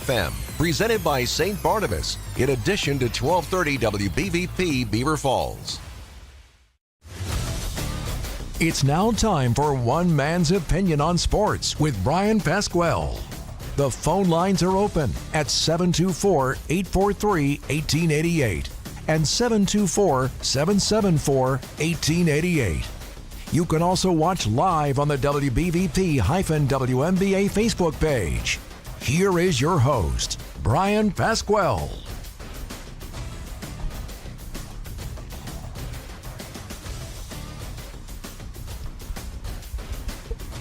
FM, presented by St. Barnabas, in addition to 1230 WBVP Beaver Falls. It's now time for One Man's Opinion on Sports with Bryan Pasquale. The phone lines are open at 724-843-1888 and 724-774-1888. You can also watch live on the WBVP-WNBA Facebook page. Here is your host, Bryan Pasquale.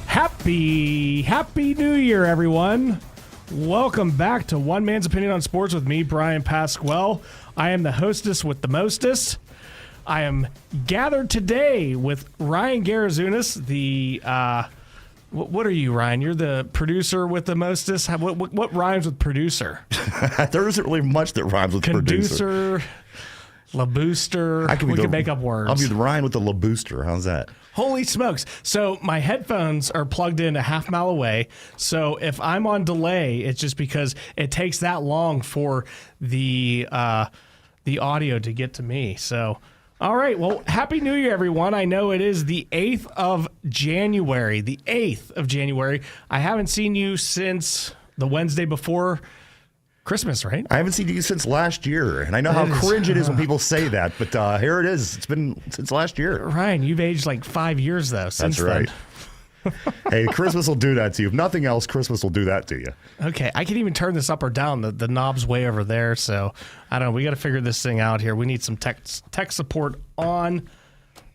Happy New Year, everyone. Welcome back to One Man's Opinion on Sports with me, Bryan Pasquale. I am the hostess with the mostest. I am gathered today with Ryan Garazunas, the what are you, Ryan? You're the producer with the mostest. What rhymes with producer? There isn't really much that rhymes with producer. LaBooster. We can make up words. I'll be the Ryan with the LaBooster. How's that? Holy smokes. So my headphones are plugged in a half mile away. So if I'm on delay, it's just because it takes that long for the audio to get to me. So, all right. Well, Happy New Year, everyone. I know it is the 8th of January. The 8th of January. I haven't seen you since the Wednesday before Christmas, right? I haven't seen you since last year, and I know how cringe it is when people say that, but here it is. It's been since last year. Ryan, you've aged like 5 years, though, since That's right. then. Hey, Christmas will do that to you. If nothing else, Christmas will do that to you. Okay, I can even turn this up or down. The knob's way over there, so I don't know. We got to figure this thing out here. We need some tech support on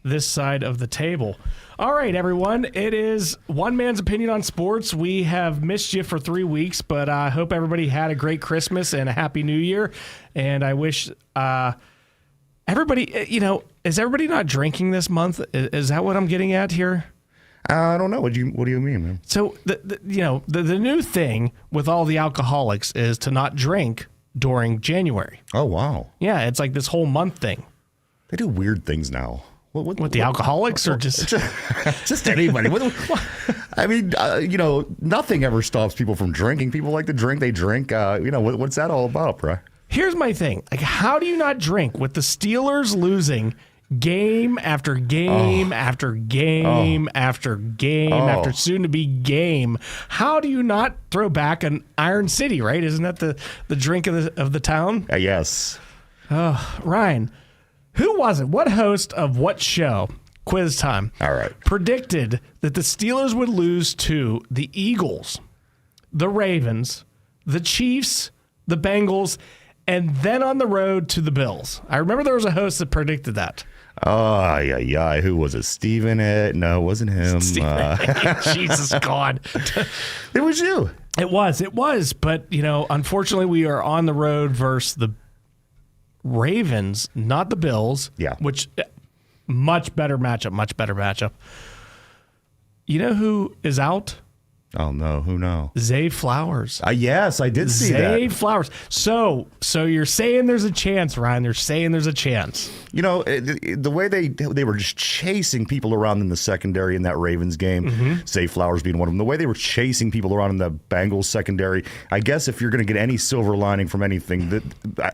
this side of the table. All right, everyone. It is One Man's Opinion on Sports. We have missed you for 3 weeks, but I hope everybody had a great Christmas and a Happy New Year. And I wish everybody, is everybody not drinking this month? Is that what I'm getting at here? I don't know. What do you mean, man? So the new thing with all the alcoholics is to not drink during January. Oh, wow. Yeah, it's like this whole month thing. They do weird things now. With the alcoholics or just just anybody? I mean, nothing ever stops people from drinking. People like to drink. They drink. What's that all about, bro? Here's my thing. Like, how do you not drink with the Steelers losing game after game after game after game after soon-to-be game? How do you not throw back an Iron City, right? Isn't that the drink of the town? Yes. Ryan, who was it? What host of what show? Quiz time. All right. Predicted that the Steelers would lose to the Eagles, the Ravens, the Chiefs, the Bengals, and then on the road to the Bills. I remember there was a host that predicted that. Oh, yeah. Who was it? Steven? No, it wasn't him. Jesus God. It was you. It was. But, unfortunately, we are on the road versus the Ravens, not the Bills. Yeah. Which, much better matchup. You know who is out? Oh, no. Who knows? Zay Flowers. Yes, I did see that. Zay Flowers. So you're saying there's a chance, Ryan. They're saying there's a chance. The way they were just chasing people around in the secondary in that Ravens game, Zay Flowers being one of them, the way they were chasing people around in the Bengals secondary, I guess if you're going to get any silver lining from anything, that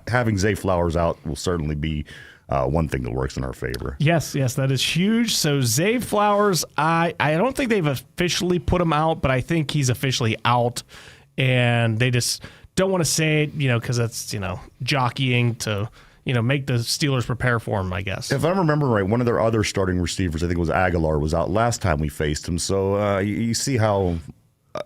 having Zay Flowers out will certainly be one thing that works in our favor. Yes, that is huge. So Zay Flowers, I don't think they've officially put him out, but I think he's officially out, and they just don't want to say it, because that's, jockeying to, make the Steelers prepare for him, I guess. If I remember right, one of their other starting receivers, I think it was Aguilar, was out last time we faced him. So you see how,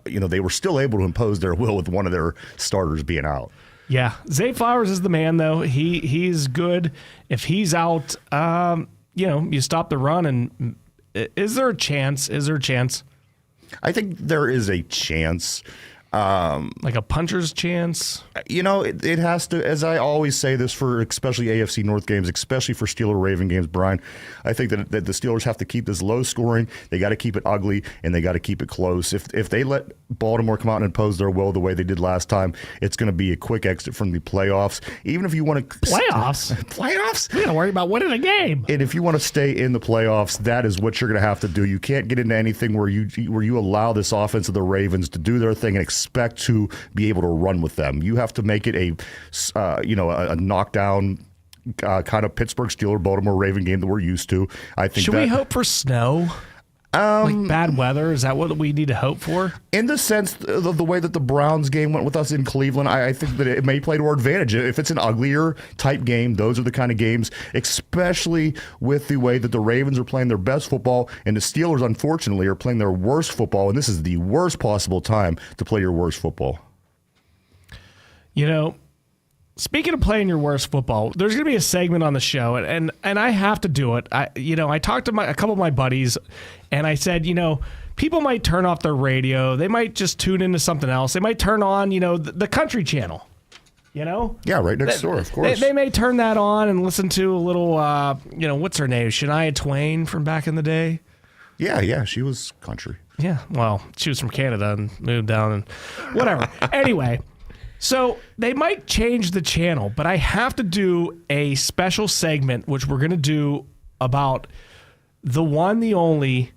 they were still able to impose their will with one of their starters being out. Yeah, Zay Flowers is the man, though. He's good. If he's out, you stop the run. And is there a chance? I think there is a chance. Like a puncher's chance? It has to, as I always say this for especially AFC North games, especially for Steeler-Raven games, Brian, I think that the Steelers have to keep this low scoring. They got to keep it ugly, and they got to keep it close. If they let Baltimore come out and impose their will the way they did last time, it's going to be a quick exit from the playoffs. Even if you want to... Playoffs? Playoffs? We got to worry about winning a game. And if you want to stay in the playoffs, that is what you're going to have to do. You can't get into anything where you allow this offense of the Ravens to do their thing and expect to be able to run with them. You have to make it a knockdown kind of Pittsburgh Steelers, Baltimore Raven game that we're used to. I think. Should we hope for snow? Like bad weather? Is that what we need to hope for? In the sense of the way that the Browns game went with us in Cleveland, I think that it may play to our advantage. If it's an uglier type game, those are the kind of games, especially with the way that the Ravens are playing their best football and the Steelers, unfortunately, are playing their worst football, and this is the worst possible time to play your worst football. Speaking of playing your worst football, there's going to be a segment on the show, and I have to do it. I talked to a couple of my buddies, and I said, people might turn off their radio. They might just tune into something else. They might turn on, the country channel. Yeah, right next door, of course. They may turn that on and listen to a little, what's her name? Shania Twain from back in the day. Yeah, she was country. Yeah, well, she was from Canada and moved down and whatever. Anyway. So they might change the channel, but I have to do a special segment, which we're going to do about the one, the only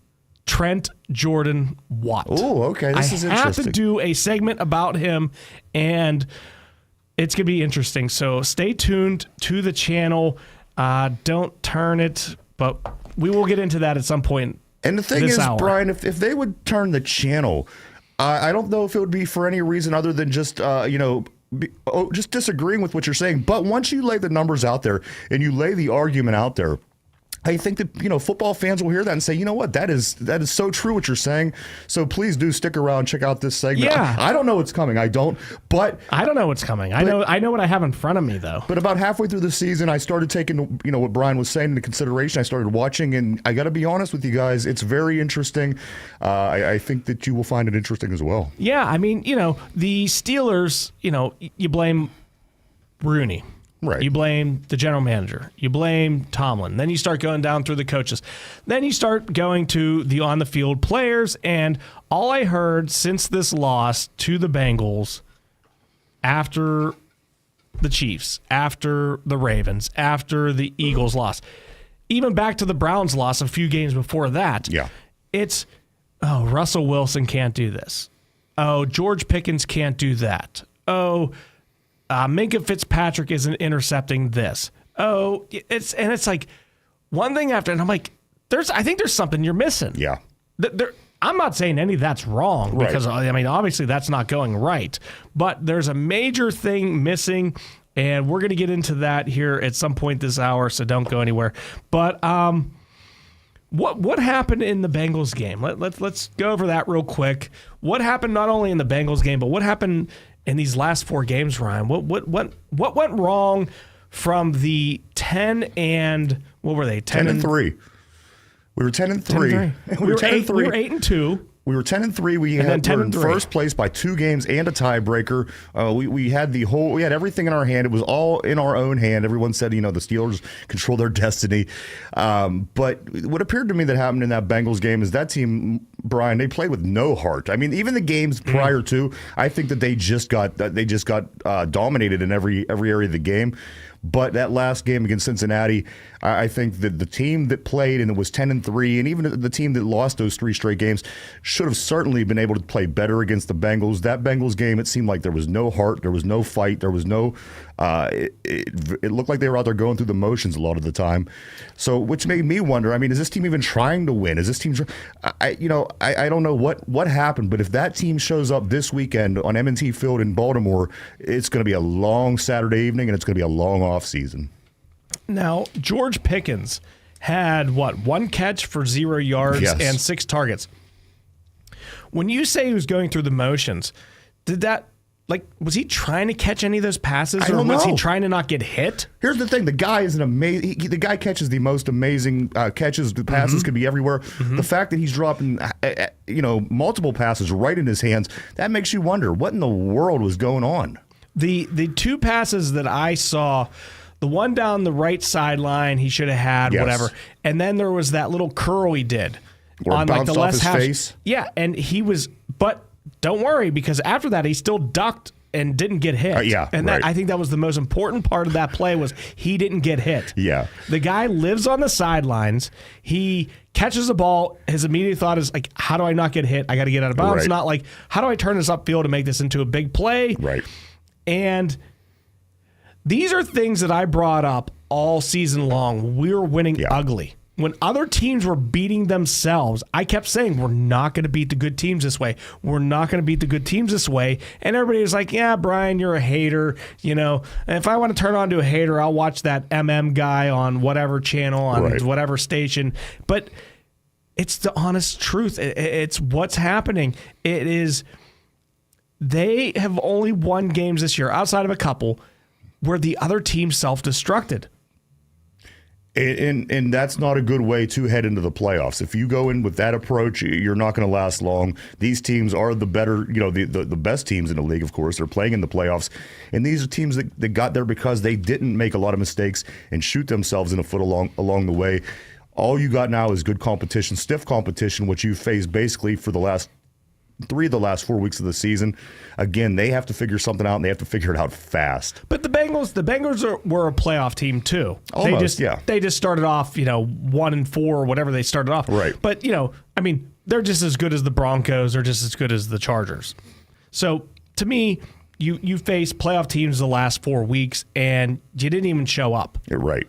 Trent Jordan Watt. Oh, okay. This is interesting. I have to do a segment about him, and it's going to be interesting. So stay tuned to the channel. Don't turn it, but we will get into that at some point. And the thing is, Brian, if they would turn the channel, I don't know if it would be for any reason other than just, just disagreeing with what you're saying. But once you lay the numbers out there and you lay the argument out there, I think that, football fans will hear that and say, you know what, that is so true what you're saying. So please do stick around, check out this segment. Yeah. I don't know what's coming. I don't know what's coming. I know what I have in front of me, though. But about halfway through the season, I started taking, what Brian was saying into consideration. I started watching, and I got to be honest with you guys, it's very interesting. I think that you will find it interesting as well. Yeah, I mean, the Steelers, you blame Rooney. Right. You blame the general manager. You blame Tomlin. Then you start going down through the coaches. Then you start going to the on-the-field players. And all I heard since this loss to the Bengals, after the Chiefs, after the Ravens, after the Eagles loss, even back to the Browns loss a few games before that, it's, Russell Wilson can't do this. Oh, George Pickens can't do that. Oh, Minka Fitzpatrick isn't intercepting this. Oh, it's like one thing after, and I'm like, I think there's something you're missing. Yeah. I'm not saying any of that's wrong because obviously that's not going right, but there's a major thing missing, and we're going to get into that here at some point this hour, so don't go anywhere. But what happened in the Bengals game? Let's go over that real quick. What happened not only in the Bengals game, but what happened in these last four games, Ryan? What went wrong from the 10 and what were they? 10 and 3. We were 10 and 3. We were 10 and 3. We were 8 and 2. We were 10 and 3. We were in first place by 2 games and a tiebreaker. We had everything in our hand. It was all in our own hand. Everyone said, the Steelers control their destiny. But what appeared to me that happened in that Bengals game is that team, Brian, they played with no heart. I mean, even the games prior to, I think that they just got dominated in every area of the game. But that last game against Cincinnati, I think that the team that played and it was 10 and 3, and even the team that lost those 3 straight games should have certainly been able to play better against the Bengals. That Bengals game, it seemed like there was no heart, there was no fight, there was no. It looked like they were out there going through the motions a lot of the time. So, which made me wonder. I mean, is this team even trying to win? Is this team? I don't know what happened, but if that team shows up this weekend on M&T Field in Baltimore, it's going to be a long Saturday evening and it's going to be a long off season. Now, George Pickens had 1 catch for 0 yards and 6 targets. When you say he was going through the motions, did that? Was he trying to catch any of those passes, or was he trying to not get hit? Here's the thing: the guy is the guy catches the most amazing catches. The passes could be everywhere. The fact that he's dropping, multiple passes right in his hands, that makes you wonder what in the world was going on. The 2 passes that I saw, the one down the right sideline, he should have had whatever, and then there was that little curl he did on the left half face. Yeah, and he was, but. Don't worry, because after that, he still ducked and didn't get hit. And right. I think that was the most important part of that play was he didn't get hit. Yeah. The guy lives on the sidelines. He catches the ball. His immediate thought is like, how do I not get hit? I got to get out of bounds. Right. Not like, how do I turn this upfield to make this into a big play? Right. And these are things that I brought up all season long. We were winning ugly. When other teams were beating themselves, I kept saying, we're not going to beat the good teams this way. We're not going to beat the good teams this way. And everybody was like, yeah, Brian, you're a hater. You know, and if I want to turn on to a hater, I'll watch that guy on whatever channel, on whatever station. But it's the honest truth. It's what's happening. It is, they have only won games this year, outside of a couple, where the other team self-destructed. And that's not a good way to head into the playoffs. If you go in with that approach, you're not going to last long. These teams are the better, the best teams in the league, of course. They're playing in the playoffs. And these are teams that got there because they didn't make a lot of mistakes and shoot themselves in the foot along the way. All you got now is good competition, stiff competition, which you faced basically for the last 4 weeks of the season. Again, they have to figure something out, and they have to figure it out fast. But the Bengals were a playoff team too. Almost, they just started off, 1-4 or whatever they started off. Right. But they're just as good as the Broncos. They're just as good as the Chargers. So to me, you face playoff teams the last 4 weeks, and you didn't even show up. You're right.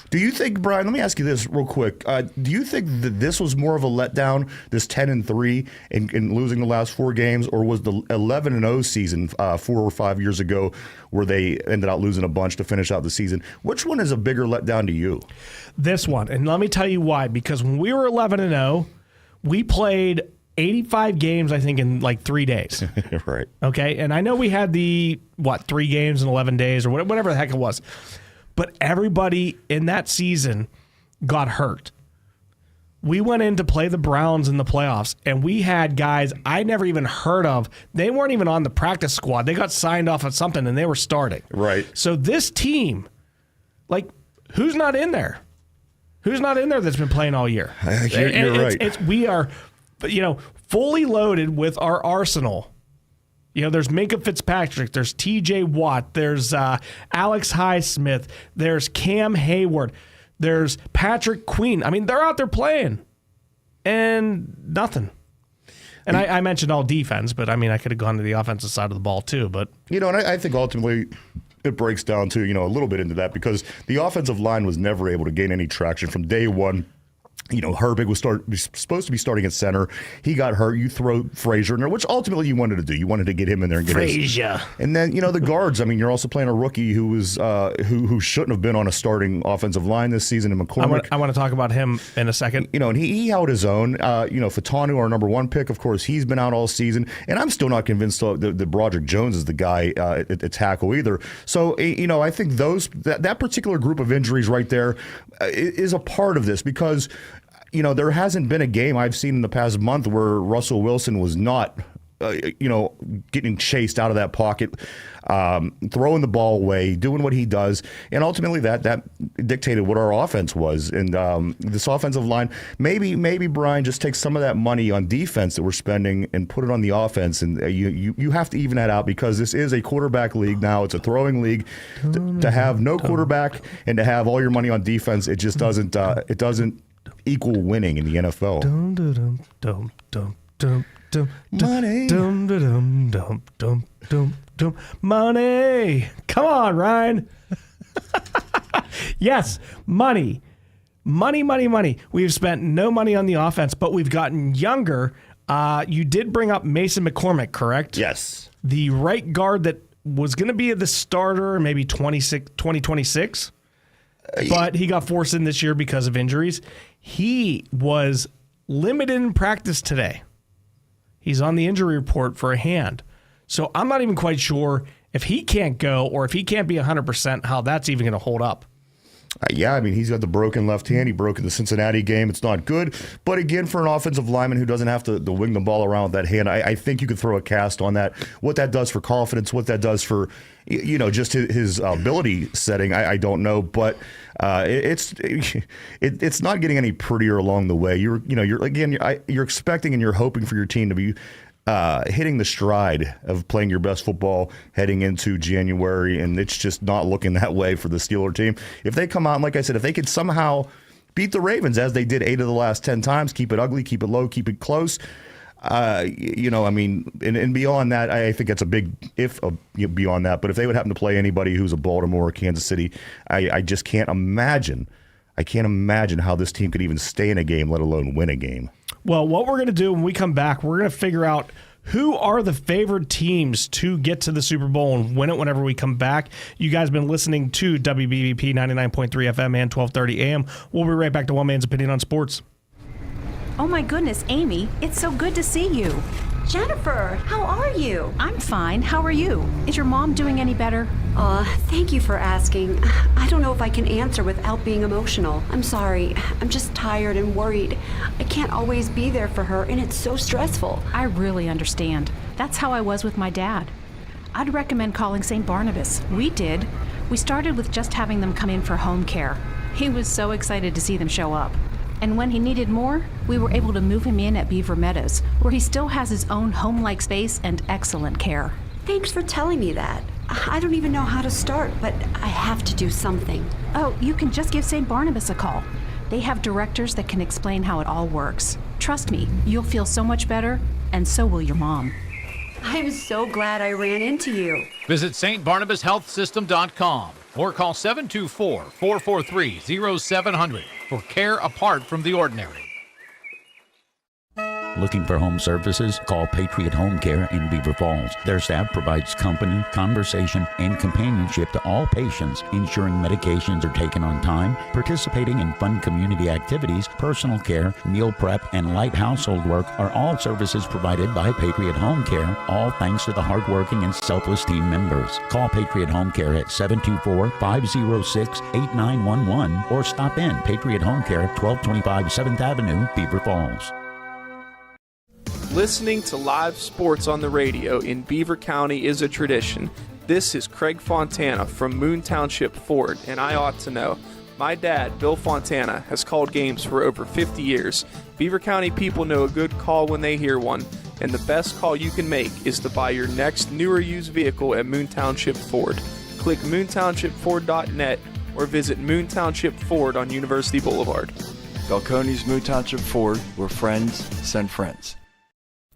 Do you think, Brian, let me ask you this real quick. Do you think that this was more of a letdown, this 10-3 and losing the last 4 games, or was the 11-0 season 4 or 5 years ago where they ended up losing a bunch to finish out the season? Which one is a bigger letdown to you? This one. And let me tell you why. Because when we were 11-0, we played 85 games, I think, in like 3 days. Right. Okay? And I know we had 3 games in 11 days or whatever the heck it was. But everybody in that season got hurt. We went in to play the Browns in the playoffs, and we had guys I never even heard of. They weren't even on the practice squad. They got signed off at something, and they were starting. Right. So this team, who's not in there? Who's not in there that's been playing all year? You're right. We are, fully loaded with our arsenal. There's Minkah Fitzpatrick, there's TJ Watt, there's Alex Highsmith, there's Cam Hayward, there's Patrick Queen. They're out there playing, and nothing. And I mentioned all defense, but I could have gone to the offensive side of the ball too. But and I think ultimately it breaks down to a little bit into that, because the offensive line was never able to gain any traction from day one. Herbig was supposed to be starting at center. He got hurt. You throw Frazier in there, which ultimately you wanted to do. You wanted to get him in there and get Frazier. And then the guards. You're also playing a rookie who was who shouldn't have been on a starting offensive line this season. In McCormick, I want to talk about him in a second. And he held his own. Fatanu, our number 1 pick, of course, he's been out all season, and I'm still not convinced that Broderick Jones is the guy at tackle either. So I think that particular group of injuries right there is a part of this, because there hasn't been a game I've seen in the past month where Russell Wilson was not, getting chased out of that pocket, throwing the ball away, doing what he does. And ultimately that dictated what our offense was. And this offensive line, maybe Brian just takes some of that money on defense that we're spending and put it on the offense. And you have to even that out, because this is a quarterback league now. It's a throwing league. To have no quarterback and to have all your money on defense, it just doesn't equal winning in the NFL. Money. Come on, Ryan. Yes, money. Money. We've spent no money on the offense, but we've gotten younger. You did bring up Mason McCormick, correct? Yes. The right guard that was going to be the starter maybe 2026. But he got forced in this year because of injuries. He was limited in practice today. He's on the injury report for a hand. So I'm not even quite sure if he can't go or if he can't be 100%, how that's even going to hold up. He's got the broken left hand. He broke in the Cincinnati game. It's not good. But again, for an offensive lineman who doesn't have to wing the ball around with that hand, I think you could throw a cast on that. What that does for confidence, what that does for, just his ability setting, I don't know. But it's not getting any prettier along the way. You're expecting and you're hoping for your team to be hitting the stride of playing your best football heading into January, and it's just not looking that way for the Steeler team. If they come out, and like I said, if they could somehow beat the Ravens as they did 8 of the last 10 times, keep it ugly, keep it low, keep it close, and beyond that, I think it's a big if beyond that. But if they would happen to play anybody who's a Baltimore or Kansas City, I just can't imagine. I can't imagine how this team could even stay in a game, let alone win a game. Well, what we're going to do when we come back, we're going to figure out who are the favored teams to get to the Super Bowl and win it whenever we come back. You guys have been listening to WBVP 99.3 FM and 1230 AM. We'll be right back to One Man's Opinion on Sports. Oh my goodness, Amy, it's so good to see you. Jennifer, how are you? I'm fine. How are you? Is your mom doing any better? Thank you for asking. I don't know if I can answer without being emotional. I'm sorry. I'm just tired and worried. I can't always be there for her, and it's so stressful. I really understand. That's how I was with my dad. I'd recommend calling St. Barnabas. We did. We started with just having them come in for home care. He was so excited to see them show up. And when he needed more, we were able to move him in at Beaver Meadows, where he still has his own home-like space and excellent care. Thanks for telling me that. I don't even know how to start, but I have to do something. Oh, you can just give St. Barnabas a call. They have directors that can explain how it all works. Trust me, you'll feel so much better, and so will your mom. I'm so glad I ran into you. Visit stbarnabashealthsystem.com or call 724-443-0700 for care apart from the ordinary. Looking for home services? Call Patriot Home Care in Beaver Falls. Their staff provides company, conversation, and companionship to all patients, ensuring medications are taken on time, participating in fun community activities, personal care, meal prep, and light household work are all services provided by Patriot Home Care, all thanks to the hardworking and selfless team members. Call Patriot Home Care at 724-506-8911 or stop in Patriot Home Care, 1225 7th Avenue, Beaver Falls. Listening to live sports on the radio in Beaver County is a tradition. This is Craig Fontana from Moon Township Ford, and I ought to know. My dad, Bill Fontana, has called games for over 50 years. Beaver County people know a good call when they hear one, and the best call you can make is to buy your next new or used vehicle at Moon Township Ford. Click moontownshipford.net or visit Moon Township Ford on University Boulevard. Balcones Moon Township Ford, where friends send friends.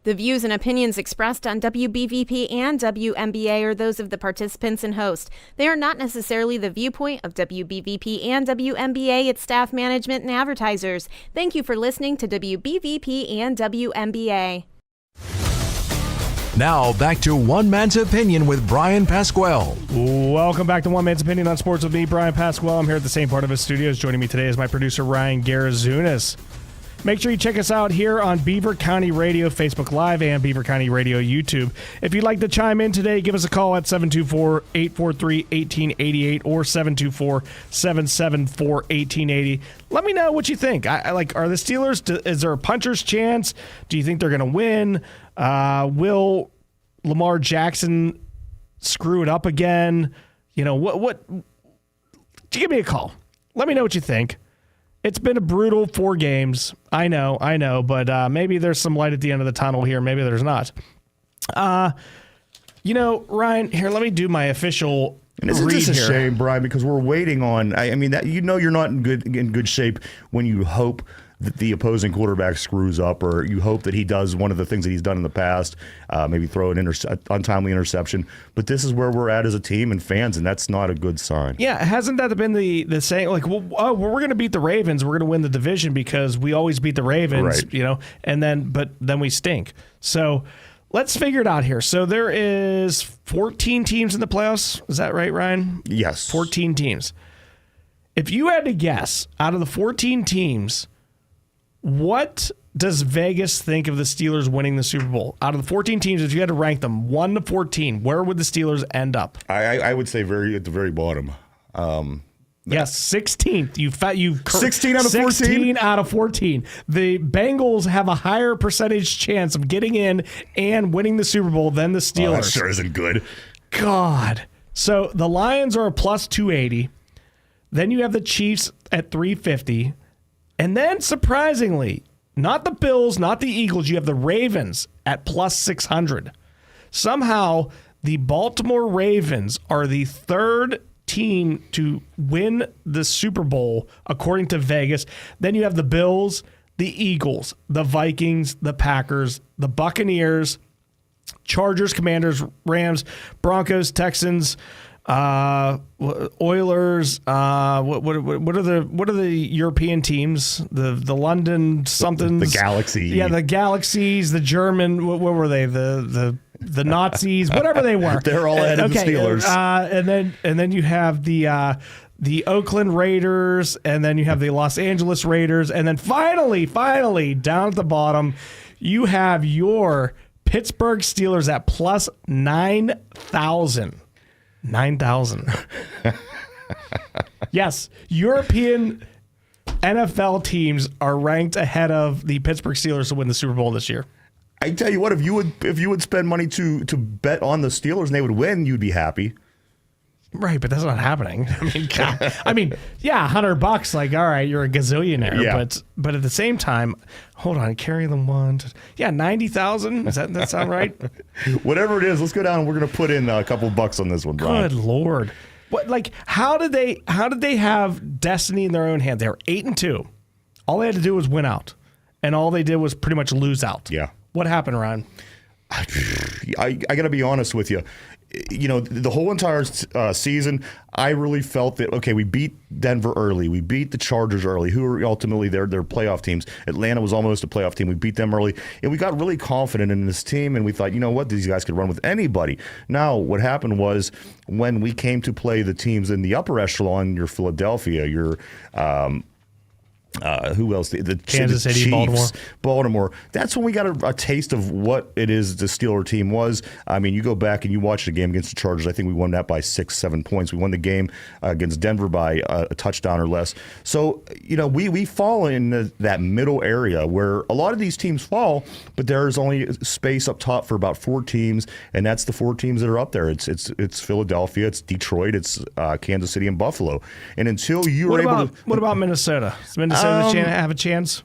The views and opinions expressed on WBVP and WMBA are those of the participants and host. They are not necessarily the viewpoint of WBVP and WMBA, its staff, management, and advertisers. Thank you for listening to WBVP and WMBA. Now back to One Man's Opinion with Bryan Pasquale. Welcome back to One Man's Opinion on Sports with me, Bryan Pasquale. I'm here at the same part of his studios. Joining me today is my producer, Ryan Garazunas. Make sure you check us out here on Beaver County Radio, Facebook Live, and Beaver County Radio YouTube. If you'd like to chime in today, give us a call at 724-843-1888 or 724-774-1880. Let me know what you think. I like, are the Steelers, is there a puncher's chance? Do you think they're going to win? Will Lamar Jackson screw it up again? You know, what? Give me a call. Let me know what you think. It's been a brutal 4 games. I know, but maybe there's some light at the end of the tunnel here. Maybe there's not. Ryan, here, let me do my official and isn't read this a here. shame, Brian, because we're waiting on, I mean, that you're not in good shape when you hope that the opposing quarterback screws up, or you hope that he does one of the things that he's done in the past, maybe throw an untimely interception. But this is where we're at as a team and fans, and that's not a good sign. Yeah, hasn't that been the saying? Like, we're going to beat the Ravens, we're going to win the division because we always beat the Ravens, right. but then we stink. So let's figure it out here. So there is 14 teams in the playoffs. Is that right, Ryan? Yes. 14 teams. If you had to guess, out of the 14 teams, what does Vegas think of the Steelers winning the Super Bowl? Out of the 14 teams, if you had to rank them 1 to 14, where would the Steelers end up? I would say at the very bottom. Yes, 16th. You 16 out of 14? 16 out of 14. The Bengals have a higher percentage chance of getting in and winning the Super Bowl than the Steelers. Oh, that sure isn't good. God. So the Lions are a plus 280. Then you have the Chiefs at 350. And then, surprisingly, not the Bills, not the Eagles. You have the Ravens at plus 600. Somehow, the Baltimore Ravens are the third team to win the Super Bowl, according to Vegas. Then you have the Bills, the Eagles, the Vikings, the Packers, the Buccaneers, Chargers, Commanders, Rams, Broncos, Texans, Oilers. What are the European teams? The London somethings. The Galaxy. Yeah, the Galaxies. The German. What were they? The Nazis. Whatever they were. They're all ahead of the Steelers. And then you have the Oakland Raiders, and then you have the Los Angeles Raiders, and then finally, down at the bottom, you have your Pittsburgh Steelers at plus 9,000. 9,000. Yes, European NFL teams are ranked ahead of the Pittsburgh Steelers to win the Super Bowl this year. I tell you what, if you would spend money to bet on the Steelers and they would win, you'd be happy. Right, but that's not happening. I mean, yeah, $100. Like, all right, you're a gazillionaire. Yeah. But at the same time, hold on, carry them one. 90,000. Does that sound right? Whatever it is, let's go down and we're going to put in a couple bucks on this one, Brian. Good Lord. What, like, how did they have destiny in their own hands? They were 8-2. All they had to do was win out, and all they did was pretty much lose out. Yeah. What happened, Ryan? I got to be honest with you. You know, the whole entire season, I really felt that, okay, we beat Denver early. We beat the Chargers early, who are ultimately their playoff teams. Atlanta was almost a playoff team. We beat them early. And we got really confident in this team, and we thought, you know what, these guys could run with anybody. Now, what happened was when we came to play the teams in the upper echelon, your Philadelphia, your who else? The Kansas City, Chiefs, Baltimore. That's when we got a taste of what it is the Steeler team was. I mean, you go back and you watch the game against the Chargers. I think we won that by 6-7 points. We won the game against Denver by a touchdown or less. So, you know, we fall in that middle area where a lot of these teams fall, but there's only space up top for about 4 teams, and that's the 4 teams that are up there. It's Philadelphia, it's Detroit, it's Kansas City, and Buffalo. And until you are able to... What about Minnesota? Does Minnesota have a chance?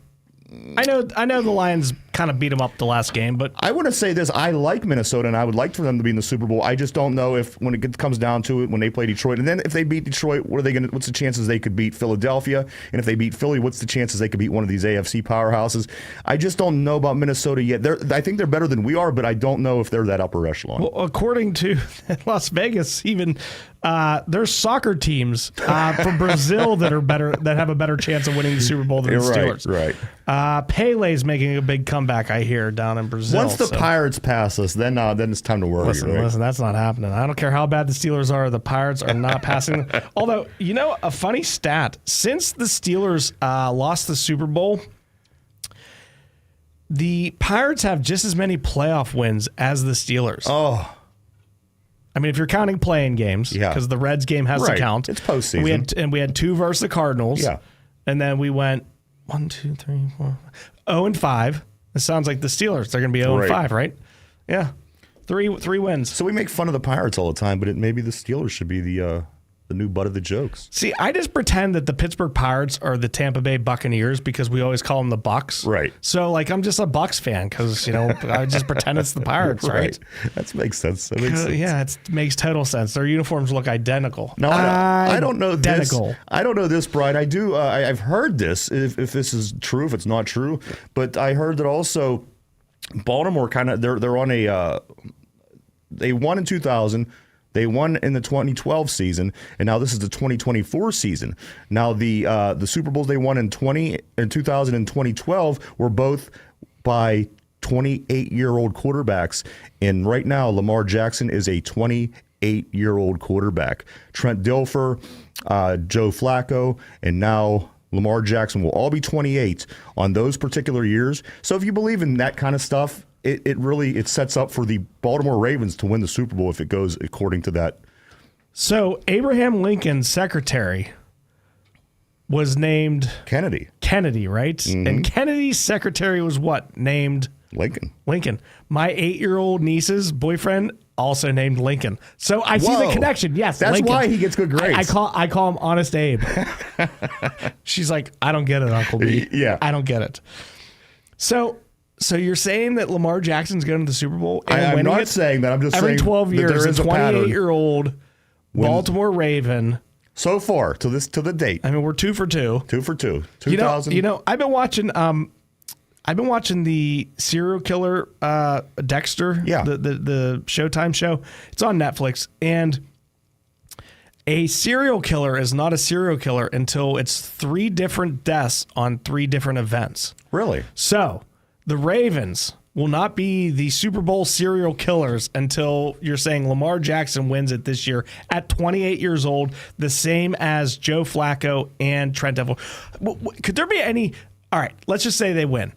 I know the Lions kind of beat them up the last game, but I want to say this: I like Minnesota, and I would like for them to be in the Super Bowl. I just don't know if, when it comes down to it, when they play Detroit, and then if they beat Detroit, what's the chances they could beat Philadelphia? And if they beat Philly, what's the chances they could beat one of these AFC powerhouses? I just don't know about Minnesota yet. I think they're better than we are, but I don't know if they're that upper echelon. Well, according to Las Vegas, even there's soccer teams from Brazil that are better, that have a better chance of winning the Super Bowl than the Steelers. Right. Pele's making a big comeback, I hear, down in Brazil. Once the Pirates pass us, then it's time to worry. Listen, that's not happening. I don't care how bad the Steelers are. The Pirates are not passing them. Although, you know, a funny stat, since the Steelers lost the Super Bowl, the Pirates have just as many playoff wins as the Steelers. Oh. I mean, if you're counting playing games, because the Reds game has to count. It's postseason. We had 2 versus the Cardinals. Yeah. And then we went 1, 2, 3, 4, 0-5. It sounds like the Steelers. They're going to be 0-5, right? Yeah. Three wins. So we make fun of the Pirates all the time, but maybe the Steelers should be the new butt of the jokes. See, I just pretend that the Pittsburgh Pirates are the Tampa Bay Buccaneers because we always call them the Bucks. Right. So, like, I'm just a Bucks fan because, you know, I just pretend it's the Pirates, right? That makes sense. That makes sense. Yeah, it makes total sense. Their uniforms look identical. No, I don't know identical. This. I don't know this, Brian. I do. I've heard this, if this is true, if it's not true, but I heard that also Baltimore kind of, they're on a, they won in 2000. They won in the 2012 season, and now this is the 2024 season. Now the Super Bowls they won in 2000 and 2012 were both by 28-year-old quarterbacks, and right now Lamar Jackson is a 28-year-old quarterback. Trent Dilfer, Joe Flacco, and now Lamar Jackson will all be 28 on those particular years. So if you believe in that kind of stuff, it really sets up for the Baltimore Ravens to win the Super Bowl if it goes according to that. So Abraham Lincoln's secretary was named Kennedy, right? Mm-hmm. And Kennedy's secretary was what? Named Lincoln. My 8-year-old niece's boyfriend also named Lincoln. So I see the connection. Yes, that's Lincoln. why he gets good grades. I call him Honest Abe. She's like, I don't get it, Uncle B. Yeah, I don't get it. So you're saying that Lamar Jackson's going to the Super Bowl? And I'm winning not it? saying that. I'm just every saying 12 that years, there is a a pattern. 28-year-old Baltimore Raven. So far to the date. I mean, we're 2 for 2. 2 for 2. 2000. I've been watching. I've been watching the serial killer Dexter. Yeah. The Showtime show. It's on Netflix, and a serial killer is not a serial killer until it's 3 different deaths on 3 different events. Really? So the Ravens will not be the Super Bowl serial killers until you're saying Lamar Jackson wins it this year at 28 years old, the same as Joe Flacco and Trent Dilfer. Could there be any? All right, let's just say they win.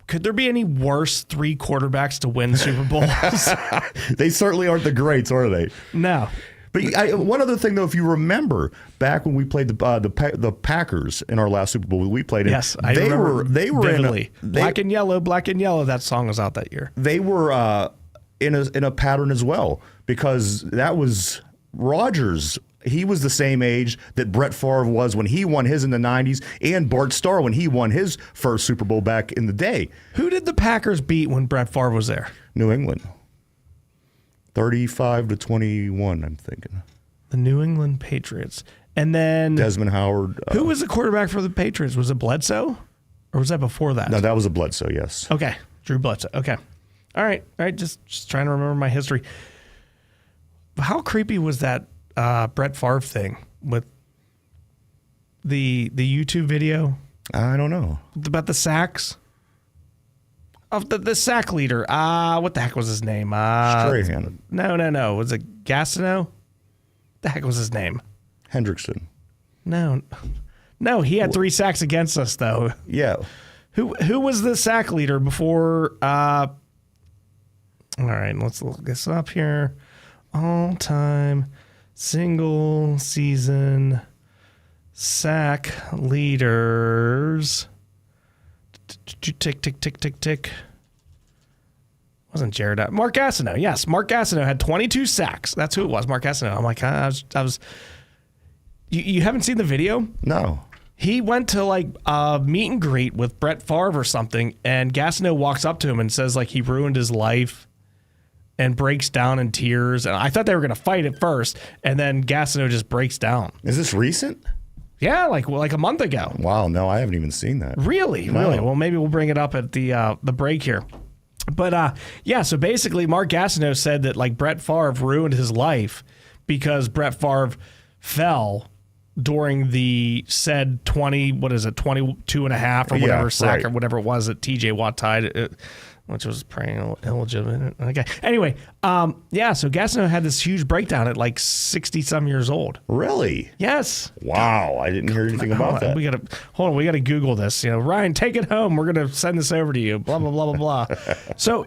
Could there be any worse 3 quarterbacks to win Super Bowls? They certainly aren't the greats, are they? No. But one other thing, though, if you remember back when we played the Packers in our last Super Bowl, we played in. Yes, I remember they were vividly. Black and Yellow. That song was out that year. They were in a pattern as well, because that was Rodgers. He was the same age that Brett Favre was when he won his in the 90s, and Bart Starr when he won his first Super Bowl back in the day. Who did the Packers beat when Brett Favre was there? New England. 35-21, I'm thinking. The New England Patriots. And then Desmond Howard. Who was the quarterback for the Patriots? Was it Bledsoe? Or was that before that? No, that was a Bledsoe, yes. Okay. Drew Bledsoe. Okay. All right. Just trying to remember my history. How creepy was that Brett Favre thing with the YouTube video? I don't know. About the sacks? Of the sack leader. What the heck was his name? Strahan. No. Was it Gastineau? The heck was his name? Hendrickson. No, he had 3 sacks against us, though. Yeah. Who was the sack leader before? All right, let's look this up here. All-time single season sack leaders. Tick. Wasn't Jared? Mark Gastineau. Yes, Mark Gastineau had 22 sacks. That's who it was, Mark Gastineau. I'm like, I was. You haven't seen the video? No. He went to like a meet and greet with Brett Favre or something, and Gastineau walks up to him and says like he ruined his life, and breaks down in tears. And I thought they were going to fight at first, and then Gastineau just breaks down. Is this recent? Yeah, like a month ago. Wow, no, I haven't even seen that. Really? No. Really? Well, maybe we'll bring it up at the break here. But so basically Mark Gastineau said that like Brett Favre ruined his life because Brett Favre fell during the said 22 and a half or whatever sack or whatever it was that TJ Watt tied, which was pretty illegitimate. Okay. Anyway, so Gastineau had this huge breakdown at like 60-some years old. Really? Yes. Wow, I didn't hear anything about that. We gotta Google this. Ryan, take it home. We're gonna send this over to you. Blah blah blah blah blah. So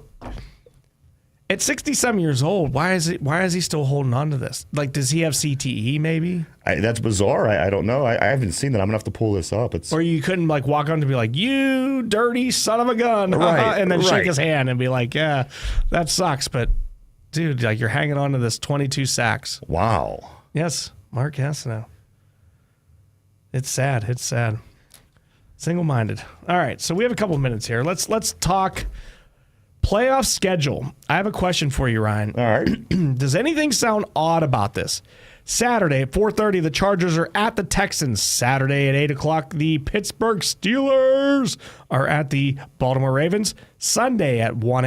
at 60-some years old, why is he still holding on to this? Like, does he have CTE maybe? That's bizarre. I don't know. I haven't seen that. I'm gonna have to pull this up. Or you couldn't like walk on to be like, you dirty son of a gun, right, and then shake his hand and be like, yeah, that sucks. But dude, like you're hanging on to this 22 sacks. Wow. Yes, Mark Gastineau. It's sad. It's sad. Single-minded. All right, so we have a couple minutes here. Let's talk playoff schedule. I have a question for you, Ryan. All right. Does anything sound odd about this? Saturday at 4:30, the Chargers are at the Texans. Saturday at 8 o'clock, the Pittsburgh Steelers are at the Baltimore Ravens. Sunday at 1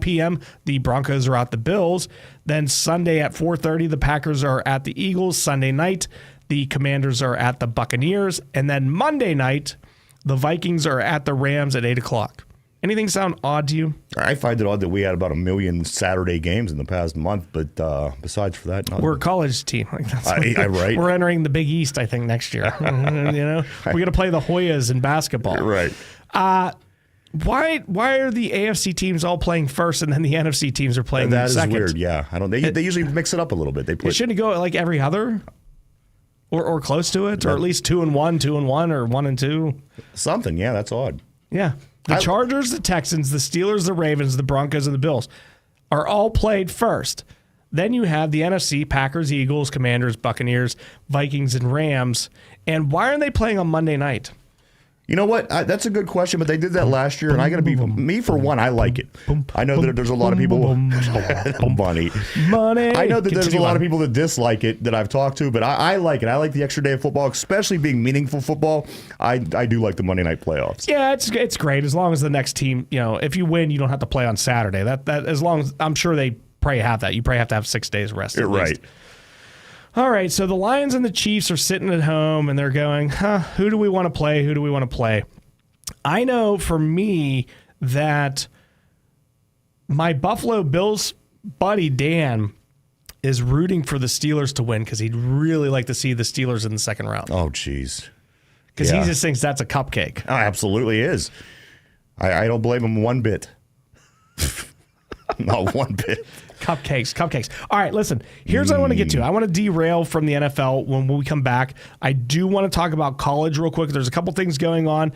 p.m., the Broncos are at the Bills. Then Sunday at 4:30, the Packers are at the Eagles. Sunday night, the Commanders are at the Buccaneers. And then Monday night, the Vikings are at the Rams at 8 o'clock. Anything sound odd to you? I find it odd that we had about 1 million Saturday games in the past month, but besides for that, we're a college team. Like that's right. We're entering the Big East, I think, next year. We're going to play the Hoyas in basketball. Right. Why are the AFC teams all playing first and then the NFC teams are playing second? That is weird. Yeah, I don't. They usually mix it up a little bit. Shouldn't it go like every other, or close to it, or at least 2-1, 2-1, or 1-2? Something. Yeah, that's odd. Yeah. The Chargers, the Texans, the Steelers, the Ravens, the Broncos, and the Bills are all played first. Then you have the NFC, Packers, Eagles, Commanders, Buccaneers, Vikings, and Rams. And why aren't they playing on Monday night? You know what? That's a good question, but they did that last year, and I got to be me for one. I like it. I know that there's a lot of people. Money. I know that there's a lot of people that dislike it that I've talked to, but I like it. I like the extra day of football, especially being meaningful football. I do like the Monday night playoffs. Yeah, it's great as long as the next team. If you win, you don't have to play on Saturday. That as long as I'm sure they probably have that. You probably have to have 6 days rest. Right. All right, so the Lions and the Chiefs are sitting at home, and they're going, who do we want to play? Who do we want to play? I know for me that my Buffalo Bills buddy, Dan, is rooting for the Steelers to win because he'd really like to see the Steelers in the second round. Oh, jeez. Because he just thinks that's a cupcake. Oh, absolutely is. I don't blame him one bit. Not one bit. Cupcakes. All right, listen, here's what I want to get to. I want to derail from the NFL when we come back. I do want to talk about college real quick. There's a couple things going on.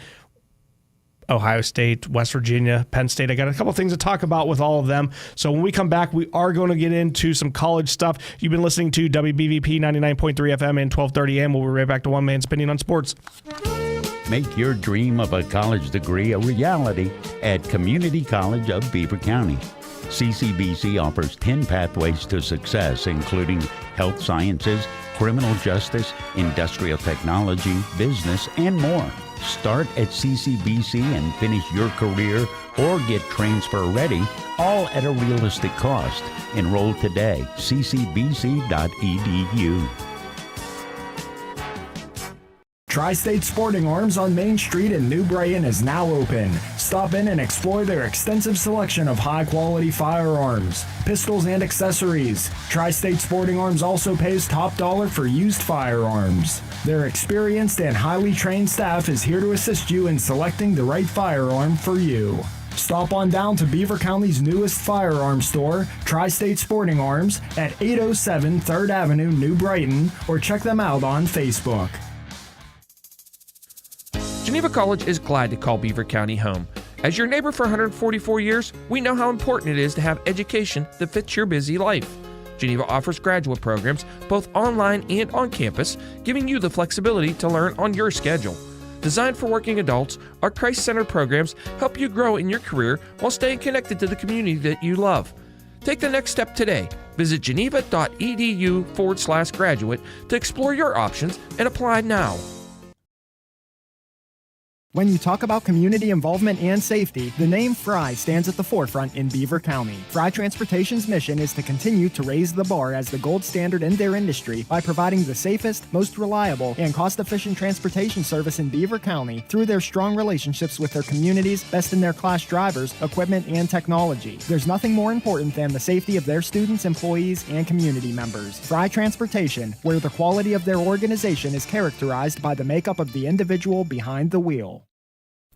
Ohio State, West Virginia, Penn State. I got a couple things to talk about with all of them. So when we come back, we are going to get into some college stuff. You've been listening to WBVP 99.3 FM and 1230 AM. We'll be right back to One Man's Opinion on Sports. Make your dream of a college degree a reality at Community College of Beaver County. CCBC offers 10 pathways to success, including health sciences, criminal justice, industrial technology, business, and more. Start at CCBC and finish your career or get transfer ready, all at a realistic cost. Enroll today, ccbc.edu. Tri-State Sporting Arms on Main Street in New Brighton is now open. Stop in and explore their extensive selection of high-quality firearms, pistols, and accessories. Tri-State Sporting Arms also pays top dollar for used firearms. Their experienced and highly trained staff is here to assist you in selecting the right firearm for you. Stop on down to Beaver County's newest firearms store, Tri-State Sporting Arms, at 807 3rd Avenue, New Brighton, or check them out on Facebook. Geneva College is glad to call Beaver County home. As your neighbor for 144 years, we know how important it is to have education that fits your busy life. Geneva offers graduate programs both online and on campus, giving you the flexibility to learn on your schedule. Designed for working adults, our Christ-centered programs help you grow in your career while staying connected to the community that you love. Take the next step today. Visit geneva.edu/graduate to explore your options and apply now. When you talk about community involvement and safety, the name Fry stands at the forefront in Beaver County. Fry Transportation's mission is to continue to raise the bar as the gold standard in their industry by providing the safest, most reliable, and cost-efficient transportation service in Beaver County through their strong relationships with their communities, best-in-their-class drivers, equipment, and technology. There's nothing more important than the safety of their students, employees, and community members. Fry Transportation, where the quality of their organization is characterized by the makeup of the individual behind the wheel.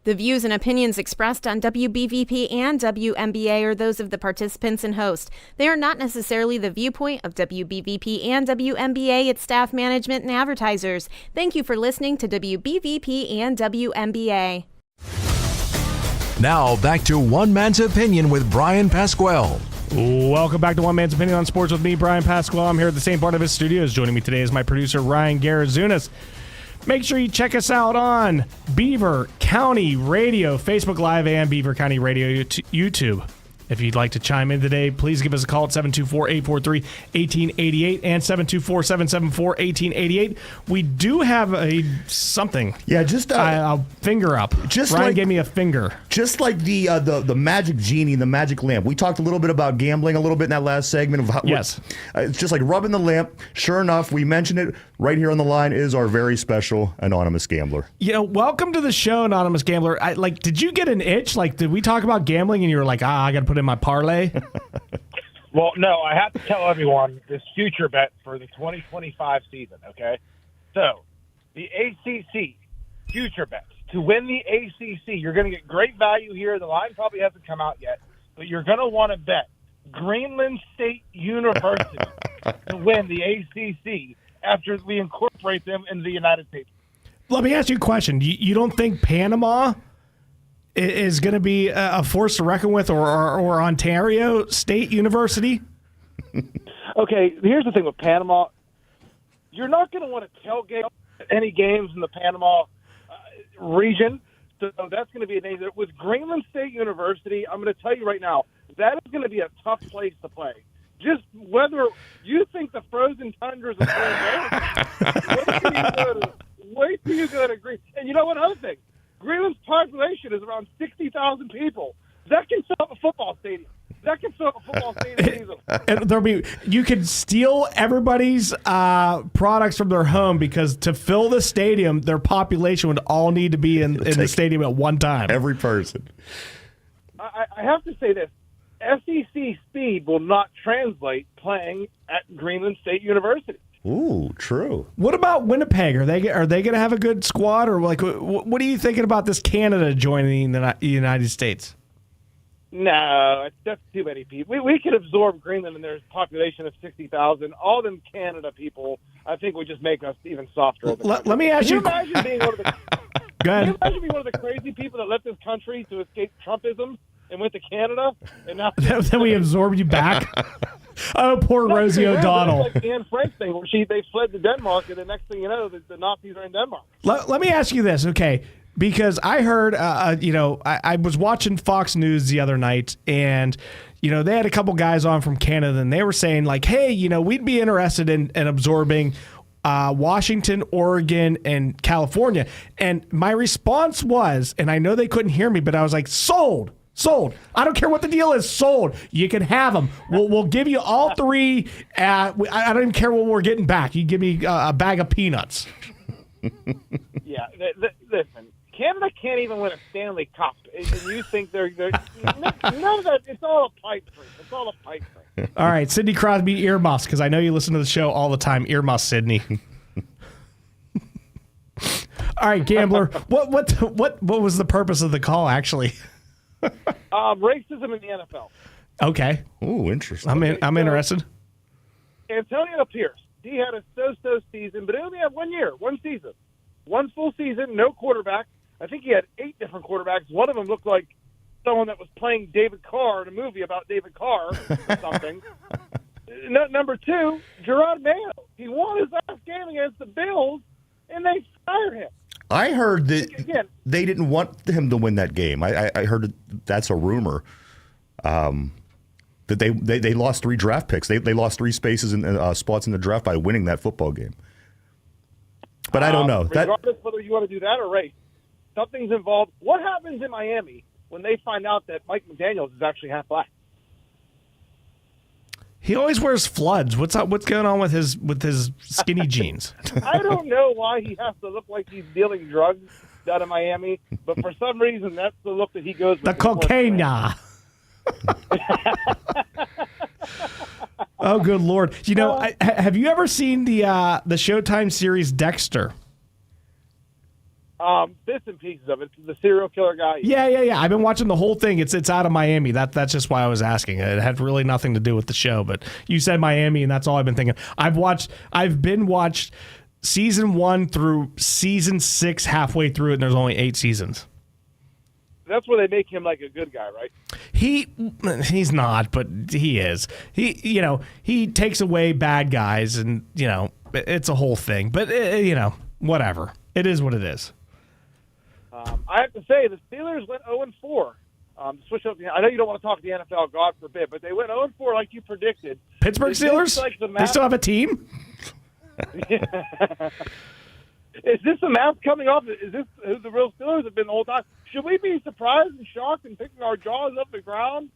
The views and opinions expressed on WBVP and WMBA are those of the participants and host. They are not necessarily the viewpoint of WBVP and WMBA, its staff, management, and advertisers. Thank you for listening to WBVP and WMBA. Now back to One Man's Opinion with Bryan Pasquale. Welcome back to One Man's Opinion on Sports with me, Bryan Pasquale. I'm here at the St. Barnabas Studios. Joining me today is my producer, Ryan Garazunas. Make sure you check us out on Beaver County Radio, Facebook Live, and Beaver County Radio YouTube. If you'd like to chime in today, please give us a call at 724-843-1888 and 724-774-1888. We do have something. Yeah, just a finger up. Ryan gave me a finger. Just like the magic genie, the magic lamp. We talked a little bit about gambling a little bit in that last segment of how. Yes. It's just like rubbing the lamp. Sure enough, we mentioned it right here on the line is our very special anonymous gambler. Welcome to the show, anonymous gambler. Did you get an itch? Did we talk about gambling and you were like, I got to put in my parlay? Well, no, I have to tell everyone this future bet for the 2025 season, okay? So, the ACC future bets. To win the ACC, you're going to get great value here. The line probably hasn't come out yet, but you're going to want to bet Greenland State University to win the ACC after we incorporate them into the United States. Let me ask you a question. You don't think Panama is going to be a force to reckon with, or Ontario State University? Okay, here's the thing with Panama. You're not going to want to tailgate any games in the Panama region. So that's going to be a name. With Greenland State University, I'm going to tell you right now, that is going to be a tough place to play. Just whether you think the frozen tundras are wait till you go to Greenland. And you know what other thing? Greenland's population is around 60,000 people. That can fill up a football stadium. And you could steal everybody's products from their home, because to fill the stadium, their population would all need to be in the stadium at one time. Every person. I have to say this. SEC speed will not translate playing at Greenland State University. Ooh, true. What about Winnipeg? Are they going to have a good squad, or like what are you thinking about this Canada joining the United States? No, that's too many people. We could absorb Greenland and their population of 60,000. All them Canada people, I think, would just make us even softer. Let me ask you. Can you imagine being one of the? Go ahead. Can you imagine being one of the crazy people that left this country to escape Trumpism and went to Canada, and now then we absorbed you back? Oh, poor Rosie O'Donnell. Like the Anne Frank thing, where they fled to Denmark, and the next thing you know, the Nazis are in Denmark. Let me ask you this, okay? Because I heard, I was watching Fox News the other night, and, they had a couple guys on from Canada, and they were saying, like, hey, we'd be interested in absorbing Washington, Oregon, and California. And my response was, and I know they couldn't hear me, but I was like, sold. I don't care what the deal is. Sold. You can have them. We'll give you all three. I don't even care what we're getting back. You give me a bag of peanuts. Yeah, listen. Canada can't even win a Stanley Cup, and you think they're none of that. It's all a pipe dream. All right, Sidney Crosby, earmuffs, because I know you listen to the show all the time. Earmuffs, Sidney. All right, Gambler. What was the purpose of the call, actually? Racism in the NFL. Okay. Ooh, interesting. I'm interested. Antonio Pierce. He had a so-so season, but he only had 1 year, one season, one full season, no quarterback. I think he had 8 different quarterbacks. One of them looked like someone that was playing David Carr in a movie about David Carr or something. Number 2, Gerard Mayo. He won his last game against the Bills, and they fired him. I heard that they didn't want him to win that game. I heard that's a rumor. That they lost 3 draft picks. They lost 3 spaces in spots in the draft by winning that football game. But I don't know. Regardless whether you want to do that or race, something's involved. What happens in Miami when they find out that Mike McDaniels is actually half black? He always wears floods. What's going on with his skinny jeans? I don't know why he has to look like he's dealing drugs down in Miami, but for some reason that's the look that he goes with. The cocaine. Oh, good Lord. Have you ever seen the Showtime series Dexter? Bits and pieces of it. The serial killer guy. Yeah. I've been watching the whole thing. It's out of Miami. That's just why I was asking. It had really nothing to do with the show, but you said Miami, and that's all I've been thinking. I've watched season 1 through season 6 halfway through it, and there's only 8 seasons. That's where they make him like a good guy, right? He's not, but he is. He takes away bad guys, and it's a whole thing. But whatever. It is what it is. I have to say the Steelers went 0-4. Switch up. I know you don't want to talk the NFL, God forbid, but they went 0-4 like you predicted. Pittsburgh Steelers. They still have a team. Is this the mask coming off? Is this who the real Steelers have been the whole time? Should we be surprised and shocked and picking our jaws up the ground,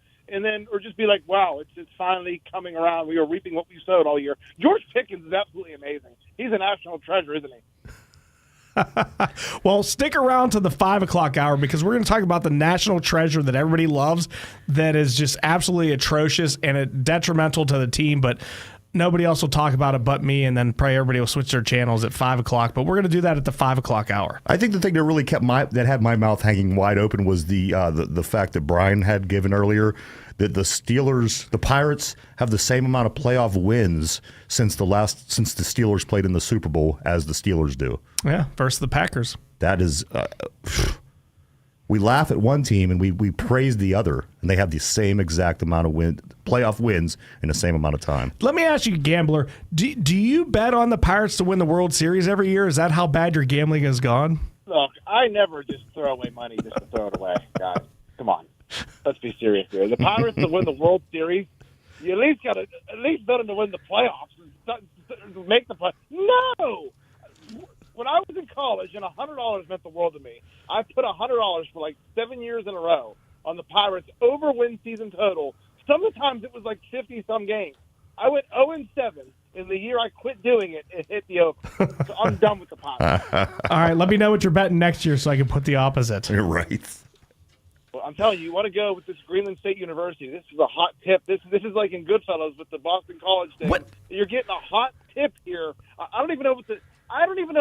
or just be like, wow, it's finally coming around. We are reaping what we sowed all year. George Pickens is absolutely amazing. He's a national treasure, isn't he? Well, stick around to the 5 o'clock hour, because we're going to talk about the national treasure that everybody loves, that is just absolutely atrocious and detrimental to the team, but nobody else will talk about it but me, and then probably everybody will switch their channels at 5 o'clock. But we're going to do that at the 5 o'clock hour. I think the thing that really had my mouth hanging wide open was the fact that Brian had given earlier, that the Pirates have the same amount of playoff wins since the Steelers played in the Super Bowl as the Steelers do. Yeah, versus the Packers. That is, we laugh at one team and we praise the other, and they have the same exact amount of playoff wins in the same amount of time. Let me ask you, Gambler, do you bet on the Pirates to win the World Series every year? Is that how bad your gambling has gone? Look, I never just throw away money just to throw it away, guys. Come on. Let's be serious here. The Pirates to win the World Series, you at least better to win the playoffs and make the play. No! When I was in college and $100 meant the world to me, I put $100 for like 7 years in a row on the Pirates over win season total. Sometimes it was like 50-some games. I went 0-7 in the year I quit doing it. It hit the over. So I'm done with the Pirates. All right, let me know what you're betting next year so I can put the opposite. You're right. Well, I'm telling you want to go with this Greenland State University. This is a hot tip. This is like in Goodfellas with the Boston College thing. What? You're getting a hot tip here. I don't even know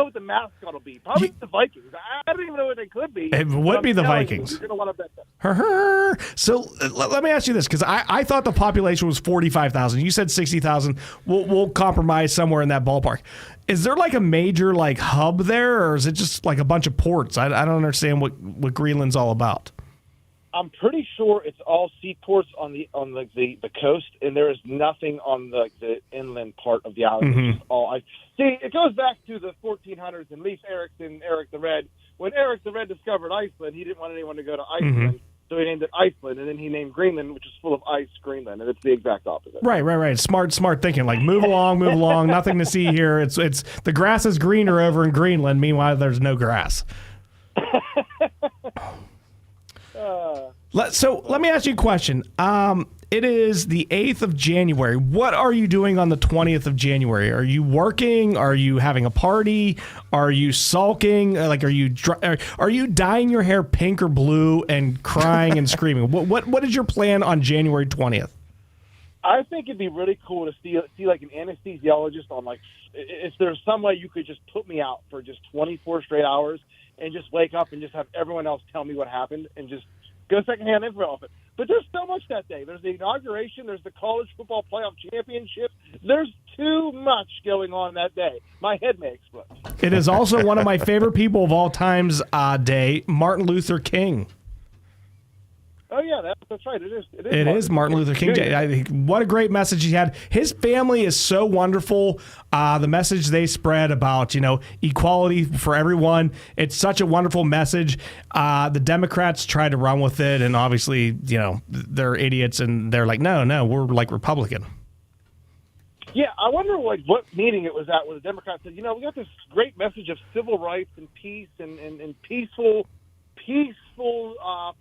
what the mascot will be. Probably the Vikings. I don't even know what they could be. It would be the Vikings. You're going to want to bet them. So let me ask you this, because I thought the population was 45,000. You said 60,000. We'll compromise somewhere in that ballpark. Is there like a major like hub there, or is it just like a bunch of ports? I don't understand what Greenland's all about. I'm pretty sure it's all seaports on the coast, and there is nothing on the inland part of the island. Mm-hmm. It's just all it goes back to the 1400s and Leif Erikson, Eric the Red. When Eric the Red discovered Iceland, he didn't want anyone to go to Iceland, so he named it Iceland, and then he named Greenland, which is full of ice, Greenland, and it's the exact opposite. Right. Smart thinking. Like move along. Nothing to see here. It's the grass is greener over in Greenland. Meanwhile, there's no grass. So let me ask you a question. It is the 8th of January. What are you doing on the 20th of January? Are you working? Are you having a party? Are you sulking? Like, are you dyeing your hair pink or blue and crying and screaming? What is your plan on January 20th? I think it'd be really cool to see like an anesthesiologist on like if there's some way you could just put me out for just 24 straight hours and just wake up and just have everyone else tell me what happened and just go secondhand info off it. But there's so much that day. There's the inauguration. There's the college football playoff championship. There's too much going on that day. My head may explode. It is also one of my favorite people of all time's day, Martin Luther King. Oh, yeah, that's right. It is Martin Luther King Day. What a great message he had. His family is so wonderful. The message they spread about, equality for everyone. It's such a wonderful message. The Democrats try to run with it, and obviously, they're idiots, and they're like, no, we're like Republican. Yeah, I wonder what meeting it was at where the Democrats said, we got this great message of civil rights and peace and peaceful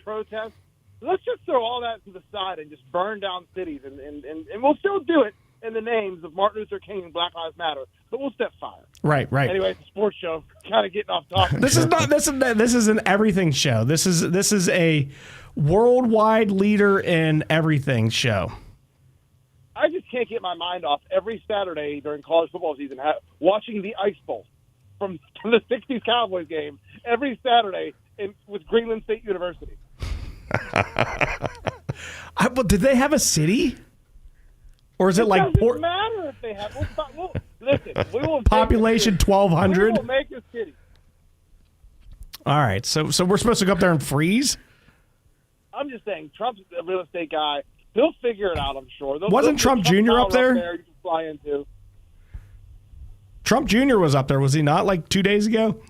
protests. Let's just throw all that to the side and just burn down cities, and we'll still do it in the names of Martin Luther King and Black Lives Matter, but we'll set fire. Right. Anyway, it's a sports show. Kind of getting off topic. This is an everything show. This is a worldwide leader in everything show. I just can't get my mind off every Saturday during college football season watching the Ice Bowl from the 60s Cowboys game every Saturday with Greenland State University. Did they have a city? Or is it like doesn't matter if they have. Listen, we will population 1,200? We will make a city. All right, so we're supposed to go up there and freeze? I'm just saying, Trump's a real estate guy. He'll figure it out, I'm sure. Wasn't Trump Jr. up there? You can fly into. Trump Jr. was up there, was he not, like 2 days ago?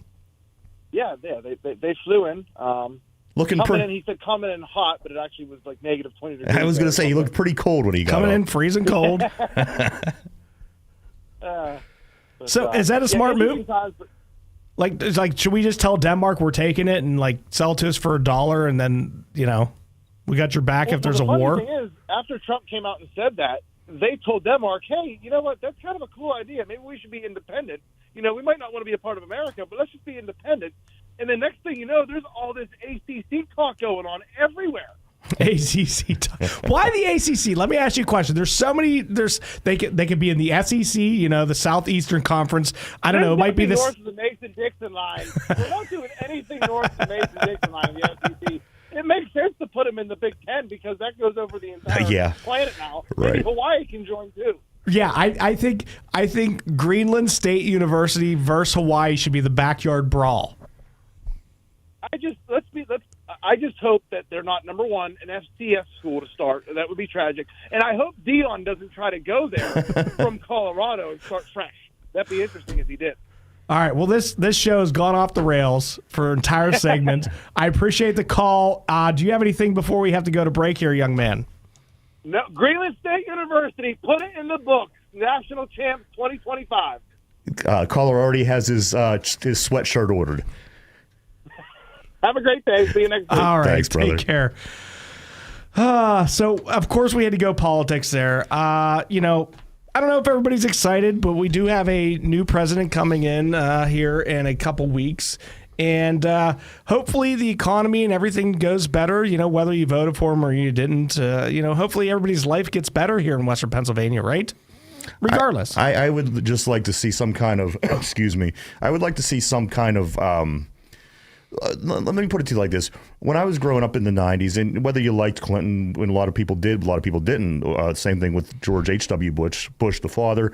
Yeah, they flew in. He said coming in hot, but it actually was like negative 20 degrees. I was going to say, he looked pretty cold when he got coming in freezing cold. So is that a smart move? Like, should we just tell Denmark we're taking it and like sell to us for $1, and then we got your back if there's a war? The thing is, after Trump came out and said that, they told Denmark, hey, you know what? That's kind of a cool idea. Maybe we should be independent. We might not want to be a part of America, but let's just be independent. And the next thing you know, there's all this ACC talk going on everywhere. ACC talk. Why the ACC? Let me ask you a question. There's so many. They could be in the SEC, the Southeastern Conference. I don't know. It might be this north of the Mason-Dixon line. We're not doing anything north of the Mason-Dixon line in the SEC. It makes sense to put them in the Big Ten because that goes over the entire planet now. Right. Maybe Hawaii can join too. Yeah, I think Greenland State University versus Hawaii should be the backyard brawl. I just hope that they're not, number one, an FCS school to start. That would be tragic. And I hope Dion doesn't try to go there from Colorado and start fresh. That'd be interesting if he did. All right. Well, this show has gone off the rails for an entire segment. I appreciate the call. Do you have anything before we have to go to break here, young man? No, Greenland State University, put it in the books. National champ 2025. Caller already has his sweatshirt ordered. Have a great day. See you next week. All right. Thanks, brother. Take care. So, of course, we had to go politics there. I don't know if everybody's excited, but we do have a new president coming in here in a couple weeks. And hopefully the economy and everything goes better, whether you voted for him or you didn't. Hopefully everybody's life gets better here in Western Pennsylvania, right? Regardless. I would just like to see some kind of, excuse me, I would like to see some kind of, let me put it to you like this. When I was growing up in the 90s, and whether you liked Clinton, when a lot of people did, a lot of people didn't, same thing with George H.W. Bush the father.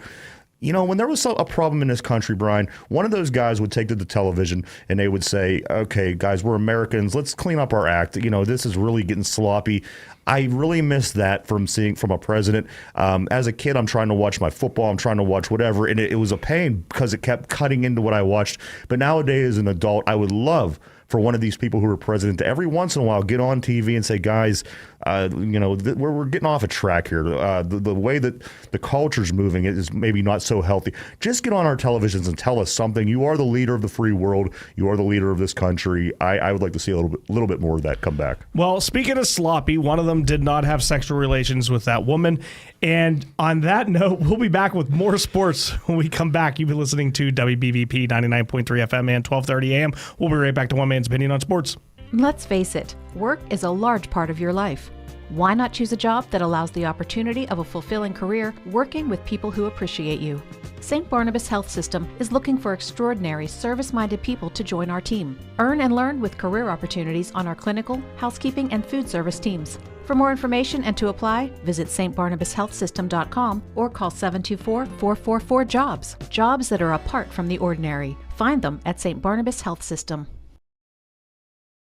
When there was a problem in this country, Brian, one of those guys would take to the television and they would say, okay, guys, we're Americans. Let's clean up our act. This is really getting sloppy. I really miss that from seeing from a president. As a kid, I'm trying to watch my football. I'm trying to watch whatever. And it was a pain because it kept cutting into what I watched. But nowadays, as an adult, I would love for one of these people who are president to every once in a while get on TV and say, guys, we're getting off a track here. The way that the culture's moving is maybe not so healthy. Just get on our televisions and tell us something. You are the leader of the free world. You are the leader of this country. I would like to see a little bit more of that come back. Well, speaking of sloppy, one of them did not have sexual relations with that woman. And on that note, we'll be back with more sports when we come back. You've been listening to WBVP 99.3 FM and 1230 AM. We'll be right back to One Man's Opinion on Sports. Let's face it, work is a large part of your life. Why not choose a job that allows the opportunity of a fulfilling career working with people who appreciate you? St. Barnabas Health System is looking for extraordinary, service-minded people to join our team. Earn and learn with career opportunities on our clinical, housekeeping, and food service teams. For more information and to apply, visit stbarnabashealthsystem.com or call 724-444-JOBS. Jobs that are apart from the ordinary. Find them at St. Barnabas Health System.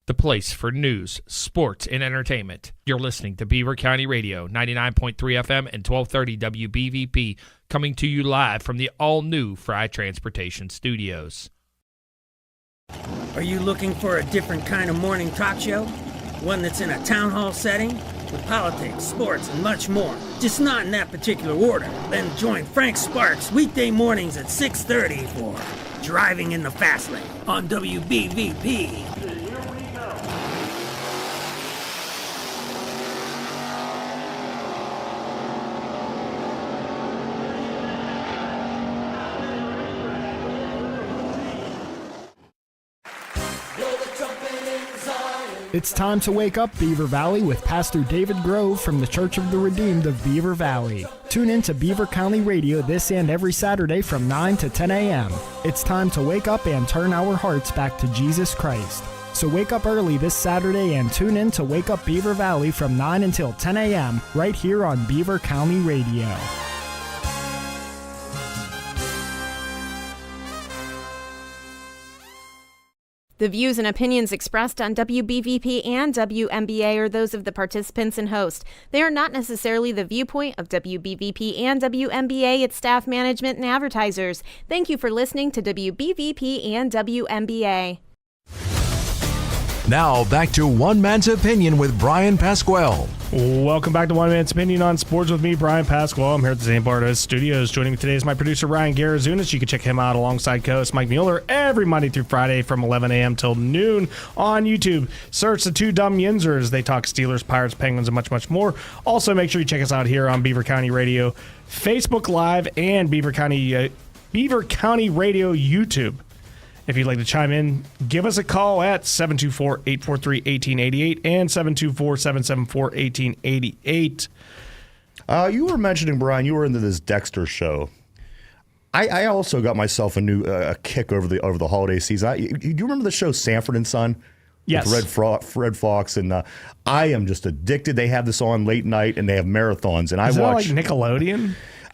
The place for news, sports, and entertainment. You're listening to Beaver County Radio, 99.3 FM and 1230 WBVP, coming to you live from the all-new Fry Transportation Studios. Are you looking for a different kind of morning talk show? One that's in a town hall setting with politics, sports, and much more. Just not in that particular order. Then join Frank Sparks weekday mornings at 6:30 for Driving in the Fast Lane on WBVP. It's time to wake up, Beaver Valley, with Pastor David Grove from the Church of the Redeemed of Beaver Valley. Tune in to Beaver County Radio this and every Saturday from 9 to 10 a.m. It's time to wake up and turn our hearts back to Jesus Christ. So wake up early this Saturday and tune in to Wake Up Beaver Valley from 9 until 10 a.m. right here on Beaver County Radio. The views and opinions expressed on WBVP and WMBA are those of the participants and host. They are not necessarily the viewpoint of WBVP and WMBA, its staff, management, and advertisers. Thank you for listening to WBVP and WMBA. Now back to One Man's Opinion with Bryan Pasquale. Welcome back to One Man's Opinion on Sports with me, Bryan Pasquale. I'm here at the St. Barnabas Studios. Joining me today is my producer, Ryan Garazunas. You can check him out alongside co-host Mike Mueller every Monday through Friday from 11 a.m. till noon on YouTube. Search the Two Dumb Yinzers. They talk Steelers, Pirates, Penguins, and much, much more. Also, make sure you check us out here on Beaver County Radio, Facebook Live, and Beaver County Radio YouTube. If you'd like to chime in, give us a call at 724-843-1888 and 724-774-1888. You were mentioning, Brian, you were into this Dexter show. I also got myself a kick over the holiday season. Do you remember the show Sanford and Son? Yes. With Red Fox, and I am just addicted. They have this on late night, and they have marathons. And Is I that watch like Nickelodeon?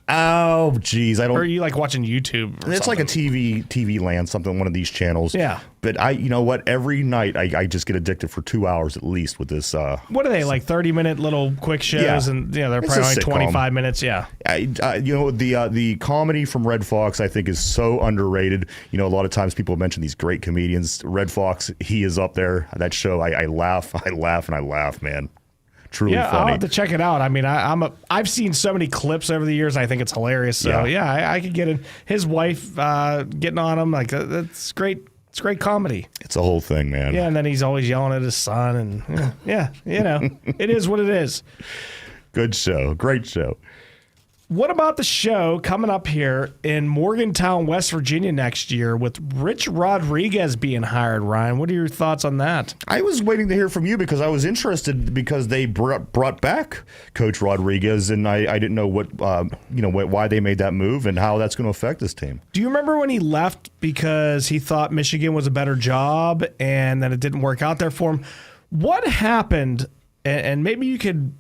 Oh, geez, I don't. Or are you like watching YouTube? It's like a TV land, something, one of these channels. Yeah. But you know what? Every night I just get addicted for 2 hours at least with this. What are they, like 30-minute little quick shows? Yeah. And they're It's probably a like sitcom. 25 minutes. Yeah. The comedy from Red Fox I think is so underrated. A lot of times people mention these great comedians. Red Fox, he is up there. That show, I laugh, man. Truly yeah, funny. I'll have to check it out. I mean, I've seen so many clips over the years. I think it's hilarious. So I could get in. His wife getting on him, like that's great. It's great comedy. It's a whole thing, man. Yeah, and then he's always yelling at his son, and it is what it is. Good show, great show. What about the show coming up here in Morgantown, West Virginia next year with Rich Rodriguez being hired, Ryan? What are your thoughts on that? I was waiting to hear from you because I was interested because they brought back Coach Rodriguez, and I didn't know why they made that move and how that's going to affect this team. Do you remember when he left because he thought Michigan was a better job and then it didn't work out there for him? What happened, and maybe you could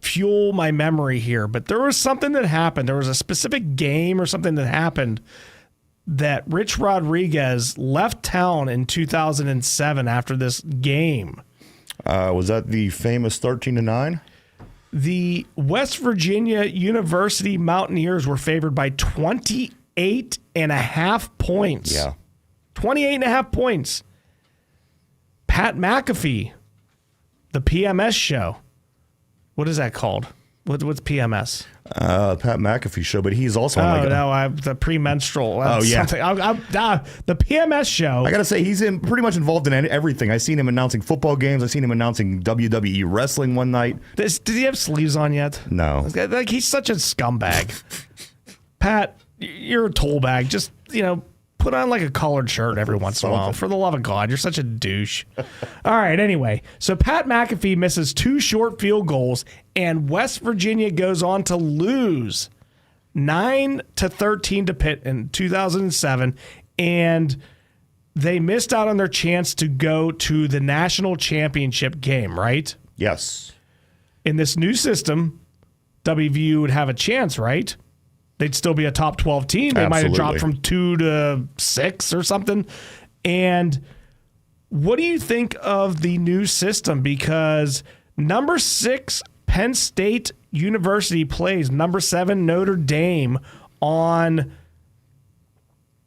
fuel my memory here, but there was something that happened. There was a specific game or something that happened that Rich Rodriguez left town in 2007 after this game. Was that the famous 13-9? The West Virginia University Mountaineers were favored by 28.5 points. Yeah. 28.5 points. Pat McAfee, the PMS show. What is that called? What's PMS? Pat McAfee show, but he's also on the premenstrual. Something. The PMS show. I gotta say, he's pretty much involved in everything. I've seen him announcing football games. I've seen him announcing WWE wrestling one night. Does he have sleeves on yet? No. Like, he's such a scumbag. Pat, you're a tool bag. Just put on like a collared shirt every once in a while. For the love of God, you're such a douche. All right, anyway. So Pat McAfee misses 2 short field goals, and West Virginia goes on to lose 9-13 to Pitt in 2007, and they missed out on their chance to go to the national championship game, right? Yes. In this new system, WVU would have a chance, right? They'd still be a top 12 team. They might have dropped from 2 to 6 or something. And what do you think of the new system? Because number 6 Penn State University plays number 7 Notre Dame on,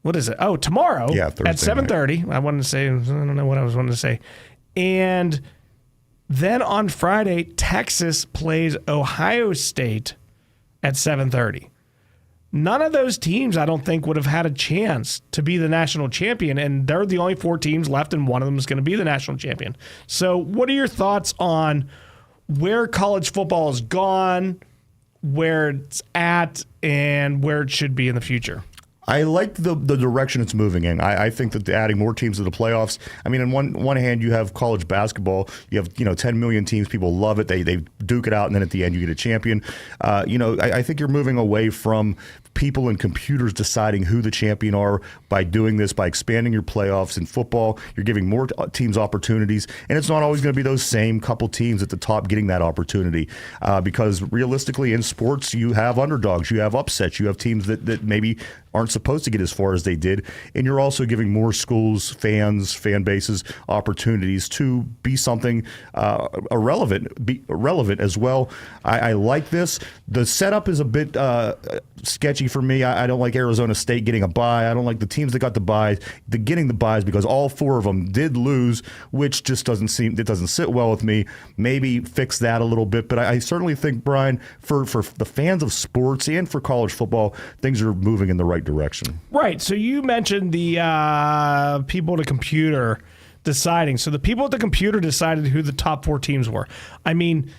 what is it? Oh, tomorrow at 7:30. I wanted to say, I don't know what I was wanting to say. And then on Friday, Texas plays Ohio State at 7:30. None of those teams, I don't think, would have had a chance to be the national champion, and they're the only 4 teams left, and one of them is going to be the national champion. So what are your thoughts on where college football has gone, where it's at, and where it should be in the future? I like the direction it's moving in. I think that adding more teams to the playoffs. I mean, on one hand, you have college basketball. You have 10 million teams. People love it. They duke it out, and then at the end, you get a champion. I think you're moving away from people and computers deciding who the champion are by doing this, by expanding your playoffs. In football, you're giving more teams opportunities, and it's not always going to be those same couple teams at the top getting that opportunity because realistically in sports, you have underdogs, you have upsets, you have teams that maybe aren't supposed to get as far as they did, and you're also giving more schools, fans, fan bases opportunities to be something relevant as well. I like this. The setup is a bit sketchy for me. I don't like Arizona State getting a bye. I don't like the teams that got the bye getting the byes because all 4 of them did lose, which just doesn't sit well with me. Maybe fix that a little bit, but I certainly think, Brian, for the fans of sports and for college football, things are moving in the right direction. Right. So you mentioned the people at a computer deciding. So the people at the computer decided who the top 4 teams were. I mean,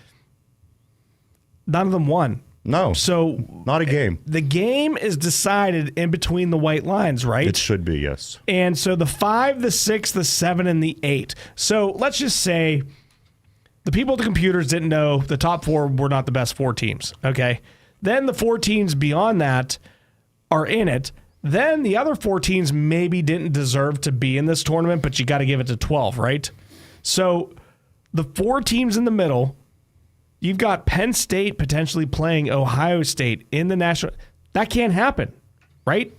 none of them won. No. So not a game. The game is decided in between the white lines, right? It should be, yes. And so the 5, the 6, the 7, and the 8. So let's just say the people at the computers didn't know the top 4 were not the best 4 teams. Okay. Then the 4 teams beyond that are in it. Then the other 4 teams maybe didn't deserve to be in this tournament, but you got to give it to 12, right? So the 4 teams in the middle You've got Penn State potentially playing Ohio State in the national. That can't happen, right?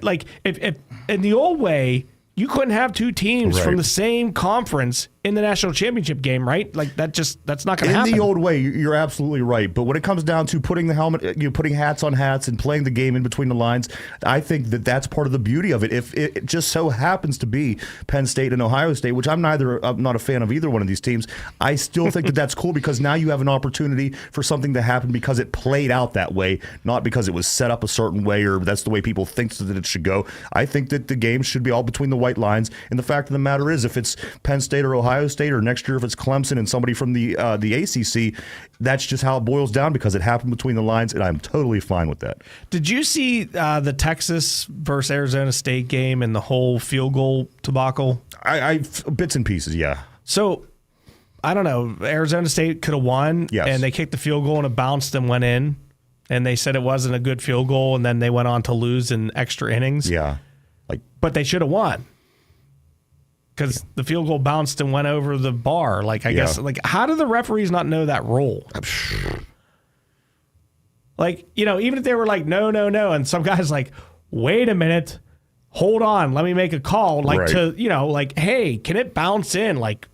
Like if in the old way, you couldn't have two teams from the same conference in the national championship game, right? Like that's not going to happen. In the old way, you're absolutely right. But when it comes down to putting the helmet, putting hats on hats and playing the game in between the lines, I think that's part of the beauty of it. If it just so happens to be Penn State and Ohio State, which I'm not a fan of either one of these teams, I still think that's cool because now you have an opportunity for something to happen because it played out that way, not because it was set up a certain way or that's the way people think that it should go. I think that the game should be all between the white lines. And the fact of the matter is, if it's Penn State or Ohio State, or next year if it's Clemson and somebody from the ACC, that's just how it boils down because it happened between the lines, and I'm totally fine with that. Did you see the Texas versus Arizona State game and the whole field goal debacle? I bits and pieces, yeah. So, I don't know. Arizona State could have won, and they kicked the field goal and it bounced and went in, and they said it wasn't a good field goal, and then they went on to lose in extra innings. Yeah. But they should have won. Because the field goal bounced and went over the bar. Like, I guess, how do the referees not know that rule? Like, even if they were like, no, and some guy's like, wait a minute, hold on, let me make a call. Like, hey, can it bounce in? Like,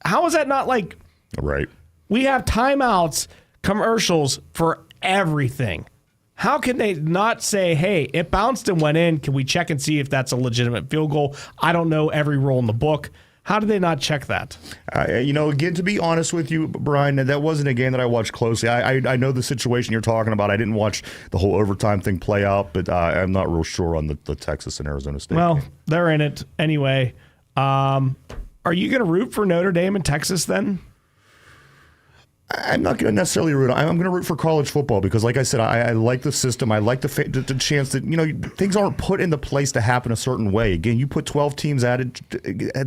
how is that not like... Right. We have timeouts, commercials for everything. How can they not say, hey, it bounced and went in. Can we check and see if that's a legitimate field goal? I don't know every rule in the book. How do they not check that? Again, to be honest with you, Brian, that wasn't a game that I watched closely. I know the situation you're talking about. I didn't watch the whole overtime thing play out, but I'm not real sure on the Texas and Arizona State game. They're in it anyway. Are you going to root for Notre Dame and Texas then? I'm not going to necessarily root. I'm going to root for college football because, like I said, I like the system. I like the chance that things aren't put into place to happen a certain way. Again, you put 12 teams at it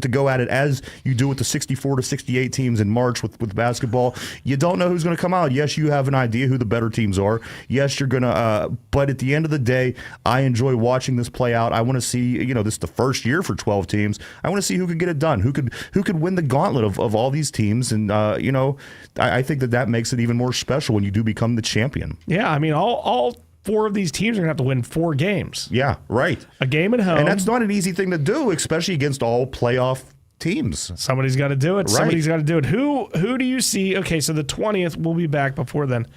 to go at it as you do with the 64 to 68 teams in March with basketball. You don't know who's going to come out. Yes, you have an idea who the better teams are. Yes, you're going to. But at the end of the day, I enjoy watching this play out. I want to see. This is the first year for 12 teams. I want to see who could get it done. Who could win the gauntlet of all these teams. And I think that makes it even more special when you do become the champion. Yeah, I mean, all four of these teams are going to have to win 4 games. Yeah, right. A game at home. And that's not an easy thing to do, especially against all playoff teams. Somebody's got to do it. Right. Somebody's got to do it. Who do you see? Okay, so the 20th, we'll be back before then.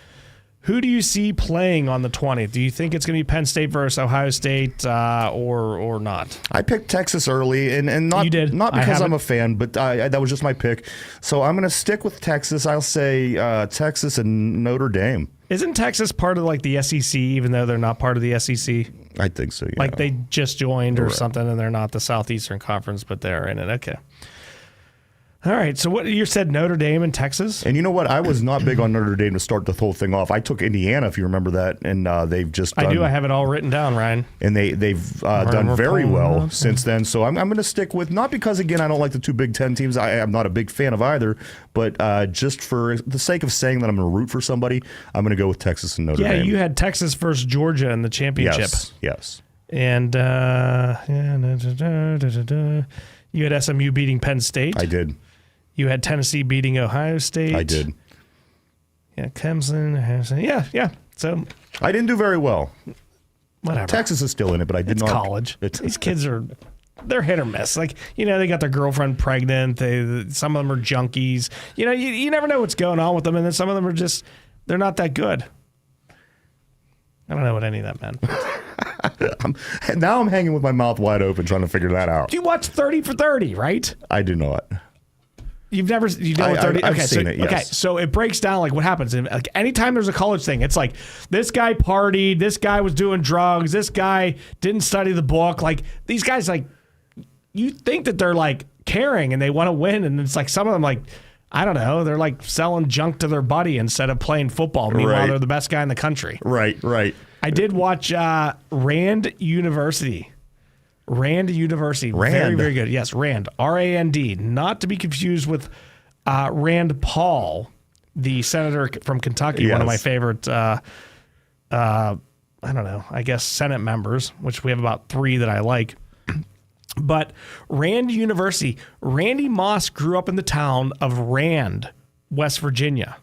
Who do you see playing on the 20th? Do you think it's going to be Penn State versus Ohio State or not? I picked Texas early, and not because I'm a fan, but that was just my pick. So I'm going to stick with Texas. I'll say Texas and Notre Dame. Isn't Texas part of like the SEC, even though they're not part of the SEC? I think so, yeah. Like they just joined or something, and they're not the Southeastern Conference, but they're in it. Okay. All right, so what you said, Notre Dame and Texas? And you know what? I was not big on Notre Dame to start the whole thing off. I took Indiana, if you remember that, and they've just done, I do. I have it all written down, Ryan. And they've done very well since then. So I'm going to stick with, not because, again, I don't like the 2 Big Ten teams. I'm not a big fan of either, but just for the sake of saying that I'm going to root for somebody, I'm going to go with Texas and Notre Dame. Yeah, you had Texas versus Georgia in the championship. Yes. And you had SMU beating Penn State. I did. You had Tennessee beating Ohio State. I did. Yeah, Clemson. Yeah. So I didn't do very well. Whatever. Texas is still in it, but I did not. College. These kids they're hit or miss. Like, they got their girlfriend pregnant. Some of them are junkies. You never know what's going on with them, and then some of them are just, they're not that good. I don't know what any of that meant. Now I'm hanging with my mouth wide open trying to figure that out. You watch 30 for 30, right? I do not. You've never, you know what 30? I've seen it, yes. Okay, so it breaks down like what happens. And like anytime there's a college thing, it's like this guy partied, this guy was doing drugs, this guy didn't study the book. Like these guys, like you think that they're like caring and they want to win, and it's like some of them like, I don't know, they're like selling junk to their buddy instead of playing football. Meanwhile, they're the best guy in the country. Right. I did watch Rand University. Very, very good. Yes, Rand, R-A-N-D. Not to be confused with Rand Paul, the senator from Kentucky, one of my favorite, I don't know, I guess Senate members, which we have about 3 that I like. But Rand University, Randy Moss grew up in the town of Rand, West Virginia.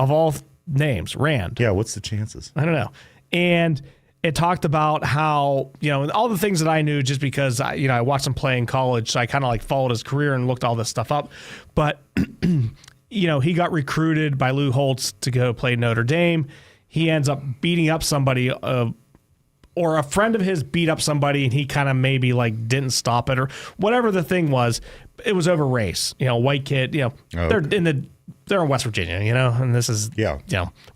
of all names, Rand. Yeah, what's the chances? I don't know. And it talked about how, all the things that I knew just because, I watched him play in college, so I kind of like followed his career and looked all this stuff up. But, he got recruited by Lou Holtz to go play Notre Dame. He ends up beating up somebody, or a friend of his beat up somebody, and he kind of maybe like didn't stop it or whatever the thing was. It was over race, white kid, they're in West Virginia, and this is,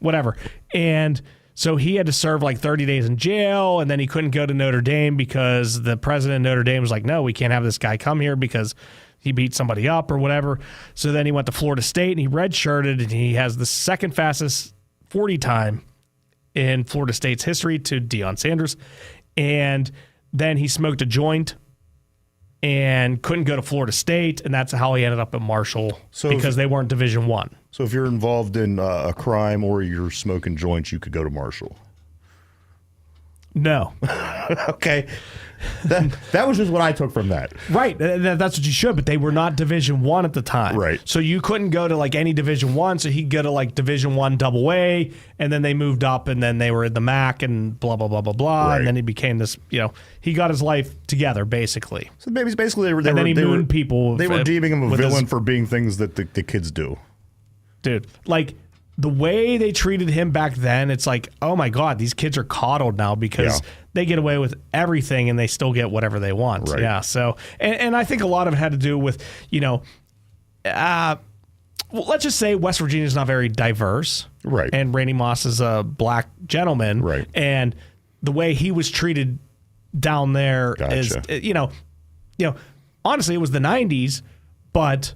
whatever. And so he had to serve like 30 days in jail, and then he couldn't go to Notre Dame because the president of Notre Dame was like, no, we can't have this guy come here because he beat somebody up or whatever. So then he went to Florida State, and he redshirted, and he has the second fastest 40 time in Florida State's history to Deion Sanders. And then he smoked a joint and couldn't go to Florida State, and that's how he ended up at Marshall because they weren't Division I. So if you're involved in a crime or you're smoking joints, you could go to Marshall. No. Okay. That was just what I took from that. Right. That's what you should, but they were not Division I at the time. Right. So you couldn't go to like any Division I, so he'd go to like Division I AA, and then they moved up, and then they were in the MAC and blah, blah, blah, blah, blah, Right. and then he became this, he got his life together, basically. So maybe basically they were mooned people. They were deeming him a with villain for being things that the kids do. Dude, like the way they treated him back then, it's like, oh my God, these kids are coddled now because they get away with everything and they still get whatever they want. Right. Yeah. So, and I think a lot of it had to do with, well, let's just say West Virginia is not very diverse. Right. And Randy Moss is a black gentleman. Right. And the way he was treated down there is, honestly, it was the 90s, but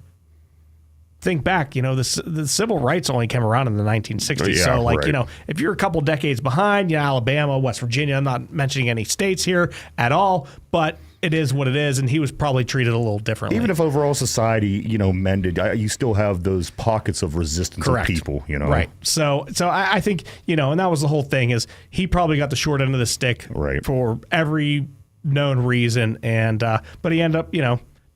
think back, the civil rights only came around in the 1960s. Yeah, so, like, right. if you're a couple decades behind, Alabama, West Virginia, I'm not mentioning any states here at all, but it is what it is, and he was probably treated a little differently. Even if overall society, mended, you still have those pockets of resistance of people, Right. So I think, and that was the whole thing, is he probably got the short end of the stick for every known reason, and but he ended up,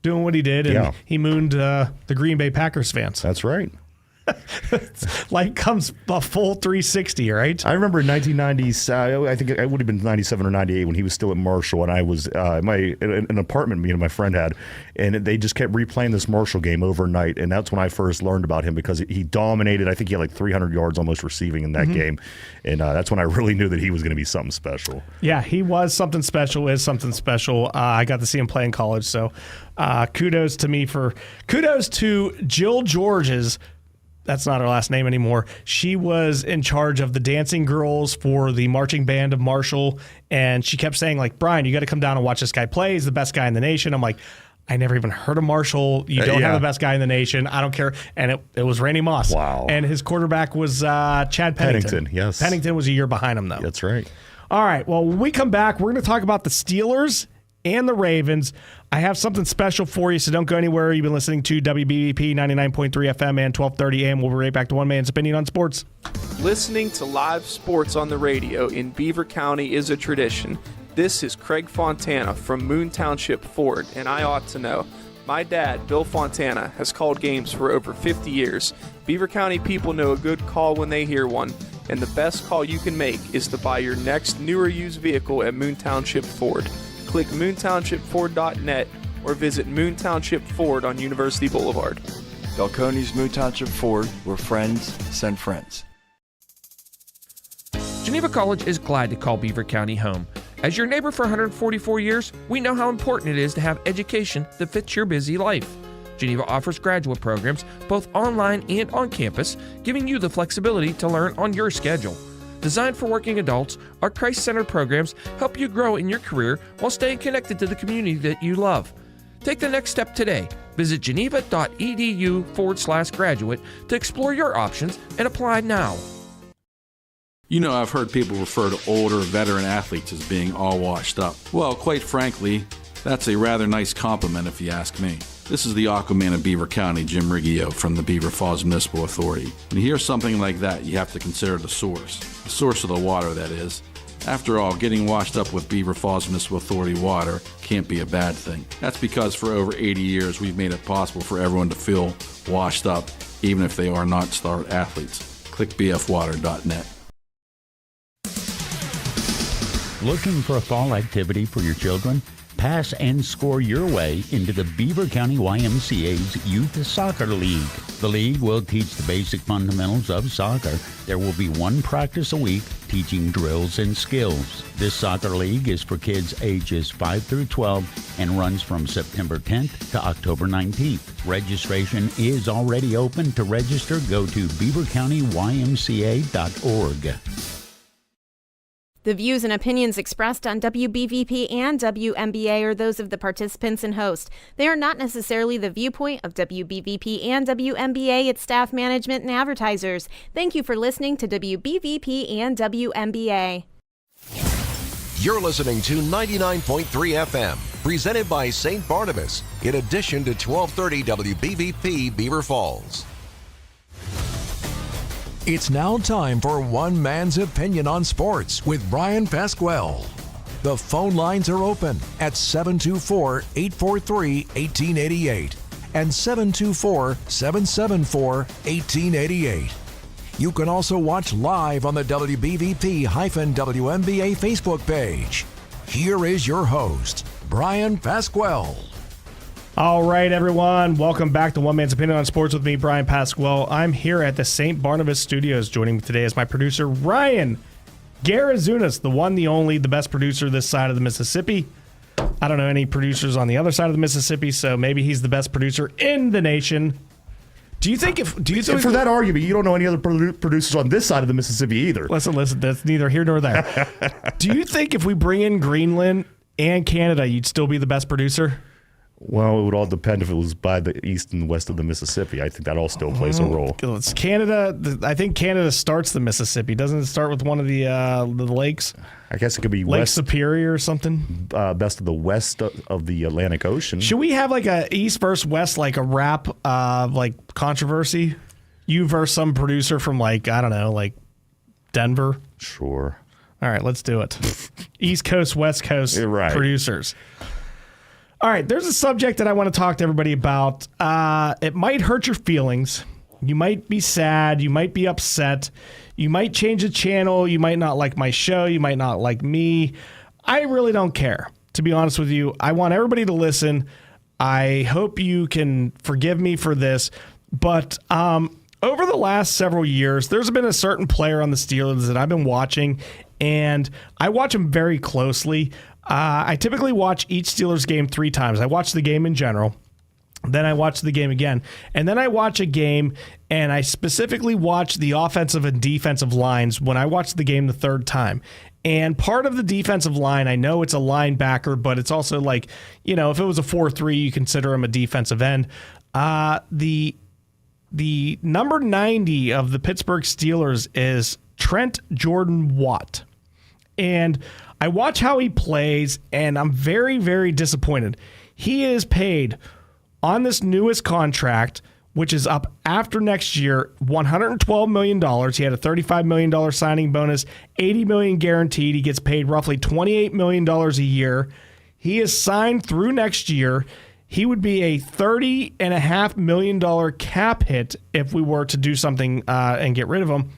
doing what he did, and he mooned the Green Bay Packers fans. That's right. Like comes a full 360, right? I remember in 1990, I think it would have been 97 or 98 when he was still at Marshall, and I was an apartment me and my friend had, and they just kept replaying this Marshall game overnight, and that's when I first learned about him because he dominated. I think he had like 300 yards almost receiving in that game, and that's when I really knew that he was going to be something special. Yeah, he was something special, is something special. I got to see him play in college, so kudos to Jill George's. That's not her last name anymore. She was in charge of the dancing girls for the marching band of Marshall, and she kept saying, like, Brian, you got to come down and watch this guy play. He's the best guy in the nation. I'm like, I never even heard of Marshall. You don't have the best guy in the nation. I don't care. And it was Randy Moss. Wow. And his quarterback was Chad Pennington. Yes. Pennington was a year behind him, though. That's right. All right. Well, when we come back, we're going to talk about the Steelers and the Ravens. I have something special for you, so don't go anywhere. You've been listening to WBVP 99.3 FM and 1230 AM. We'll be right back to One Man's Opinion on Sports. Listening to live sports on the radio in Beaver County is a tradition. This is Craig Fontana from Moon Township Ford, and I ought to know. My dad, Bill Fontana, has called games for over 50 years. Beaver County people know a good call when they hear one, and the best call you can make is to buy your next new or used vehicle at Moon Township Ford. Click moontownshipford.net or visit Moon Township Ford on University Boulevard. Balcones Moon Township Ford, where friends send friends. Geneva College is glad to call Beaver County home. As your neighbor for 144 years, we know how important it is to have education that fits your busy life. Geneva offers graduate programs both online and on campus, giving you the flexibility to learn on your schedule. Designed for working adults, our Christ-centered programs help you grow in your career while staying connected to the community that you love. Take the next step today. Visit geneva.edu/graduate to explore your options and apply now. I've heard people refer to older veteran athletes as being all washed up. Well, quite frankly, that's a rather nice compliment if you ask me. This is the Aquaman of Beaver County, Jim Riggio from the Beaver Falls Municipal Authority. When you hear something like that, you have to consider the source of the water, that is. After all, getting washed up with Beaver Falls Municipal Authority water can't be a bad thing. That's because for over 80 years, we've made it possible for everyone to feel washed up, even if they are not star athletes. Click bfwater.net. Looking for a fall activity for your children? Pass and score your way into the Beaver County YMCA's Youth Soccer League. The league will teach the basic fundamentals of soccer. There will be one practice a week teaching drills and skills. This soccer league is for kids ages 5 through 12 and runs from September 10th to October 19th. Registration is already open. To register, go to beavercountyymca.org. The views and opinions expressed on WBVP and WMBA are those of the participants and host. They are not necessarily the viewpoint of WBVP and WMBA, its staff, management, and advertisers. Thank you for listening to WBVP and WMBA. You're listening to 99.3 FM, presented by St. Barnabas, in addition to 1230 WBVP Beaver Falls. It's now time for One Man's Opinion on Sports with Bryan Pasquale. The phone lines are open at 724-843-1888 and 724-774-1888. You can also watch live on the WBVP-WMBA Facebook page. Here is your host, Bryan Pasquale. All right, everyone. Welcome back to One Man's Opinion on Sports with me, Bryan Pasquale. I'm here at the St. Barnabas Studios. Joining me today is my producer, Ryan Garazunas, the one, the only, the best producer this side of the Mississippi. I don't know any producers on the other side of the Mississippi, so maybe he's the best producer in the nation. Do you think for that argument, you don't know any other producers on this side of the Mississippi either? Listen, that's neither here nor there. Do you think if we bring in Greenland and Canada, you'd still be the best producer? Well, it would all depend if it was by the east and west of the Mississippi. I think that all still plays a role. It's Canada. I think Canada starts the Mississippi. Doesn't it start with one of the lakes? I guess it could be Lake west, Superior or something. Best of the west of the Atlantic Ocean. Should we have like a east versus west, like a rap, like controversy? You versus some producer from like Denver. Sure. All right, let's do it. East Coast, West Coast producers. All right, there's a subject that I want to talk to everybody about. It might hurt your feelings. You might be sad. You might be upset. You might change the channel. You might not like my show. You might not like me. I really don't care, to be honest with you. I want everybody to listen. I hope you can forgive me for this. But over the last several years, there's been a certain player on the Steelers that I've been watching, and I watch him very closely. I typically watch each Steelers game 3 times. I watch the game in general, then I watch the game again, and then I watch a game, and I specifically watch the offensive and defensive lines when I watch the game the 3rd time. And part of the defensive line, I know it's a linebacker, but it's also like, if it was a 4-3, you consider him a defensive end. The number 90 of the Pittsburgh Steelers is Trent Jordan Watt. And I watch how he plays, and I'm very, very disappointed. He is paid on this newest contract, which is up after next year, $112 million. He had a $35 million signing bonus, $80 million guaranteed. He gets paid roughly $28 million a year. He is signed through next year. He would be a $30.5 million cap hit if we were to do something and get rid of him.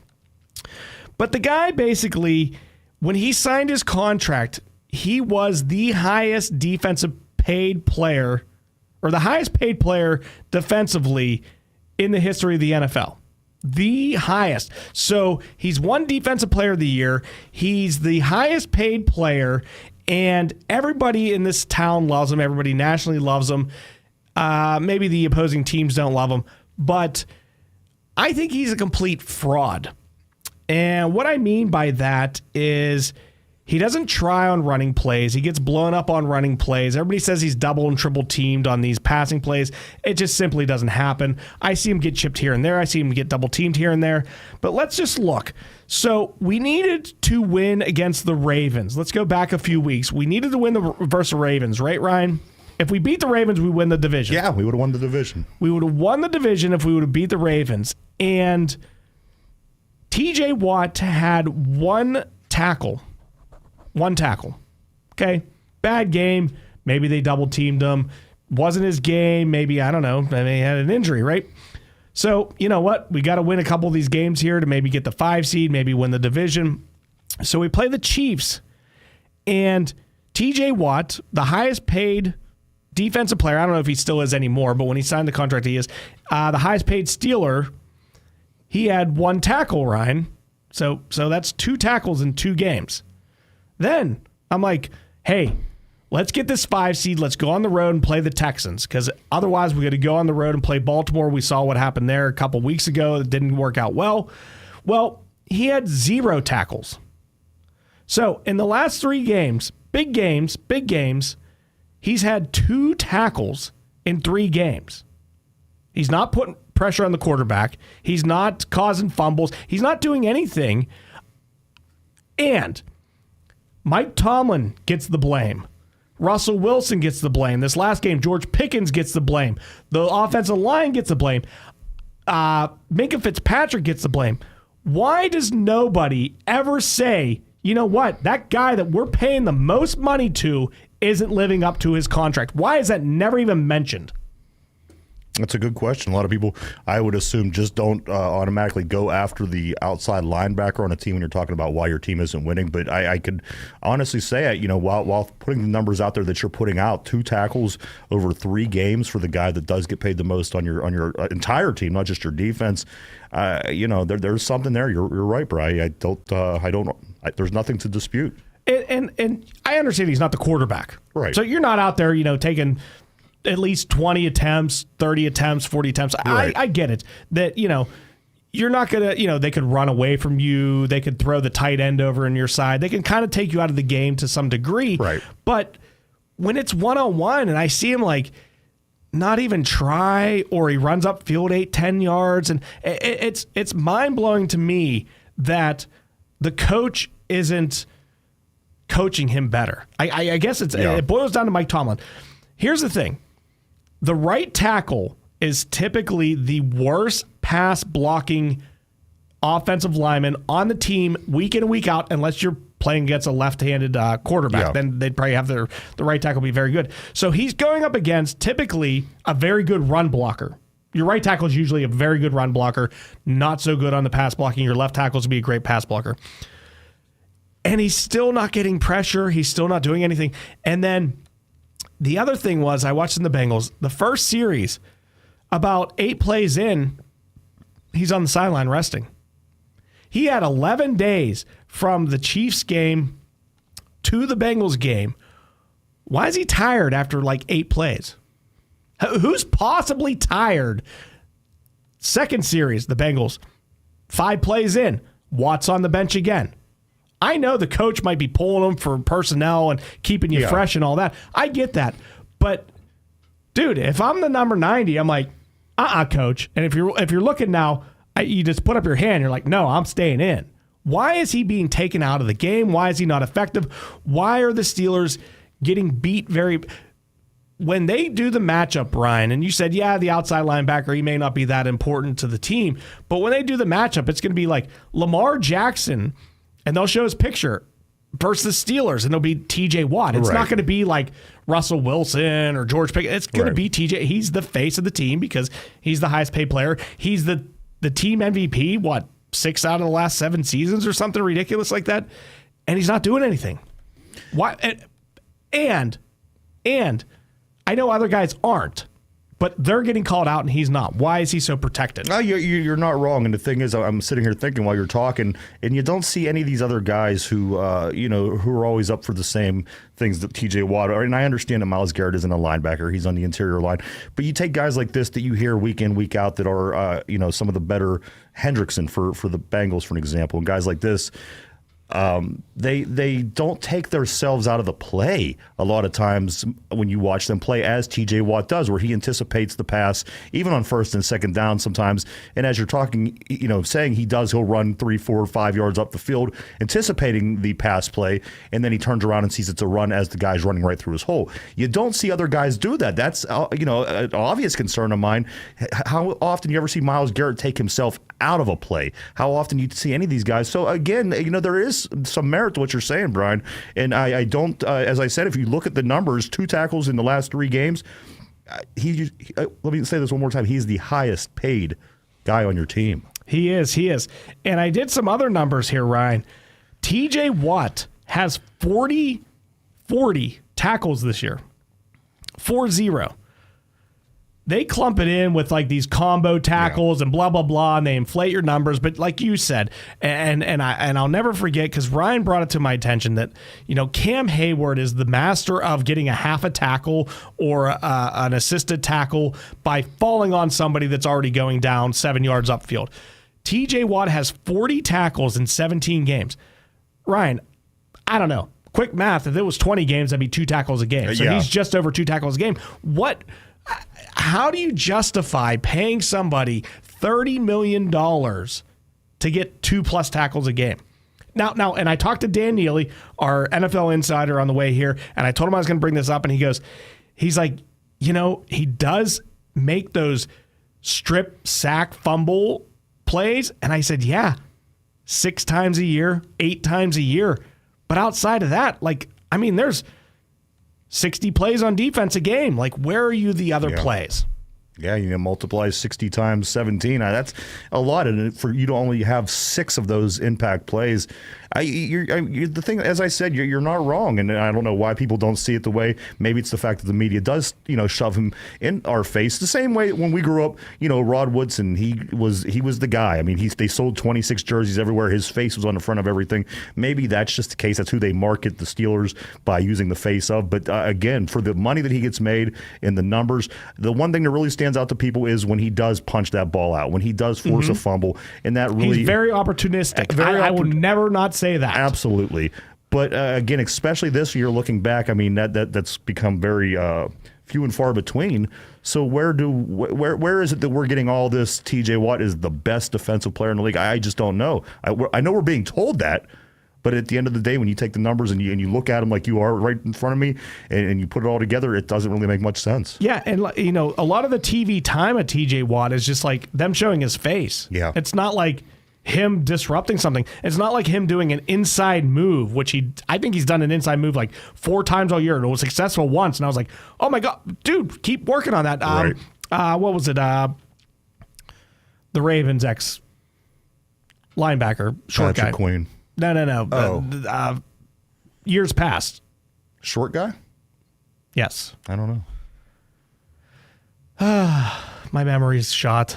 But the guy basically, when he signed his contract, he was the highest defensive paid player, or the highest paid player defensively in the history of the NFL. The highest. So he's won Defensive Player of the Year. He's the highest paid player, and everybody in this town loves him. Everybody nationally loves him. Maybe the opposing teams don't love him, but I think he's a complete fraud. And what I mean by that is he doesn't try on running plays. He gets blown up on running plays. Everybody says he's double and triple teamed on these passing plays. It just simply doesn't happen. I see him get chipped here and there. I see him get double teamed here and there. But let's just look. So we needed to win against the Ravens. Let's go back a few weeks. We needed to win versus the Ravens, right, Ryan? If we beat the Ravens, we win the division. Yeah, we would have won the division. We would have won the division if we would have beat the Ravens. And TJ Watt had one tackle. Okay? Bad game. Maybe they double teamed him. Wasn't his game. Maybe, I don't know. Maybe he had an injury, right? So, you know what? We got to win a couple of these games here to maybe get the 5 seed, maybe win the division. So we play the Chiefs, and TJ Watt, the highest paid defensive player, I don't know if he still is anymore, but when he signed the contract, he is, the highest paid Steeler, he had 1 tackle, Ryan. So that's 2 tackles in 2 games. Then I'm like, hey, let's get this 5 seed. Let's go on the road and play the Texans, because otherwise we got to go on the road and play Baltimore. We saw what happened there a couple weeks ago. It didn't work out well. Well, he had 0 tackles. So in the last 3 games, big games, he's had 2 tackles in 3 games. He's not putting pressure on the quarterback. He's not causing fumbles. He's not doing anything. And Mike Tomlin gets the blame. Russell Wilson gets the blame. This last game, George Pickens gets the blame. The offensive line gets the blame. Minka Fitzpatrick gets the blame. Why does nobody ever say, you know what, that guy that we're paying the most money to isn't living up to his contract? Why is that never even mentioned? That's a good question. A lot of people, I would assume, just don't automatically go after the outside linebacker on a team when you're talking about why your team isn't winning. But I could honestly say, while putting the numbers out there that you're putting out, 2 tackles over 3 games for the guy that does get paid the most on your entire team, not just your defense. There's something there. You're right, Brian. There's nothing to dispute. And I understand he's not the quarterback, right? So you're not out there, taking at least 20 attempts, 30 attempts, 40 attempts. Right. I get it that, you're not going to, they could run away from you. They could throw the tight end over on your side. They can kind of take you out of the game to some degree. Right. But when it's one-on-one and I see him not even try, or he runs up field 8-10 yards, and it's mind-blowing to me that the coach isn't coaching him better. I guess it boils down to Mike Tomlin. Here's the thing. The right tackle is typically the worst pass blocking offensive lineman on the team week in and week out, unless you're playing against a left-handed quarterback. Then they'd probably have the right tackle be very good. So he's going up against typically a very good run blocker. Your right tackle is usually a very good run blocker, not so good on the pass blocking. Your left tackle is be a great pass blocker. And he's still not getting pressure. He's still not doing anything. And then the other thing was, I watched in the Bengals, the first series, about 8 plays in, he's on the sideline resting. He had 11 days from the Chiefs game to the Bengals game. Why is he tired after 8 plays? Who's possibly tired? Second series, the Bengals, 5 plays in, Watt's on the bench again. I know the coach might be pulling them for personnel and keeping you fresh and all that. I get that. But, dude, if I'm the number 90, I'm like, coach. And if you're looking now, you just put up your hand. You're like, no, I'm staying in. Why is he being taken out of the game? Why is he not effective? Why are the Steelers getting beat when they do the matchup, Brian, and you said, the outside linebacker, he may not be that important to the team, but when they do the matchup, it's going to be like Lamar Jackson, and they'll show his picture versus the Steelers, and it'll be TJ Watt. It's not going to be like Russell Wilson or George Pickens. It's going to be TJ. He's the face of the team because he's the highest paid player. He's the team MVP, 6 out of the last 7 seasons or something ridiculous like that, and he's not doing anything. Why? And I know other guys aren't, but they're getting called out and he's not. Why is he so protected? No, you're not wrong. And the thing is, I'm sitting here thinking while you're talking, and you don't see any of these other guys who are always up for the same things that TJ Watt are. And I understand that Myles Garrett isn't a linebacker; he's on the interior line. But you take guys like this that you hear week in, week out that are some of the better. Hendrickson for the Bengals, for an example, and guys like this. They don't take themselves out of the play a lot of times when you watch them play, as TJ Watt does, where he anticipates the pass even on first and second down sometimes. And as you're talking, saying he'll run 3, 4, 5 yards up the field, anticipating the pass play, and then he turns around and sees it's a run as the guy's running right through his hole. You don't see other guys do that. That's an obvious concern of mine. How often you ever see Myles Garrett take himself out of a play? How often you see any of these guys? So again, there is some merit to what you're saying, Brian. And I don't, as I said, if you look at the numbers, 2 tackles in the last 3 games, let me say this one more time. He's the highest paid guy on your team. He is. And I did some other numbers here, Ryan. TJ Watt has 40 tackles this year. 40. They clump it in with like these combo tackles and blah, blah, blah, and they inflate your numbers. But like you said, and I'll never forget, because Ryan brought it to my attention that, Cam Hayward is the master of getting a half a tackle or an assisted tackle by falling on somebody that's already going down 7 yards upfield. TJ Watt has 40 tackles in 17 games. Ryan, I don't know. Quick math, if it was 20 games, that'd be 2 tackles a game. So he's just over 2 tackles a game. How do you justify paying somebody $30 million to get 2+ tackles a game? Now, and I talked to Dan Neely, our NFL insider, on the way here, and I told him I was going to bring this up, and he's like, he does make those strip, sack, fumble plays, and I said, yeah, 6 times a year, 8 times a year, but outside of that, there's 60 plays on defense a game. Like, where are you the other plays? Yeah, multiply 60 times 17. That's a lot. And for you to only have 6 of those impact plays, the thing, as I said, you're not wrong. And I don't know why people don't see it the way. Maybe it's the fact that the media does, shove him in our face. The same way when we grew up, Rod Woodson, he was the guy. I mean, they sold 26 jerseys everywhere. His face was on the front of everything. Maybe that's just the case. That's who they market the Steelers by, using the face of. But again, for the money that he gets made and the numbers, the one thing that really stands out to people is when he does punch that ball out, when he does force a fumble, and that really, he's very opportunistic. I will never not say that. Absolutely. But again, especially this year, looking back, I mean that's become very few and far between. So where is it that we're getting all this? TJ Watt is the best defensive player in the league. I just don't know. I know we're being told that. But at the end of the day, when you take the numbers and you look at them like you are right in front of me, and you put it all together, it doesn't really make much sense. Yeah, and a lot of the TV time of TJ Watt is just like them showing his face. Yeah, it's not like him disrupting something. It's not like him doing an inside move, which I think he's done an inside move like 4 times all year, and it was successful once. And I was like, oh my god, dude, keep working on that. Right. What was it? The Ravens ex linebacker, short Patrick guy. Queen. No. Oh. Years past. Short guy? Yes. I don't know. My memory's shot.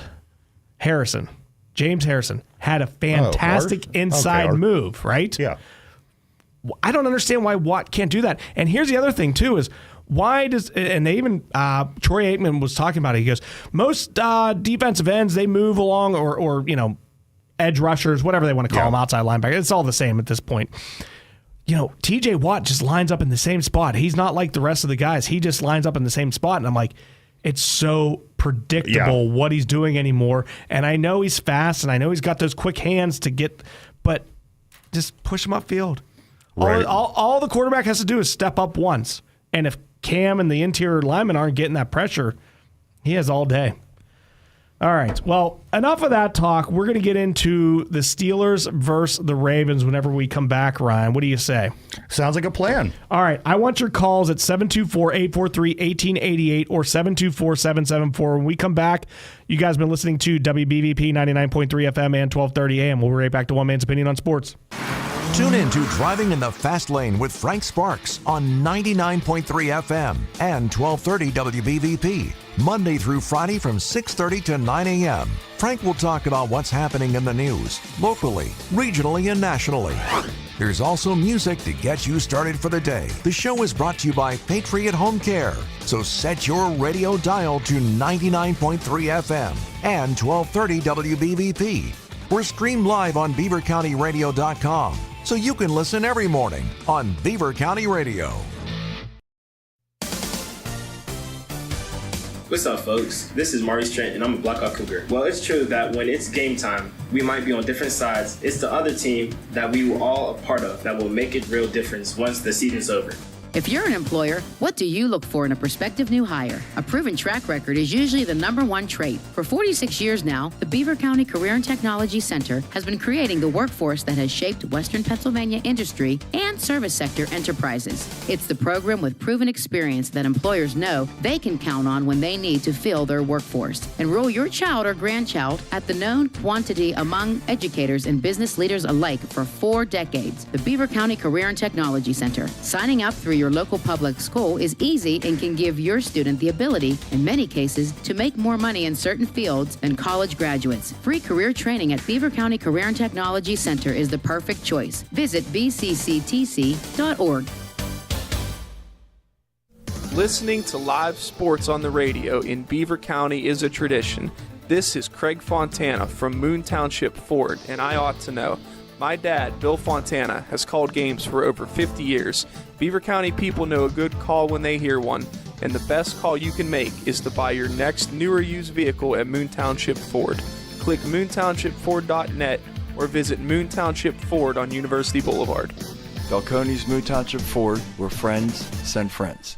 James Harrison had a fantastic inside move, right? Yeah. I don't understand why Watt can't do that. And here's the other thing too is why does, and they even, Troy Aikman was talking about it. He goes, most defensive ends, they move along or edge rushers, whatever they want to call them, outside linebacker. It's all the same at this point. TJ Watt just lines up in the same spot. He's not like the rest of the guys. He just lines up in the same spot. And I'm like, it's so predictable what he's doing anymore. And I know he's fast, and I know he's got those quick hands to get, but just push him upfield. Right. All the quarterback has to do is step up once. And if Cam and the interior linemen aren't getting that pressure, he has all day. All right. Well, enough of that talk. We're going to get into the Steelers versus the Ravens whenever we come back, Ryan. What do you say? Sounds like a plan. All right. I want your calls at 724-843-1888 or 724-774. When we come back, you guys have been listening to WBVP 99.3 FM and 1230 AM. We'll be right back to One Man's Opinion on Sports. Tune in to Driving in the Fast Lane with Frank Sparks on 99.3 FM and 1230 WBVP. Monday through Friday from 6:30 to 9 a.m. Frank will talk about what's happening in the news, locally, regionally, and nationally. There's also music to get you started for the day. The show is brought to you by Patriot Home Care. So set your radio dial to 99.3 FM and 1230 WBVP. We're streamed live on BeaverCountyRadio.com, so you can listen every morning on Beaver County Radio. What's up, folks? This is Maurice Trent, and I'm a Blackhawk Cougar. Well, it's true that when it's game time, we might be on different sides. It's the other team that we were all a part of that will make it real difference once the season's over. If you're an employer, what do you look for in a prospective new hire? A proven track record is usually the number one trait. For 46 years now, the Beaver County Career and Technology Center has been creating the workforce that has shaped Western Pennsylvania industry and service sector enterprises. It's the program with proven experience that employers know they can count on when they need to fill their workforce. Enroll your child or grandchild at the known quantity among educators and business leaders alike for 4 decades. The Beaver County Career and Technology Center. Signing up through your local public school is easy and can give your student the ability, in many cases, to make more money in certain fields than college graduates. Free career training at Beaver County Career and Technology Center is the perfect choice. Visit bcctc.org. Listening to live sports on the radio in Beaver County is a tradition. This is Craig Fontana from Moon Township Ford, and I ought to know. My dad, Bill Fontana, has called games for over 50 years. Beaver County people know a good call when they hear one, and the best call you can make is to buy your next new or used vehicle at Moon Township Ford. Click moontownshipford.net or visit Moon Township Ford on University Boulevard. Balcones Moon Township Ford, where friends send friends.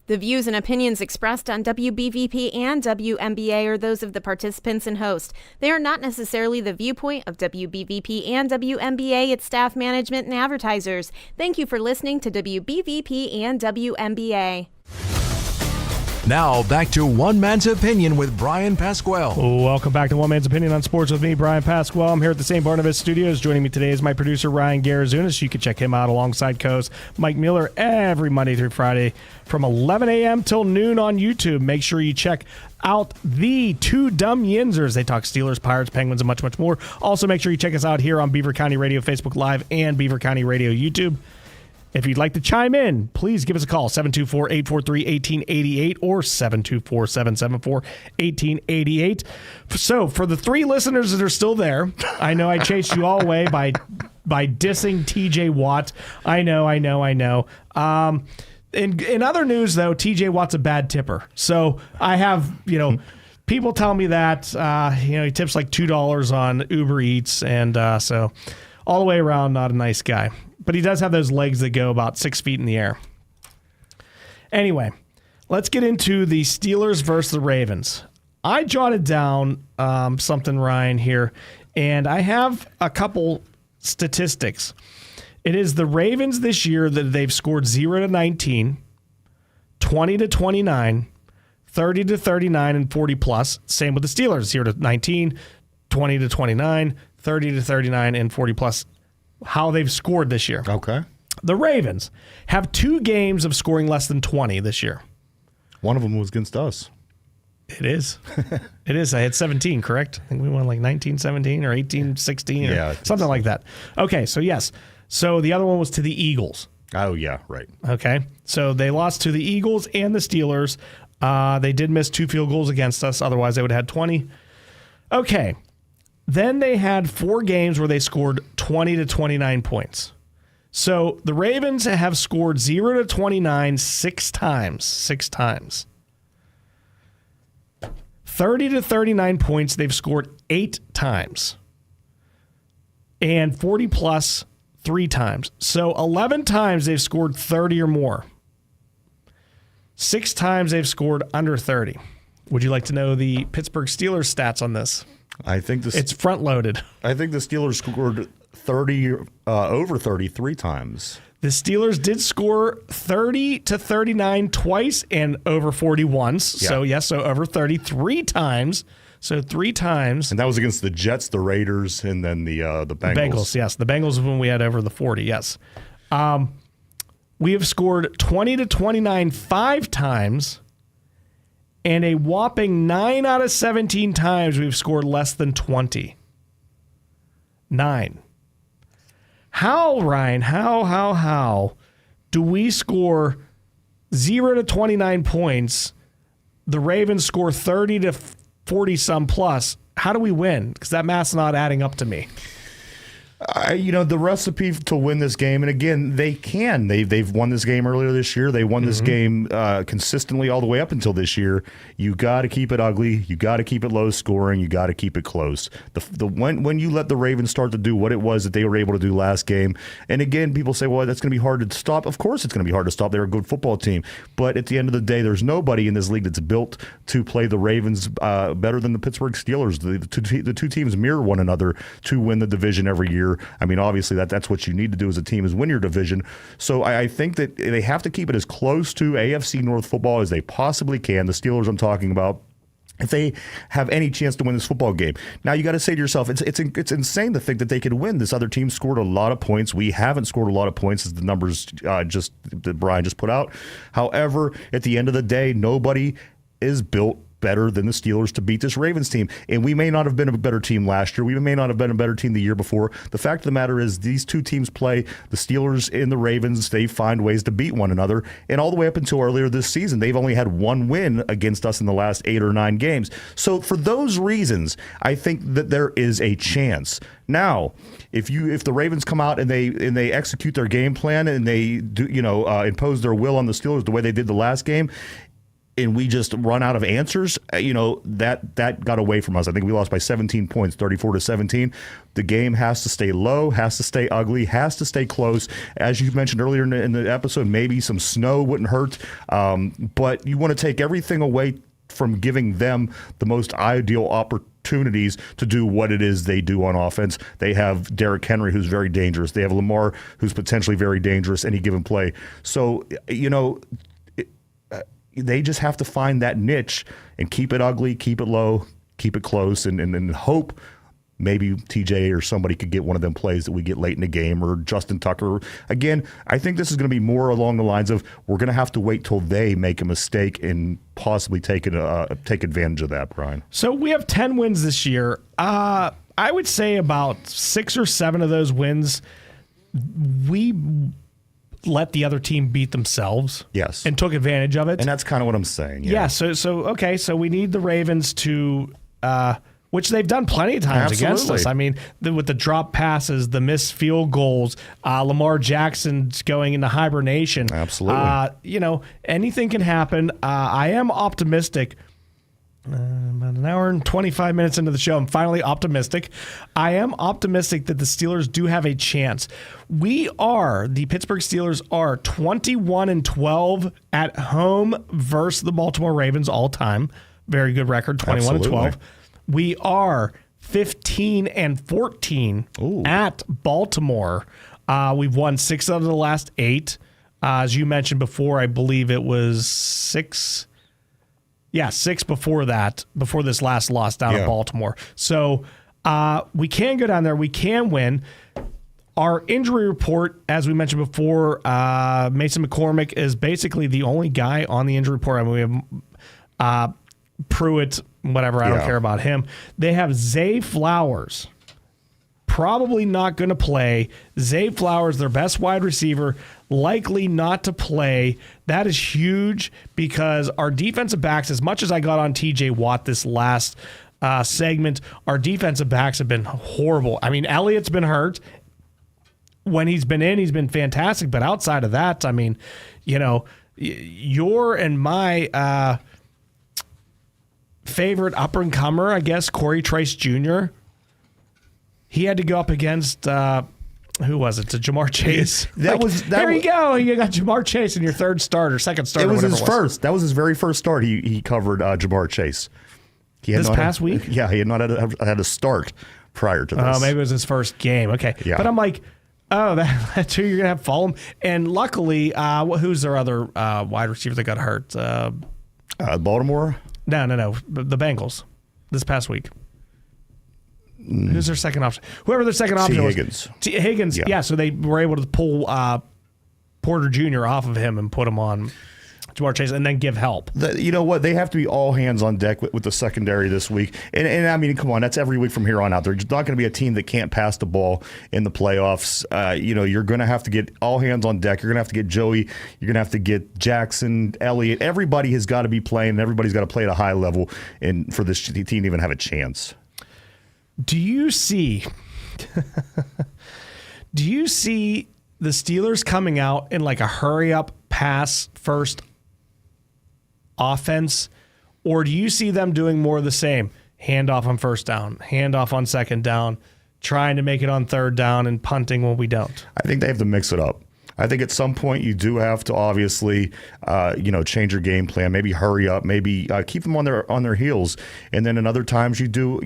The views and opinions expressed on WBVP and WMBA are those of the participants and host. They are not necessarily the viewpoint of WBVP and WMBA, its staff, management, and advertisers. Thank you for listening to WBVP and WMBA. Now, back to One Man's Opinion with Bryan Pasquale. Welcome back to One Man's Opinion on Sports with me, Bryan Pasquale. I'm here at the St. Barnabas Studios. Joining me today is my producer, Ryan Garazunas. You can check him out alongside co-host Mike Mueller every Monday through Friday from 11 a.m. till noon on YouTube. Make sure you check out the Two Dumb Yinzers. They talk Steelers, Pirates, Penguins, and much, much more. Also, make sure you check us out here on Beaver County Radio, Facebook Live, and Beaver County Radio YouTube. If you'd like to chime in, please give us a call, 724-843-1888 or 724-774-1888. So for the 3 listeners that are still there, I know I chased you all away by dissing TJ Watt. I know. In other news, though, TJ Watt's a bad tipper. So I have, people tell me that, he tips like $2 on Uber Eats. And so all the way around, not a nice guy. But he does have those legs that go about 6 feet in the air. Anyway, let's get into the Steelers versus the Ravens. I jotted down something, Ryan, here, and I have a couple statistics. It is the Ravens this year that they've scored 0-19, 20-29, 30-39, and 40+. Same with the Steelers, 0-19, 20-29, 30-39, and 40+. How they've scored this year. Okay. The Ravens have 2 games of scoring less than 20 this year. One of them was against us. It is. It is. I had 17, correct? I think we won like 19-17 or 18-16 or something like that. Okay, so yes. So the other one was to the Eagles. Oh, yeah, right. Okay, so they lost to the Eagles and the Steelers. They did miss 2 field goals against us. Otherwise, they would have had 20. Okay. Then they had 4 games where they scored 20-29 points. So the Ravens have scored 0-29 6 times. 6 times. 30-39 points, they've scored 8 times. And 40+ 3 times. So 11 times they've scored 30 or more. 6 times they've scored under 30. Would you like to know the Pittsburgh Steelers stats on this? I think it's front loaded. I think the Steelers scored 30 over 33 times. The Steelers did score 30-39 twice and over 40 once. Yeah. So yes, so over 33 times. So 3 times. And that was against the Jets, the Raiders, and then the Bengals. The Bengals, yes. The Bengals when we had over the 40, yes. We have scored 20-29 5 times. And a whopping 9 out of 17 times we've scored less than 20. 9. How, Ryan, how do we score 0-29 points? The Ravens score 30-40 some plus. How do we win? Because that math's not adding up to me. The recipe to win this game, and again, they can. They've won this game earlier this year. They won this game consistently all the way up until this year. You got to keep it ugly. You got to keep it low scoring. You got to keep it close. When you let the Ravens start to do what it was that they were able to do last game, and again, people say, well, that's going to be hard to stop. Of course, it's going to be hard to stop. They're a good football team, but at the end of the day, there's nobody in this league that's built to play the Ravens better than the Pittsburgh Steelers. The two teams mirror one another to win the division every year. I mean, obviously, that's what you need to do as a team is win your division. So I think that they have to keep it as close to AFC North football as they possibly can. The Steelers I'm talking about, if they have any chance to win this football game. Now, you got to say to yourself, it's insane to think that they could win. This other team scored a lot of points. We haven't scored a lot of points as the numbers that Brian just put out. However, at the end of the day, nobody is built better than the Steelers to beat this Ravens team. And we may not have been a better team last year. We may not have been a better team the year before. The fact of the matter is these two teams play, the Steelers and the Ravens, they find ways to beat one another. And all the way up until earlier this season, they've only had one win against us in the last 8 or 9 games. So for those reasons, I think that there is a chance. Now, if the Ravens come out and they execute their game plan and they do impose their will on the Steelers the way they did the last game, and we just run out of answers, that got away from us. I think we lost by 17 points, 34-17. The game has to stay low, has to stay ugly, has to stay close. As you mentioned earlier in the episode, maybe some snow wouldn't hurt, but you want to take everything away from giving them the most ideal opportunities to do what it is they do on offense. They have Derrick Henry, who's very dangerous. They have Lamar, who's potentially very dangerous any given play. So, they just have to find that niche and keep it ugly, keep it low, keep it close, and hope maybe TJ or somebody could get one of them plays that we get late in the game, or Justin Tucker. Again, I think this is going to be more along the lines of we're going to have to wait till they make a mistake and possibly take advantage of that, Brian. So we have 10 wins this year. I would say about 6 or 7 of those wins, we let the other team beat themselves. Yes. And took advantage of it. And that's kind of what I'm saying. Yeah. So we need the Ravens to, which they've done plenty of times against us. I mean, with the drop passes, the missed field goals, Lamar Jackson's going into hibernation. Absolutely. Anything can happen. I am optimistic. About an hour and 25 minutes into the show, I'm finally optimistic. I am optimistic that the Steelers do have a chance. The Pittsburgh Steelers are 21-12 at home versus the Baltimore Ravens all time. Very good record, 21-12. We are 15-14 at Baltimore. We've won 6 out of the last 8. As you mentioned before, I believe it was 6. Yeah, 6 before that, before this last loss down in Baltimore. So we can go down there. We can win. Our injury report, as we mentioned before, Mason McCormick is basically the only guy on the injury report. I mean, we have Pruitt, whatever. I don't care about him. They have Zay Flowers. Probably not going to play. Zay Flowers, their best wide receiver, likely not to play. That is huge because our defensive backs, as much as I got on TJ Watt this last segment, our defensive backs have been horrible. I mean, Elliott's been hurt. When he's been in, he's been fantastic. But outside of that, I mean, your and my favorite up-and-comer, I guess, Corey Trice Jr., he had to go up against who was it? Jamar Chase. There you go. You got Jamar Chase in your second starter. It was his first. That was his very first start. He covered Jamar Chase. This past week? Yeah, he had not had a start prior to this. Oh, maybe it was his first game. Okay, but I'm like, that's who you're gonna have follow him. And luckily, who's their other wide receiver that got hurt? Baltimore. No, the Bengals this past week. Who's their second option? Whoever their second option was. Higgins. Yeah, so they were able to pull Porter Jr. off of him and put him on Jamar Chase and then give help. You know what? They have to be all hands on deck with the secondary this week. And I mean, come on, that's every week from here on out. There's not going to be a team that can't pass the ball in the playoffs. You're going to have to get all hands on deck. You're going to have to get Joey. You're going to have to get Jackson, Elliott. Everybody has got to be playing, and everybody's got to play at a high level and for this team to even have a chance. Do you see Do you see the Steelers coming out in like a hurry-up pass first offense, or do you see them doing more of the same? Handoff on first down, handoff on second down, trying to make it on third down and punting when we don't? I think they have to mix it up. I think at some point you do have to obviously, change your game plan. Maybe hurry up. Maybe keep them on their heels. And then in other times you do,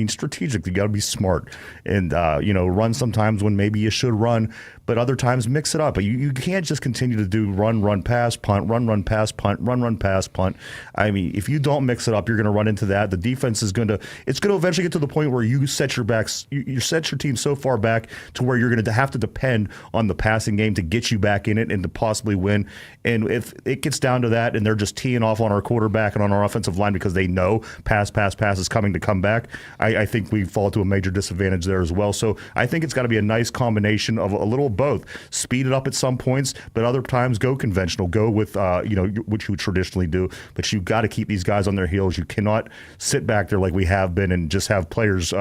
strategically, you got to be smart and run sometimes when maybe you should run. But other times mix it up. But you can't just continue to do run, pass, punt, run, pass, punt, run, pass, punt. I mean, if you don't mix it up, you're going to run into that. The defense is going to eventually get to the point where you set your backs, you set your team so far back to where you're going to have to depend on the passing game to get you back in it and to possibly win. And if it gets down to that and they're just teeing off on our quarterback and on our offensive line because they know pass is coming to come back, I think we fall to a major disadvantage there as well. So I think it's got to be a nice combination of a little both. Speed it up at some points, but other times go conventional. Go with what you traditionally do. But you've got to keep these guys on their heels. You cannot sit back there like we have been and just have players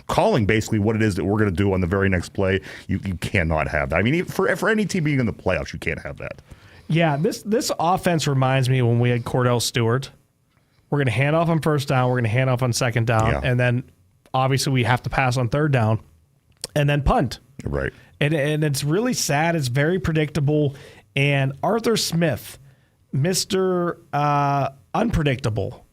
calling basically what it is that we're going to do on the very next play. You cannot have that. I mean, for any team being in the playoffs, you can't have that. Yeah, this offense reminds me when we had Cordell Stewart. We're going to hand off on first down. We're going to hand off on second down. And then obviously we have to pass on third down and then punt. Right. And it's really sad. It's very predictable. And Arthur Smith, Mr. Unpredictable.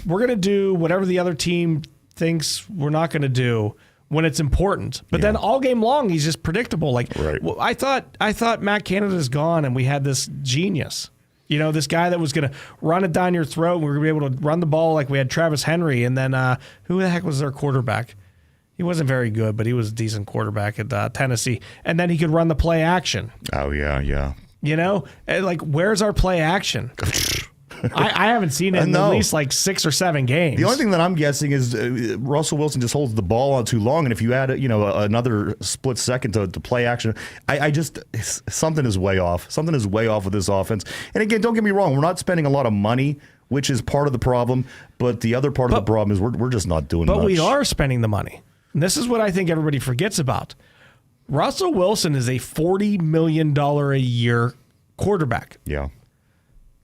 We're going to do whatever the other team thinks we're not going to do when it's important. But then all game long, he's just predictable. Like, well, I thought Matt Canada's gone and we had this genius. This guy that was going to run it down your throat and we were going to be able to run the ball like we had Travis Henry. And then who the heck was their quarterback? He wasn't very good, but he was a decent quarterback at Tennessee. And then he could run the play action. Oh, yeah. Like, where's our play action? I haven't seen it in at least like 6 or 7 games. The only thing that I'm guessing is Russell Wilson just holds the ball on too long, and if you add another split second to play action, I just something is way off. Something is way off with this offense. And again, don't get me wrong, we're not spending a lot of money, which is part of the problem. But the other part of the problem is we're just not doing much. But we are spending the money. And this is what I think everybody forgets about. Russell Wilson is a $40 million a year quarterback. Yeah.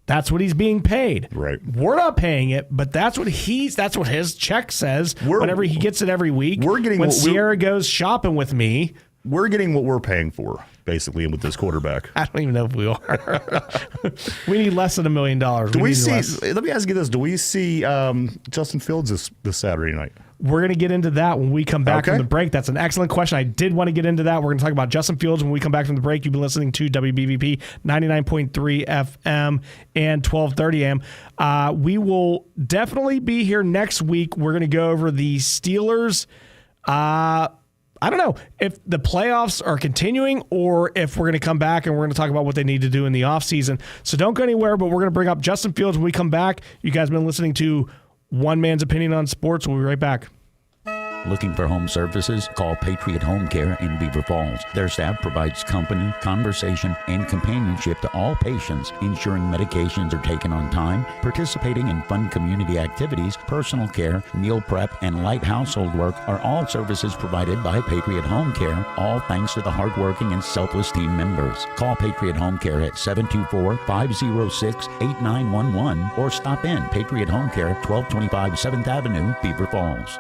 That's what he's being paid. Right. We're not paying it, but that's what his check says whenever he gets it every week. When Sierra goes shopping with me. We're getting what we're paying for, basically, with this quarterback. I don't even know if we are. We need less than $1 million. Let me ask you this. Do we see Justin Fields this Saturday night? We're going to get into that when we come back from the break. That's an excellent question. I did want to get into that. We're going to talk about Justin Fields when we come back from the break. You've been listening to WBVP 99.3 FM and 1230 AM. We will definitely be here next week. We're going to go over the Steelers. I don't know if the playoffs are continuing or if we're going to come back and we're going to talk about what they need to do in the offseason. So don't go anywhere, but we're going to bring up Justin Fields when we come back. You guys have been listening to One Man's Opinion on Sports. We'll be right back. Looking for home services? Call Patriot Home Care in Beaver Falls. Their staff provides company, conversation, and companionship to all patients, ensuring medications are taken on time, participating in fun community activities, personal care, meal prep, and light household work are all services provided by Patriot Home Care, all thanks to the hardworking and selfless team members. Call Patriot Home Care at 724-506-8911 or stop in Patriot Home Care, 1225 7th Avenue, Beaver Falls.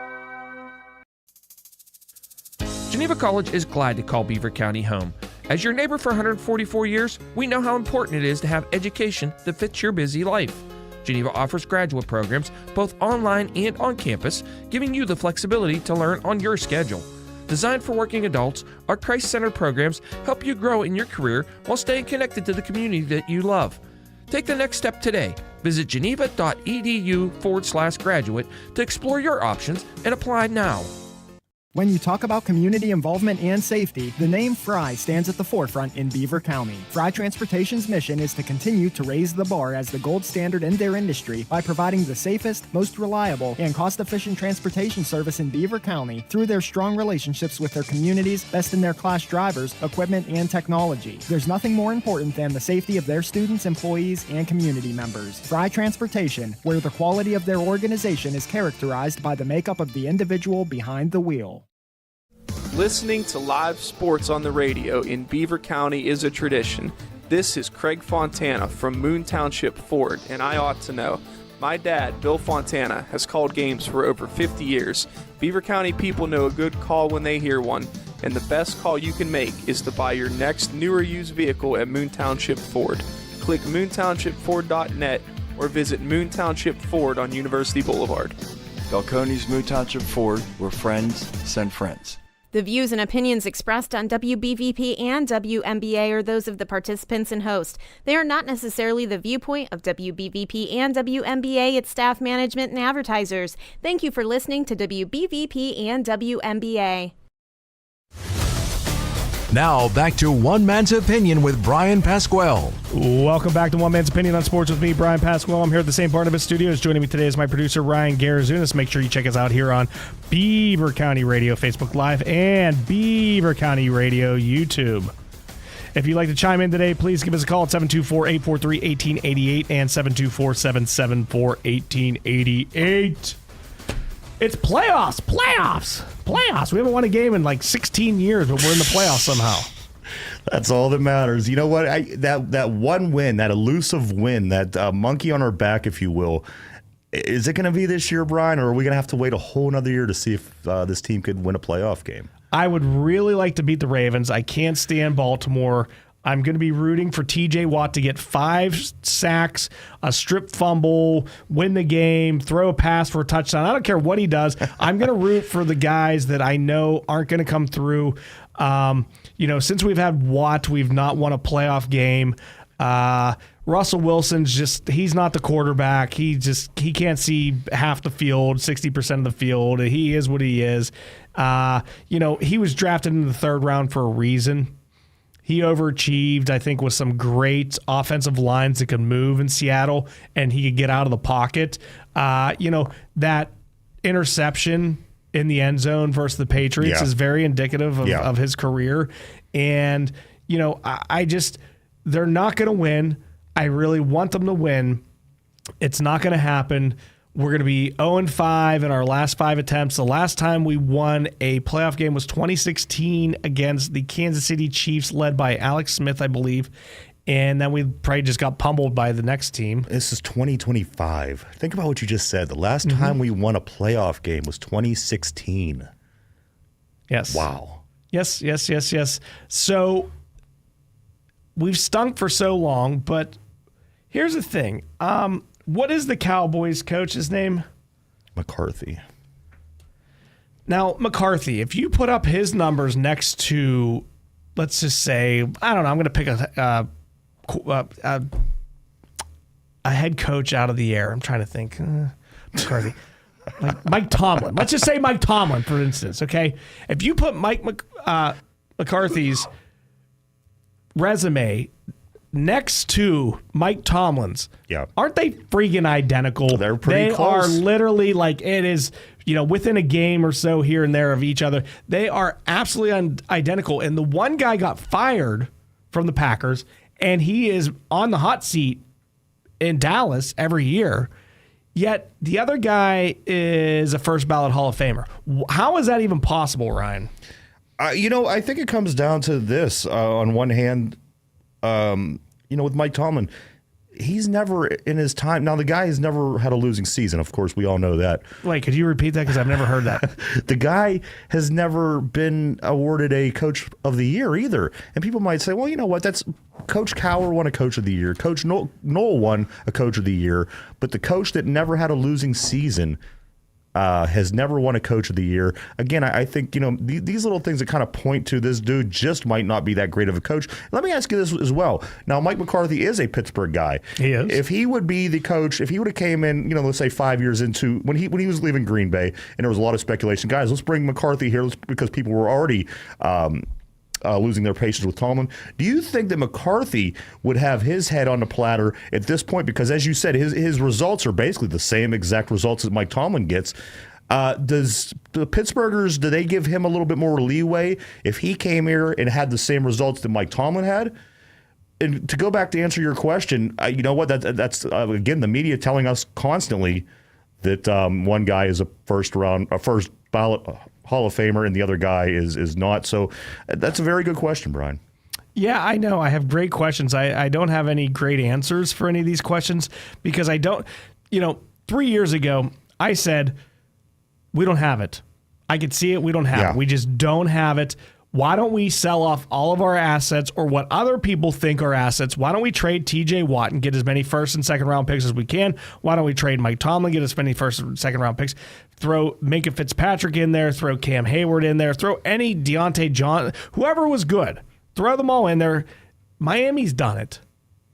Geneva College is glad to call Beaver County home. As your neighbor for 144 years, we know how important it is to have education that fits your busy life. Geneva offers graduate programs both online and on campus, giving you the flexibility to learn on your schedule. Designed for working adults, our Christ-centered programs help you grow in your career while staying connected to the community that you love. Take the next step today. Visit geneva.edu/graduate to explore your options and apply now. When you talk about community involvement and safety, the name Fry stands at the forefront in Beaver County. Fry Transportation's mission is to continue to raise the bar as the gold standard in their industry by providing the safest, most reliable, and cost-efficient transportation service in Beaver County through their strong relationships with their communities, best-in-their-class drivers, equipment, and technology. There's nothing more important than the safety of their students, employees, and community members. Fry Transportation, where the quality of their organization is characterized by the makeup of the individual behind the wheel. Listening to live sports on the radio in Beaver County is a tradition. This is Craig Fontana from Moon Township Ford, and I ought to know. My dad, Bill Fontana, has called games for over 50 years. Beaver County people know a good call when they hear one, and the best call you can make is to buy your next new or used vehicle at Moon Township Ford. Click moontownshipford.net or visit Moon Township Ford on University Boulevard. Balcones Moon Township Ford, where friends send friends. The views and opinions expressed on WBVP and WMBA are those of the participants and host. They are not necessarily the viewpoint of WBVP and WMBA, its staff, management, and advertisers. Thank you for listening to WBVP and WMBA. Now back to One Man's Opinion with Bryan Pasquale. Welcome back to One Man's Opinion on Sports with me, Bryan Pasquale. I'm here at the St. Barnabas Studios. Joining me today is my producer, Ryan Garazunas. Make sure you check us out here on Beaver County Radio, Facebook Live, and Beaver County Radio, YouTube. If you'd like to chime in today, please give us a call at 724-843-1888 and 724-774-1888. It's playoffs. We haven't won a game in like 16 years, but we're in the playoffs somehow. That's all that matters. You know what? That one win, that elusive win, that monkey on our back, if you will, is it going to be this year, Brian, or are we going to have to wait a whole another year to see if this team could win a playoff game? I would really like to beat the Ravens. I can't stand Baltimore. I'm going to be rooting for TJ Watt to get 5 sacks, a strip fumble, win the game, throw a pass for a touchdown. I don't care what he does. I'm going to root for the guys that I know aren't going to come through. Since we've had Watt, we've not won a playoff game. Russell Wilson's he's not the quarterback. He can't see half the field, 60% of the field. He is what he is. He was drafted in the 3rd round for a reason. He overachieved, I think, with some great offensive lines that could move in Seattle, and he could get out of the pocket. That interception in the end zone versus the Patriots is very indicative of his career. And, they're not going to win. I really want them to win. It's not going to happen. We're going to be 0-5 in our last 5 attempts. The last time we won a playoff game was 2016 against the Kansas City Chiefs, led by Alex Smith, I believe. And then we probably just got pummeled by the next team. This is 2025. Think about what you just said. The last time we won a playoff game was 2016. Yes. Wow. Yes. So we've stunk for so long, but here's the thing. What is the Cowboys coach's name? McCarthy. Now, McCarthy, if you put up his numbers next to, let's just say, I don't know, I'm going to pick a head coach out of the air. I'm trying to think. McCarthy. Like Mike Tomlin. Let's just say Mike Tomlin, for instance, okay? If you put McCarthy's resume next to Mike Tomlin's, aren't they freaking identical? They're pretty close. They are literally like, it is, within a game or so here and there of each other. They are absolutely identical. And the one guy got fired from the Packers, and he is on the hot seat in Dallas every year. Yet the other guy is a first ballot Hall of Famer. How is that even possible, Ryan? I think it comes down to this. On one hand, with Mike Tomlin, he's never in his time. Now, the guy has never had a losing season. Of course, we all know that. Wait, could you repeat that? Because I've never heard that. The guy has never been awarded a Coach of the Year either. And people might say, well, you know what? That's Coach Cowher won a Coach of the Year. Coach Noel won a Coach of the Year. But the coach that never had a losing season has never won a Coach of the Year. Again, I think, these little things that kind of point to this dude just might not be that great of a coach. Let me ask you this as well. Now, Mike McCarthy is a Pittsburgh guy. He is. If he would be the coach, if he would have came in, let's say 5 years into, when he was leaving Green Bay, and there was a lot of speculation, guys, let's bring McCarthy here because people were already losing their patience with Tomlin. Do you think that McCarthy would have his head on the platter at this point? Because as you said, his results are basically the same exact results that Mike Tomlin gets. Does the Pittsburghers, do they give him a little bit more leeway if he came here and had the same results that Mike Tomlin had? And to go back to answer your question, you know what? That's again, the media telling us constantly that one guy is a first ballot Hall of Famer and the other guy is not. So that's a very good question, Brian. Yeah, I know. I have great questions. I don't have any great answers for any of these questions because I don't, 3 years ago, I said, we don't have it. I could see it. We don't have it. We just don't have it. Why don't we sell off all of our assets or what other people think are assets? Why don't we trade TJ Watt and get as many first and second round picks as we can? Why don't we trade Mike Tomlin, get as many first and second round picks? Throw Minka Fitzpatrick in there, throw Cam Hayward in there, throw any Deontay John, whoever was good. Throw them all in there. Miami's done it.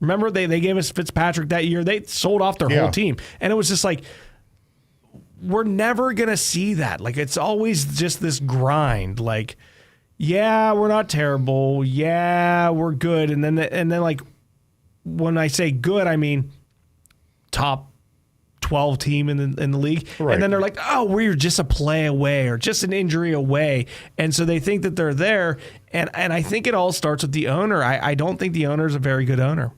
Remember, they gave us Fitzpatrick that year. They sold off their whole team. And it was just like, we're never going to see that. Like, it's always just this grind. Like, yeah, we're not terrible. Yeah, we're good. And then like, when I say good, I mean top 12 team in the league. Right. And then they're like, oh, we're just a play away or just an injury away. And so they think that they're there. And I think it all starts with the owner. I don't think the owner is a very good owner.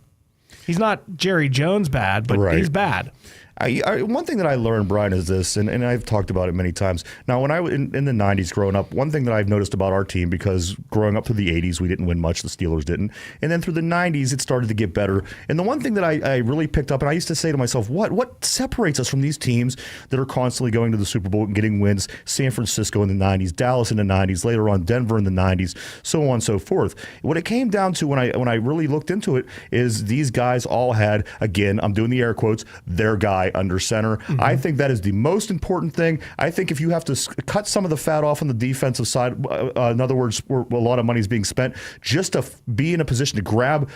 He's not Jerry Jones bad, but he's bad. One thing that I learned, Brian, is this, and I've talked about it many times. Now, when I was in the 90s growing up, one thing that I've noticed about our team, because growing up through the 80s, we didn't win much, the Steelers didn't, and then through the 90s, it started to get better. And the one thing that I really picked up, and I used to say to myself, what separates us from these teams that are constantly going to the Super Bowl and getting wins? San Francisco in the 90s, Dallas in the 90s, later on Denver in the 90s, so on and so forth. What it came down to when I really looked into it is these guys all had, again, I'm doing the air quotes, their guy under center. Mm-hmm. I think that is the most important thing. I think if you have to cut some of the fat off on the defensive side, in other words, where a lot of money is being spent, just to be in a position to grab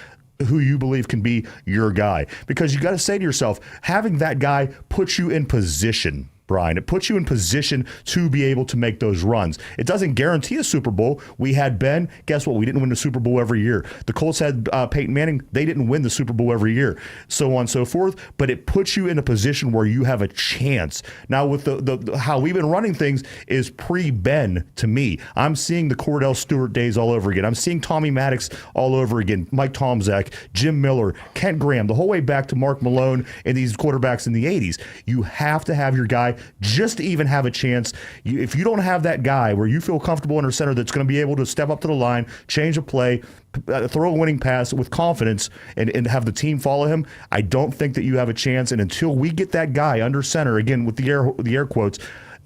who you believe can be your guy. Because you got to say to yourself, having that guy puts you in position, Brian. It puts you in position to be able to make those runs. It doesn't guarantee a Super Bowl. We had Ben. Guess what? We didn't win the Super Bowl every year. The Colts had Peyton Manning. They didn't win the Super Bowl every year. So on and so forth. But it puts you in a position where you have a chance. Now, with the how we've been running things is pre-Ben to me. I'm seeing the Cordell Stewart days all over again. I'm seeing Tommy Maddox all over again. Mike Tomczak, Jim Miller, Kent Graham, the whole way back to Mark Malone and these quarterbacks in the 80s. You have to have your guy just to even have a chance. If you don't have that guy where you feel comfortable under center that's going to be able to step up to the line, change a play, throw a winning pass with confidence and have the team follow him, I don't think that you have a chance. And until we get that guy under center, again with the air quotes,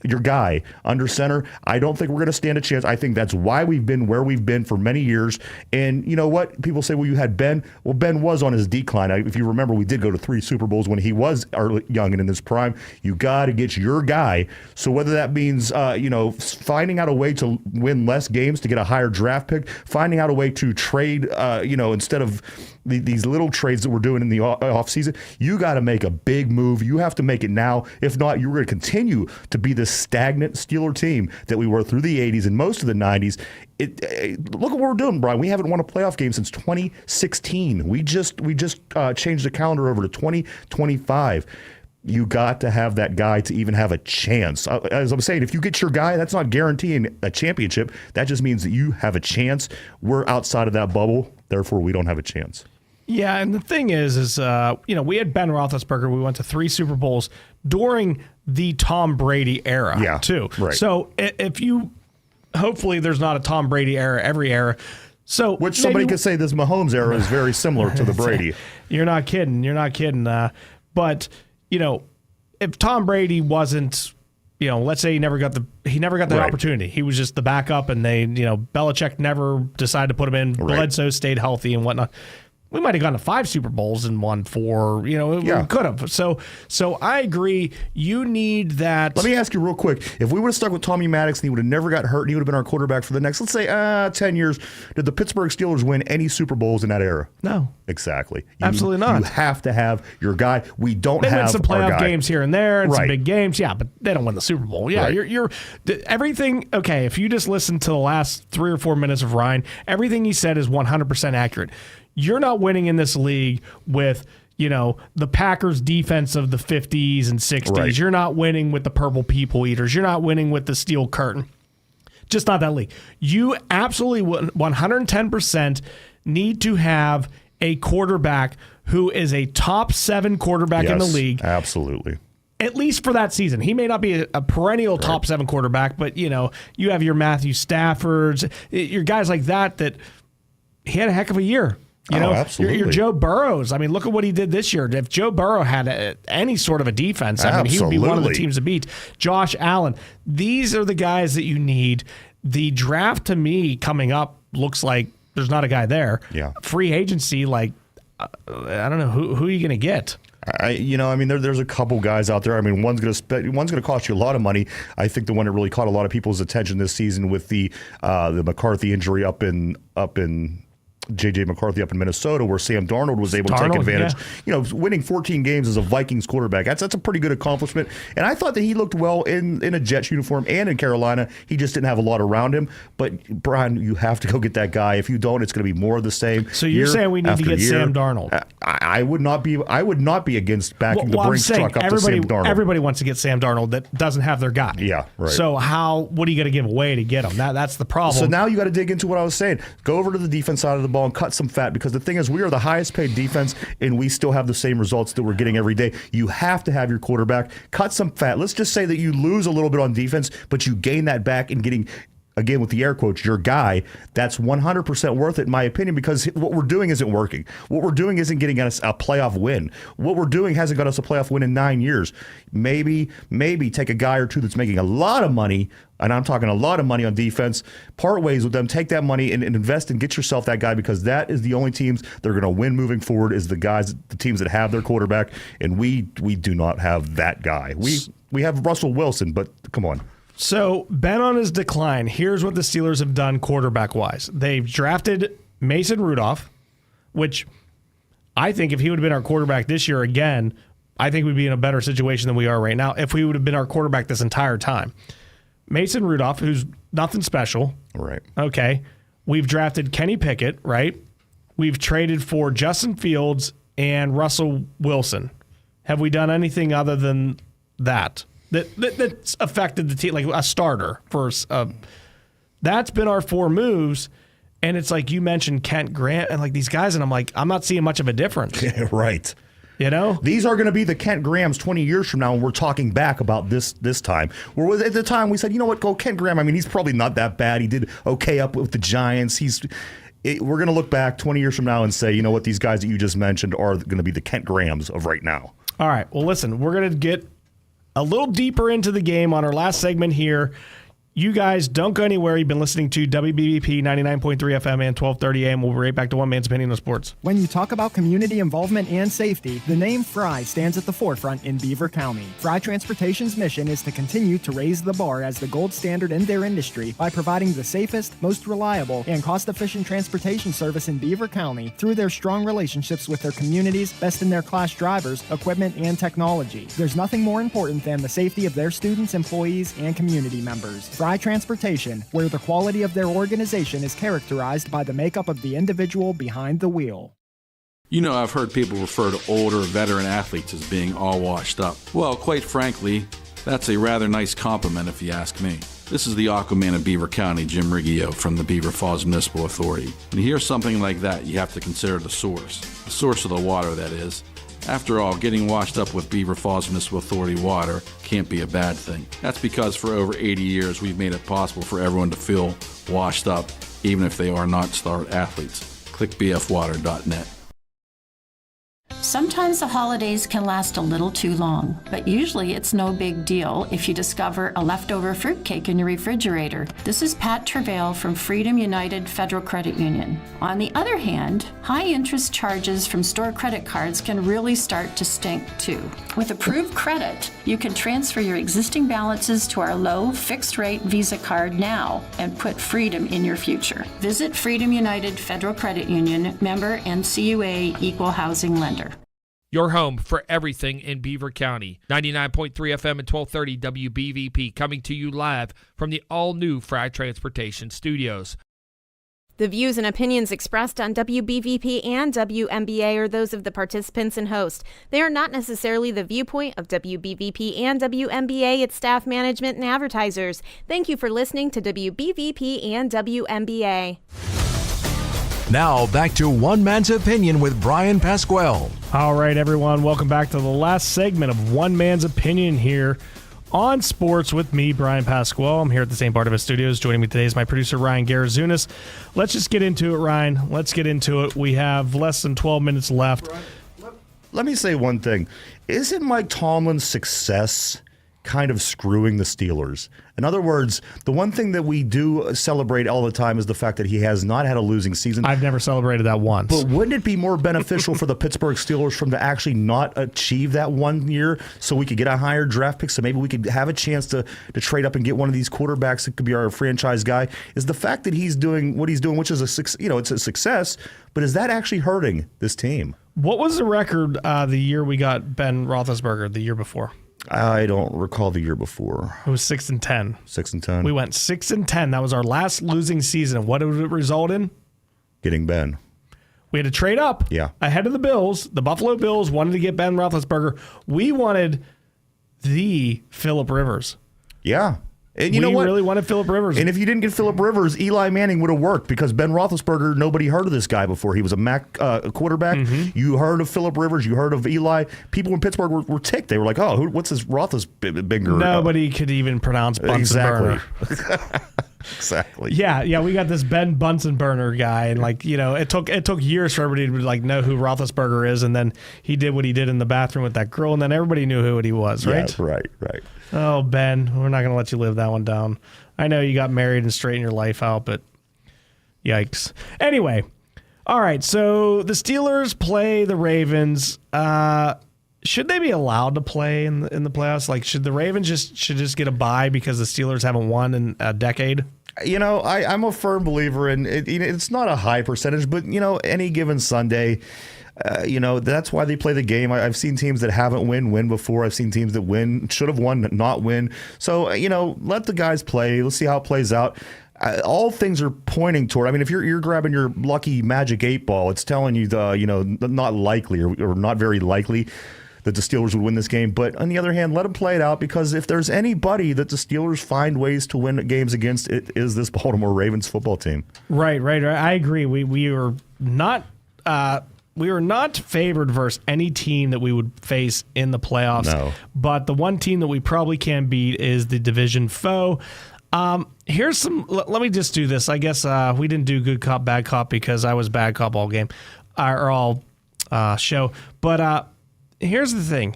your guy under center, I don't think we're going to stand a chance. I think that's why we've been where we've been for many years. And you know what? People say, well, you had Ben. Well, Ben was on his decline. If you remember, we did go to 3 Super Bowls when he was young and in his prime. You got to get your guy. So whether that means, finding out a way to win less games to get a higher draft pick, finding out a way to trade, instead of these little trades that we're doing in the offseason, you got to make a big move. You have to make it now. If not, you're going to continue to be this stagnant Steeler team that we were through the 80s and most of the 90s. Look at what we're doing, Brian. We haven't won a playoff game since 2016. We just changed the calendar over to 2025. You got to have that guy to even have a chance. As I'm saying, if you get your guy, that's not guaranteeing a championship. That just means that you have a chance. We're outside of that bubble. Therefore, we don't have a chance. Yeah, and the thing is we had Ben Roethlisberger. We went to 3 Super Bowls during the Tom Brady era, too. Right. So if you, hopefully there's not a Tom Brady era every era. So which somebody could say this Mahomes era is very similar to the Brady. You're not kidding. But if Tom Brady wasn't, let's say he never got the opportunity. He was just the backup, and Belichick never decided to put him in. Right. Bledsoe stayed healthy and whatnot. We might have gone to 5 Super Bowls and won 4. We could have. So I agree. You need that. Let me ask you real quick. If we would have stuck with Tommy Maddox and he would have never got hurt and he would have been our quarterback for the next, let's say, 10 years, did the Pittsburgh Steelers win any Super Bowls in that era? No. Exactly. Absolutely not. You have to have your guy. We don't have our guy. They win some playoff guy. games here and there and some big games. Yeah, but they don't win the Super Bowl. Yeah, you're everything. Okay, if you just listen to the last 3 or 4 minutes of Ryan, everything he said is 100% accurate. You're not winning in this league with, the Packers defense of the 50s and 60s. Right. You're not winning with the purple people eaters. You're not winning with the steel curtain. Just not that league. You absolutely 110% need to have a quarterback who is a top 7 quarterback in the league. Absolutely. at least for that season. He may not be a perennial top 7 quarterback, but you have your Matthew Staffords, your guys like that he had a heck of a year. Absolutely. Your Joe Burrows. I mean, look at what he did this year. If Joe Burrow had any sort of a defense, he would be one of the teams to beat. Josh Allen. These are the guys that you need. The draft, to me, coming up looks like there's not a guy there. Yeah. Free agency, I don't know who are you going to get. There's a couple guys out there. I mean, one's going to cost you a lot of money. I think the one that really caught a lot of people's attention this season with the McCarthy injury up in J.J. McCarthy up in Minnesota, where Sam Darnold was able to take advantage. Yeah. Winning 14 games as a Vikings quarterback, that's a pretty good accomplishment. And I thought that he looked well in a Jets uniform and in Carolina. He just didn't have a lot around him. But, Brian, you have to go get that guy. If you don't, it's going to be more of the same. So you're saying we need to get Sam Darnold? I would not be against backing the Brinks truck up to Sam Darnold. Everybody wants to get Sam Darnold that doesn't have their guy. Yeah, right. So what are you going to give away to get him? That's the problem. So now you got to dig into what I was saying. Go over to the defense side of the ball and cut some fat, because the thing is, we are the highest paid defense and we still have the same results that we're getting every day. You have to have your quarterback cut some fat. Let's just say that you lose a little bit on defense, but you gain that back in getting, again, with the air quotes, your guy. That's 100% worth it, in my opinion, because what we're doing isn't working. What we're doing isn't getting us a playoff win. What we're doing hasn't got us a playoff win in 9 years. Maybe take a guy or two that's making a lot of money, and I'm talking a lot of money on defense, part ways with them, take that money and invest and get yourself that guy, because that is the only teams that are going to win moving forward, is the teams that have their quarterback, and we do not have that guy. We have Russell Wilson, but come on. So, Ben on his decline. Here's what the Steelers have done quarterback-wise. They've drafted Mason Rudolph, which I think if he would have been our quarterback this year again, I think we'd be in a better situation than we are right now if he would have been our quarterback this entire time. Mason Rudolph, who's nothing special. Right. Okay. We've drafted Kenny Pickett, right? We've traded for Justin Fields and Russell Wilson. Have we done anything other than that? That's affected the team, like a starter for that's been our 4 moves. And it's like you mentioned Kent Grant and like these guys, and I'm like, I'm not seeing much of a difference. Right. These are going to be the Kent Grahams 20 years from now, and we're talking back about this time. Where at the time we said, go Kent Graham. I mean, he's probably not that bad. He did okay up with the Giants. We're going to look back 20 years from now and say, what, these guys that you just mentioned are going to be the Kent Grahams of right now. All right. Well, listen, we're going to get a little deeper into the game on our last segment here. You guys don't go anywhere. You've been listening to WBVP 99.3 FM and 1230 AM. We'll be right back to One Man's Opinion on Sports. When you talk about community involvement and safety, the name Fry stands at the forefront in Beaver County. Fry Transportation's mission is to continue to raise the bar as the gold standard in their industry by providing the safest, most reliable, and cost-efficient transportation service in Beaver County through their strong relationships with their communities, best-in-their-class drivers, equipment, and technology. There's nothing more important than the safety of their students, employees, and community members. Fry Transportation, where the quality of their organization is characterized by the makeup of the individual behind the wheel. I've heard people refer to older veteran athletes as being all washed up. Well, quite frankly, that's a rather nice compliment if you ask me. This is the Aquaman of Beaver County, Jim Riggio from the Beaver Falls Municipal Authority. When you hear something like that, you have to consider the source of the water, that is. After all, getting washed up with Beaver Falls Municipal Authority water can't be a bad thing. That's because for over 80 years, we've made it possible for everyone to feel washed up, even if they are not star athletes. Click bfwater.net. Sometimes the holidays can last a little too long, but usually it's no big deal if you discover a leftover fruitcake in your refrigerator. This is Pat Travail from Freedom United Federal Credit Union. On the other hand, high interest charges from store credit cards can really start to stink too. With approved credit, you can transfer your existing balances to our low fixed rate Visa card now and put freedom in your future. Visit Freedom United Federal Credit Union, member NCUA, equal housing lender. Your home for everything in Beaver County. 99.3 FM and 1230 WBVP, coming to you live from the all-new Fry Transportation Studios. The views and opinions expressed on WBVP and WMBA are those of the participants and host. They are not necessarily the viewpoint of WBVP and WMBA, its staff, management, and advertisers. Thank you for listening to WBVP and WMBA. Now back to One Man's Opinion with Bryan Pasquale. All right, everyone. Welcome back to the last segment of One Man's Opinion here on sports with me, Bryan Pasquale. I'm here at the St. Barnabas Studios. Joining me today is my producer, Ryan Garazunas. Let's just get into it, Ryan. Let's get into it. We have less than 12 minutes left. Let me say one thing. Isn't Mike Tomlin's success kind of screwing the Steelers? In other words, the one thing that we do celebrate all the time is the fact that he has not had a losing season. I've never celebrated that once. But wouldn't it be more beneficial for the Pittsburgh Steelers for them to actually not achieve that 1 year so we could get a higher draft pick, so maybe we could have a chance to trade up and get one of these quarterbacks that could be our franchise guy? Is the fact that he's doing what he's doing, which is it's a success, but is that actually hurting this team? What was the record the year we got Ben Roethlisberger the year before? I don't recall the year before. It was 6-10. 6-10. We went 6-10. That was our last losing season. What did it result in? Getting Ben. We had to trade up ahead of the Bills. The Buffalo Bills wanted to get Ben Roethlisberger. We wanted the Phillip Rivers. Yeah. And you know what? We really wanted Phillip Rivers. And if you didn't get Phillip Rivers, Eli Manning would have worked, because Ben Roethlisberger, nobody heard of this guy before. He was a MAC quarterback. Mm-hmm. You heard of Phillip Rivers. You heard of Eli. People in Pittsburgh were ticked. They were like, oh, what's this Roethlisberger? Nobody could even pronounce Bunsen Burner. Exactly. Yeah. We got this Ben Bunsen Burner guy, and it took years for everybody to know who Roethlisberger is, and then he did what he did in the bathroom with that girl, and then everybody knew who he was, right? Yeah, right. Oh, Ben, we're not going to let you live that one down. I know you got married and straightened your life out, but yikes. Anyway, all right, so the Steelers play the Ravens. Should they be allowed to play in the playoffs? Like, should the Ravens just get a bye because the Steelers haven't won in a decade? I'm a firm believer in it. It's not a high percentage, but any given Sunday, that's why they play the game. I've seen teams that haven't win before. I've seen teams that should have won, not win. So let the guys play. Let's see how it plays out. All things are pointing toward. I mean, if you're grabbing your lucky magic 8 ball, it's telling you not likely or not very likely that the Steelers would win this game. But on the other hand, let them play it out, because if there's anybody that the Steelers find ways to win games against, it is this Baltimore Ravens football team. Right. I agree. We were not favored versus any team that we would face in the playoffs. No. But the one team that we probably can beat is the division foe. Here's some. Let me just do this. I guess we didn't do good cop, bad cop, because I was bad cop all game or all show. But here's the thing.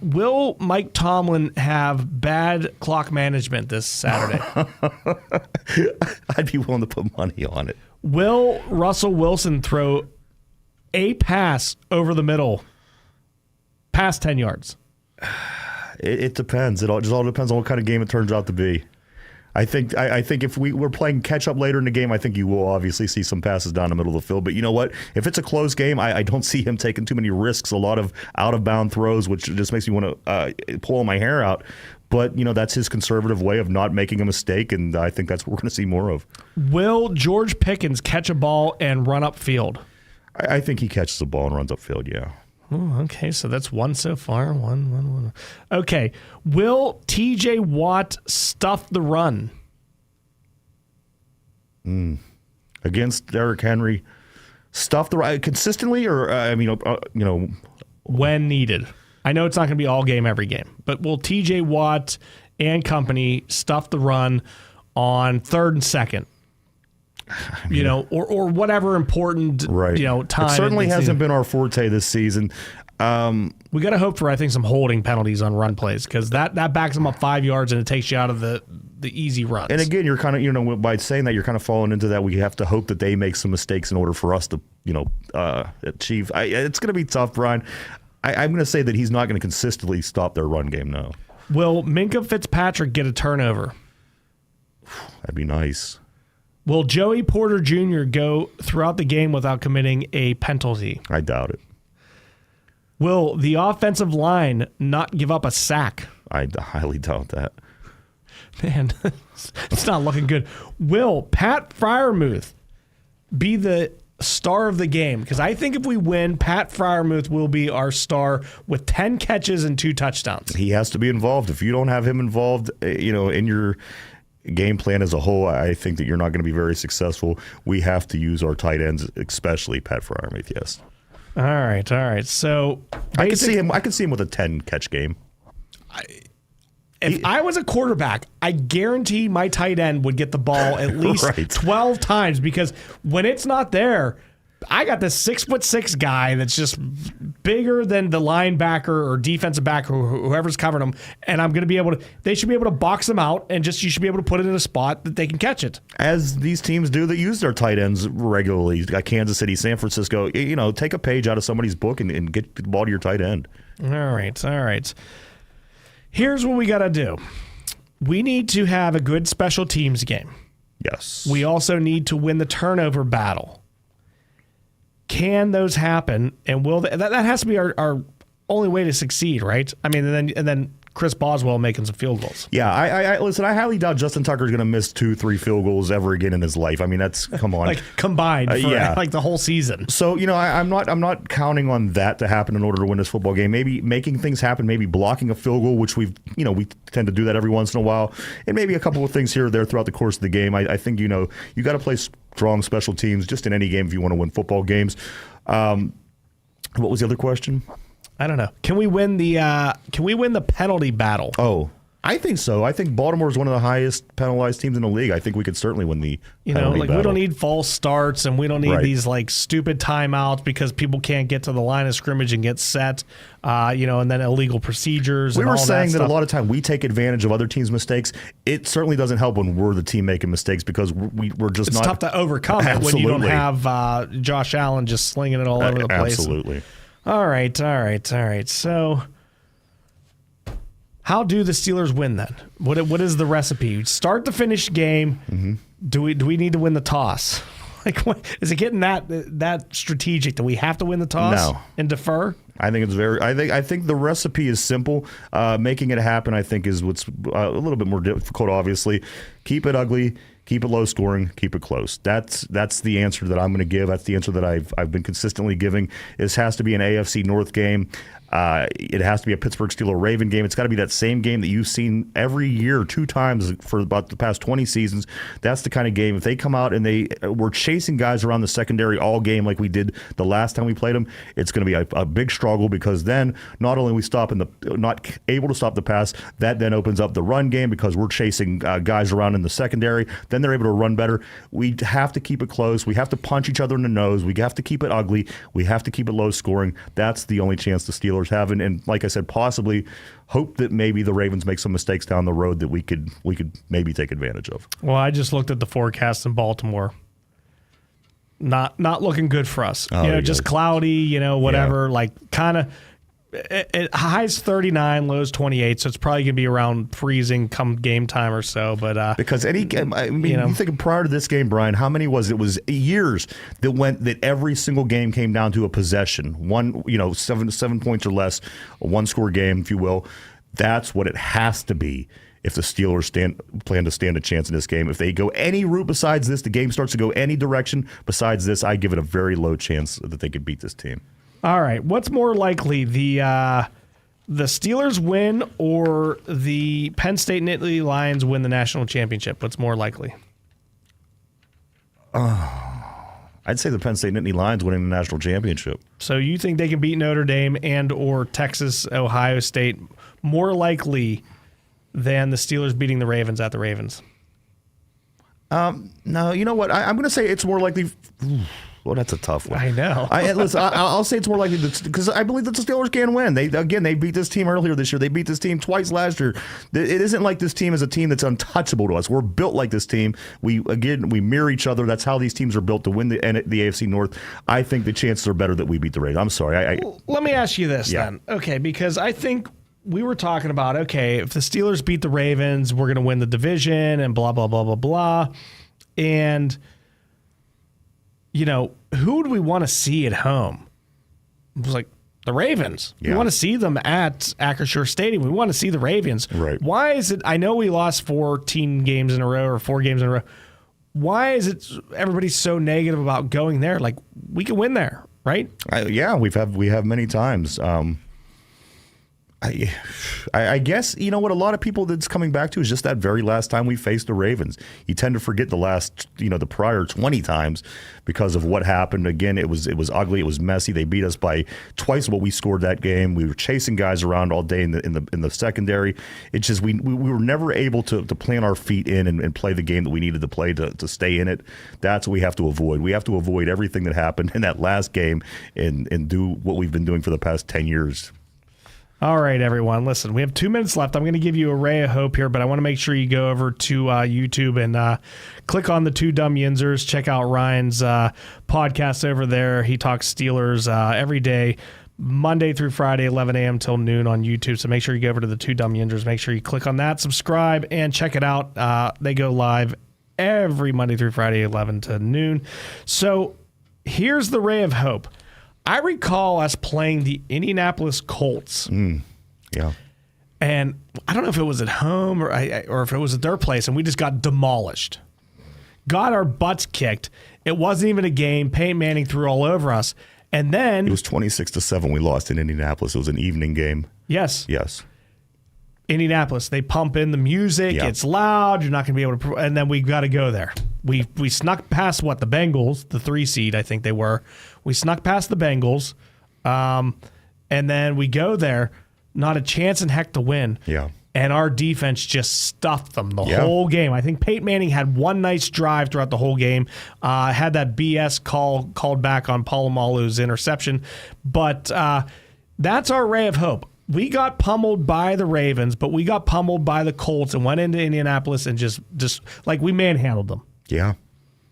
Will Mike Tomlin have bad clock management this Saturday? I'd be willing to put money on it. Will Russell Wilson throw a pass over the middle past 10 yards? It depends. It just all depends on what kind of game it turns out to be. I think if we're playing catch up later in the game, I think you will obviously see some passes down the middle of the field. But you know what? If it's a close game, I don't see him taking too many risks. A lot of out of bound throws, which just makes me want to pull my hair out. But that's his conservative way of not making a mistake, and I think that's what we're going to see more of. Will George Pickens catch a ball and run upfield? I think he catches the ball and runs upfield. Yeah. Oh, okay, so that's one so far. One. Okay, will T.J. Watt stuff the run? Against Derrick Henry, stuff the run consistently, or when needed. I know it's not going to be all game every game, but will T.J. Watt and company stuff the run on 3rd and 2nd? Or whatever important, time. It certainly hasn't been our forte this season. We got to hope for, I think, some holding penalties on run plays, because that backs them up 5 yards and it takes you out of the easy runs. And again, you're kind of, by saying that, you're kind of falling into that. We have to hope that they make some mistakes in order for us to, achieve. It's going to be tough, Brian. I'm going to say that he's not going to consistently stop their run game, no. Will Minkah Fitzpatrick get a turnover? That'd be nice. Will Joey Porter Jr. go throughout the game without committing a penalty? I doubt it. Will the offensive line not give up a sack? I highly doubt that. Man, it's not looking good. Will Pat Freiermuth be the star of the game? Because I think if we win, Pat Freiermuth will be our star with 10 catches and 2 touchdowns. He has to be involved. If you don't have him involved, in game plan as a whole, I think that you're not going to be very successful. We have to use our tight ends, especially Pat Freiermuth. Yes. All right. So I could see him. I could see him with a 10-catch game. If I was a quarterback, I guarantee my tight end would get the ball at least 12 times, because when it's not there, I got this 6'6" guy that's just bigger than the linebacker or defensive back or whoever's covering him, and I'm going to be able to. They should be able to box him out, and you should be able to put it in a spot that they can catch it. As these teams do that use their tight ends regularly, like Kansas City, San Francisco. Take a page out of somebody's book and get the ball to your tight end. All right. Here's what we got to do. We need to have a good special teams game. Yes. We also need to win the turnover battle. Can those happen? And will that has to be our only way to succeed, right? I mean, and then Chris Boswell making some field goals. Yeah, I listen. I highly doubt Justin Tucker's going to miss 2-3 field goals ever again in his life. I mean, that's come on, like combined for like the whole season. So I'm not counting on that to happen in order to win this football game. Maybe making things happen, maybe blocking a field goal, which we tend to do that every once in a while, and maybe a couple of things here or there throughout the course of the game. I think you got to play strong special teams just in any game if you want to win football games. What was the other question? I don't know. Can we win the penalty battle? Oh, I think so. I think Baltimore is one of the highest penalized teams in the league. I think we could certainly win the penalty battle. We don't need false starts, and we don't need these stupid timeouts because people can't get to the line of scrimmage and get set. And then illegal procedures. We were saying that stuff. A lot of time we take advantage of other teams' mistakes. It certainly doesn't help when we're the team making mistakes because we're just it's not. It's tough to overcome it when you don't have Josh Allen just slinging it all over the place. Absolutely. All right. So, how do the Steelers win then? What is the recipe? Start to finish game. Mm-hmm. Do we need to win the toss? Is it getting that strategic? Do we have to win the toss and defer? I think it's I think the recipe is simple. Making it happen, I think, is what's a little bit more difficult. Obviously, keep it ugly. Keep it low scoring, keep it close. That's the answer that I'm going to give. That's the answer that I've been consistently giving. This has to be an AFC North game. It has to be a Pittsburgh Steelers-Raven game. It's got to be that same game that you've seen every year 2 times for about the past 20 seasons. That's the kind of game. If they come out and they were chasing guys around the secondary all game like we did the last time we played them, it's going to be a big struggle because then not only are we not able to stop the pass, that then opens up the run game because we're chasing guys around in the secondary. Then they're able to run better. We have to keep it close. We have to punch each other in the nose. We have to keep it ugly. We have to keep it low scoring. That's the only chance the Steelers have. And like I said, possibly hope that maybe the Ravens make some mistakes down the road that we could maybe take advantage of. Well, I just looked at the forecast in Baltimore. Not looking good for us. Just cloudy, whatever, kind of. It highs 39, lows 28, so it's probably going to be around freezing come game time or so. But because any game, you think prior to this game, Brian, how many was it? It was years that every single game came down to a possession, 7 points or less, a 1-score game, if you will. That's what it has to be if the Steelers plan to stand a chance in this game. If they go any route besides this, the game starts to go any direction besides this, I give it a very low chance that they could beat this team. All right. What's more likely, the Steelers win or the Penn State Nittany Lions win the national championship? What's more likely? I'd say the Penn State Nittany Lions winning the national championship. So you think they can beat Notre Dame and or Texas, Ohio State more likely than the Steelers beating the Ravens at the Ravens? No, you know what? I'm going to say it's more likely. Well, that's a tough one. I know. Listen, I'll say it's more likely because I believe that the Steelers can win. They beat this team earlier this year. They beat this team twice last year. It isn't like this team is a team that's untouchable to us. We're built like this team. We mirror each other. That's how these teams are built to win the AFC North. I think the chances are better that we beat the Ravens. I'm sorry. Let me ask you this then. Okay, because I think we were talking about, if the Steelers beat the Ravens, we're going to win the division and blah, blah, blah, blah, blah. And who do we want to see at home? It was like the Ravens. Yeah. We want to see them at Acrisure Stadium. We want to see the Ravens. Right. Why is it? I know we lost 14 games in a row or 4 games in a row. Why is it everybody so negative about going there? Like we can win there, right? We have many times. I guess, you know what a lot of people that's coming back to is just that very last time we faced the Ravens. You tend to forget the prior 20 times because of what happened. Again, it was ugly, it was messy. They beat us by twice what we scored that game. We were chasing guys around all day in the secondary. It's just we were never able to plant our feet in and play the game that we needed to play to stay in it. That's what we have to avoid. We have to avoid everything that happened in that last game and do what we've been doing for the past 10 years. All right, everyone. Listen, we have 2 minutes left. I'm going to give you a ray of hope here, but I want to make sure you go over to YouTube and click on the Two Dumb Yinzers. Check out Ryan's podcast over there. He talks Steelers every day, Monday through Friday, 11 a.m. till noon on YouTube. So make sure you go over to the Two Dumb Yinzers. Make sure you click on that, subscribe, and check it out. They go live every Monday through Friday, 11 to noon. So here's the ray of hope. I recall us playing the Indianapolis Colts. Yeah. And I don't know if it was at home or if it was at their place, and we just got demolished. Got our butts kicked. It wasn't even a game. Peyton Manning threw all over us. And then... It was 26-7 we lost in Indianapolis. It was an evening game. Yes. Yes. Indianapolis, they pump in the music. Yeah. It's loud. You're not going to be able to... And then we got to go there. We snuck past, the Bengals, the 3 seed, I think they were. We snuck past the Bengals, and then we go there, not a chance in heck to win. Yeah. And our defense just stuffed them the whole game. I think Peyton Manning had one nice drive throughout the whole game. Had that BS called back on Polamalu's interception. But that's our ray of hope. We got pummeled by the Ravens, but we got pummeled by the Colts and went into Indianapolis and just like we manhandled them. Yeah.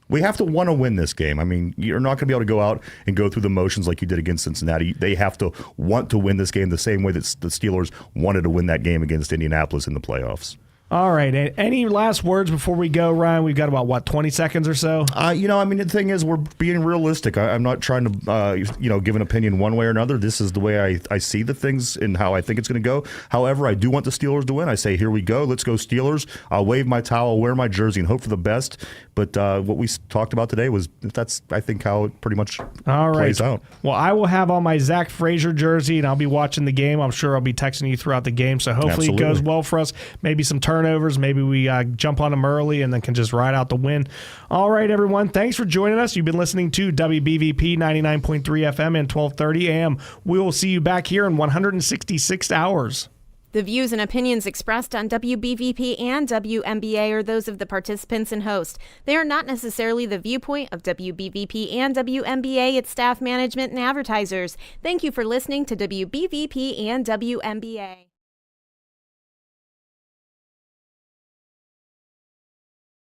We have to want to win this game. I mean, you're not going to be able to go out and go through the motions like you did against Cincinnati. They have to want to win this game the same way that the Steelers wanted to win that game against Indianapolis in the playoffs. All right. Any last words before we go, Ryan? We've got about, 20 seconds or so? The thing is, we're being realistic. I'm not trying to, give an opinion one way or another. This is the way I see the things and how I think it's going to go. However, I do want the Steelers to win. I say, here we go. Let's go Steelers. I'll wave my towel, wear my jersey, and hope for the best. But what we talked about today that's, I think, how it pretty much plays out. Well, I will have on my Zach Frazier jersey, and I'll be watching the game. I'm sure I'll be texting you throughout the game. So hopefully It goes well for us. Maybe some turnovers. Maybe we jump on them early and then can just ride out the win. All right, everyone. Thanks for joining us. You've been listening to WBVP 99.3 FM and 1230 AM. We will see you back here in 166 hours. The views and opinions expressed on WBVP and WMBA are those of the participants and host. They are not necessarily the viewpoint of WBVP and WMBA, its staff, management, and advertisers. Thank you for listening to WBVP and WMBA.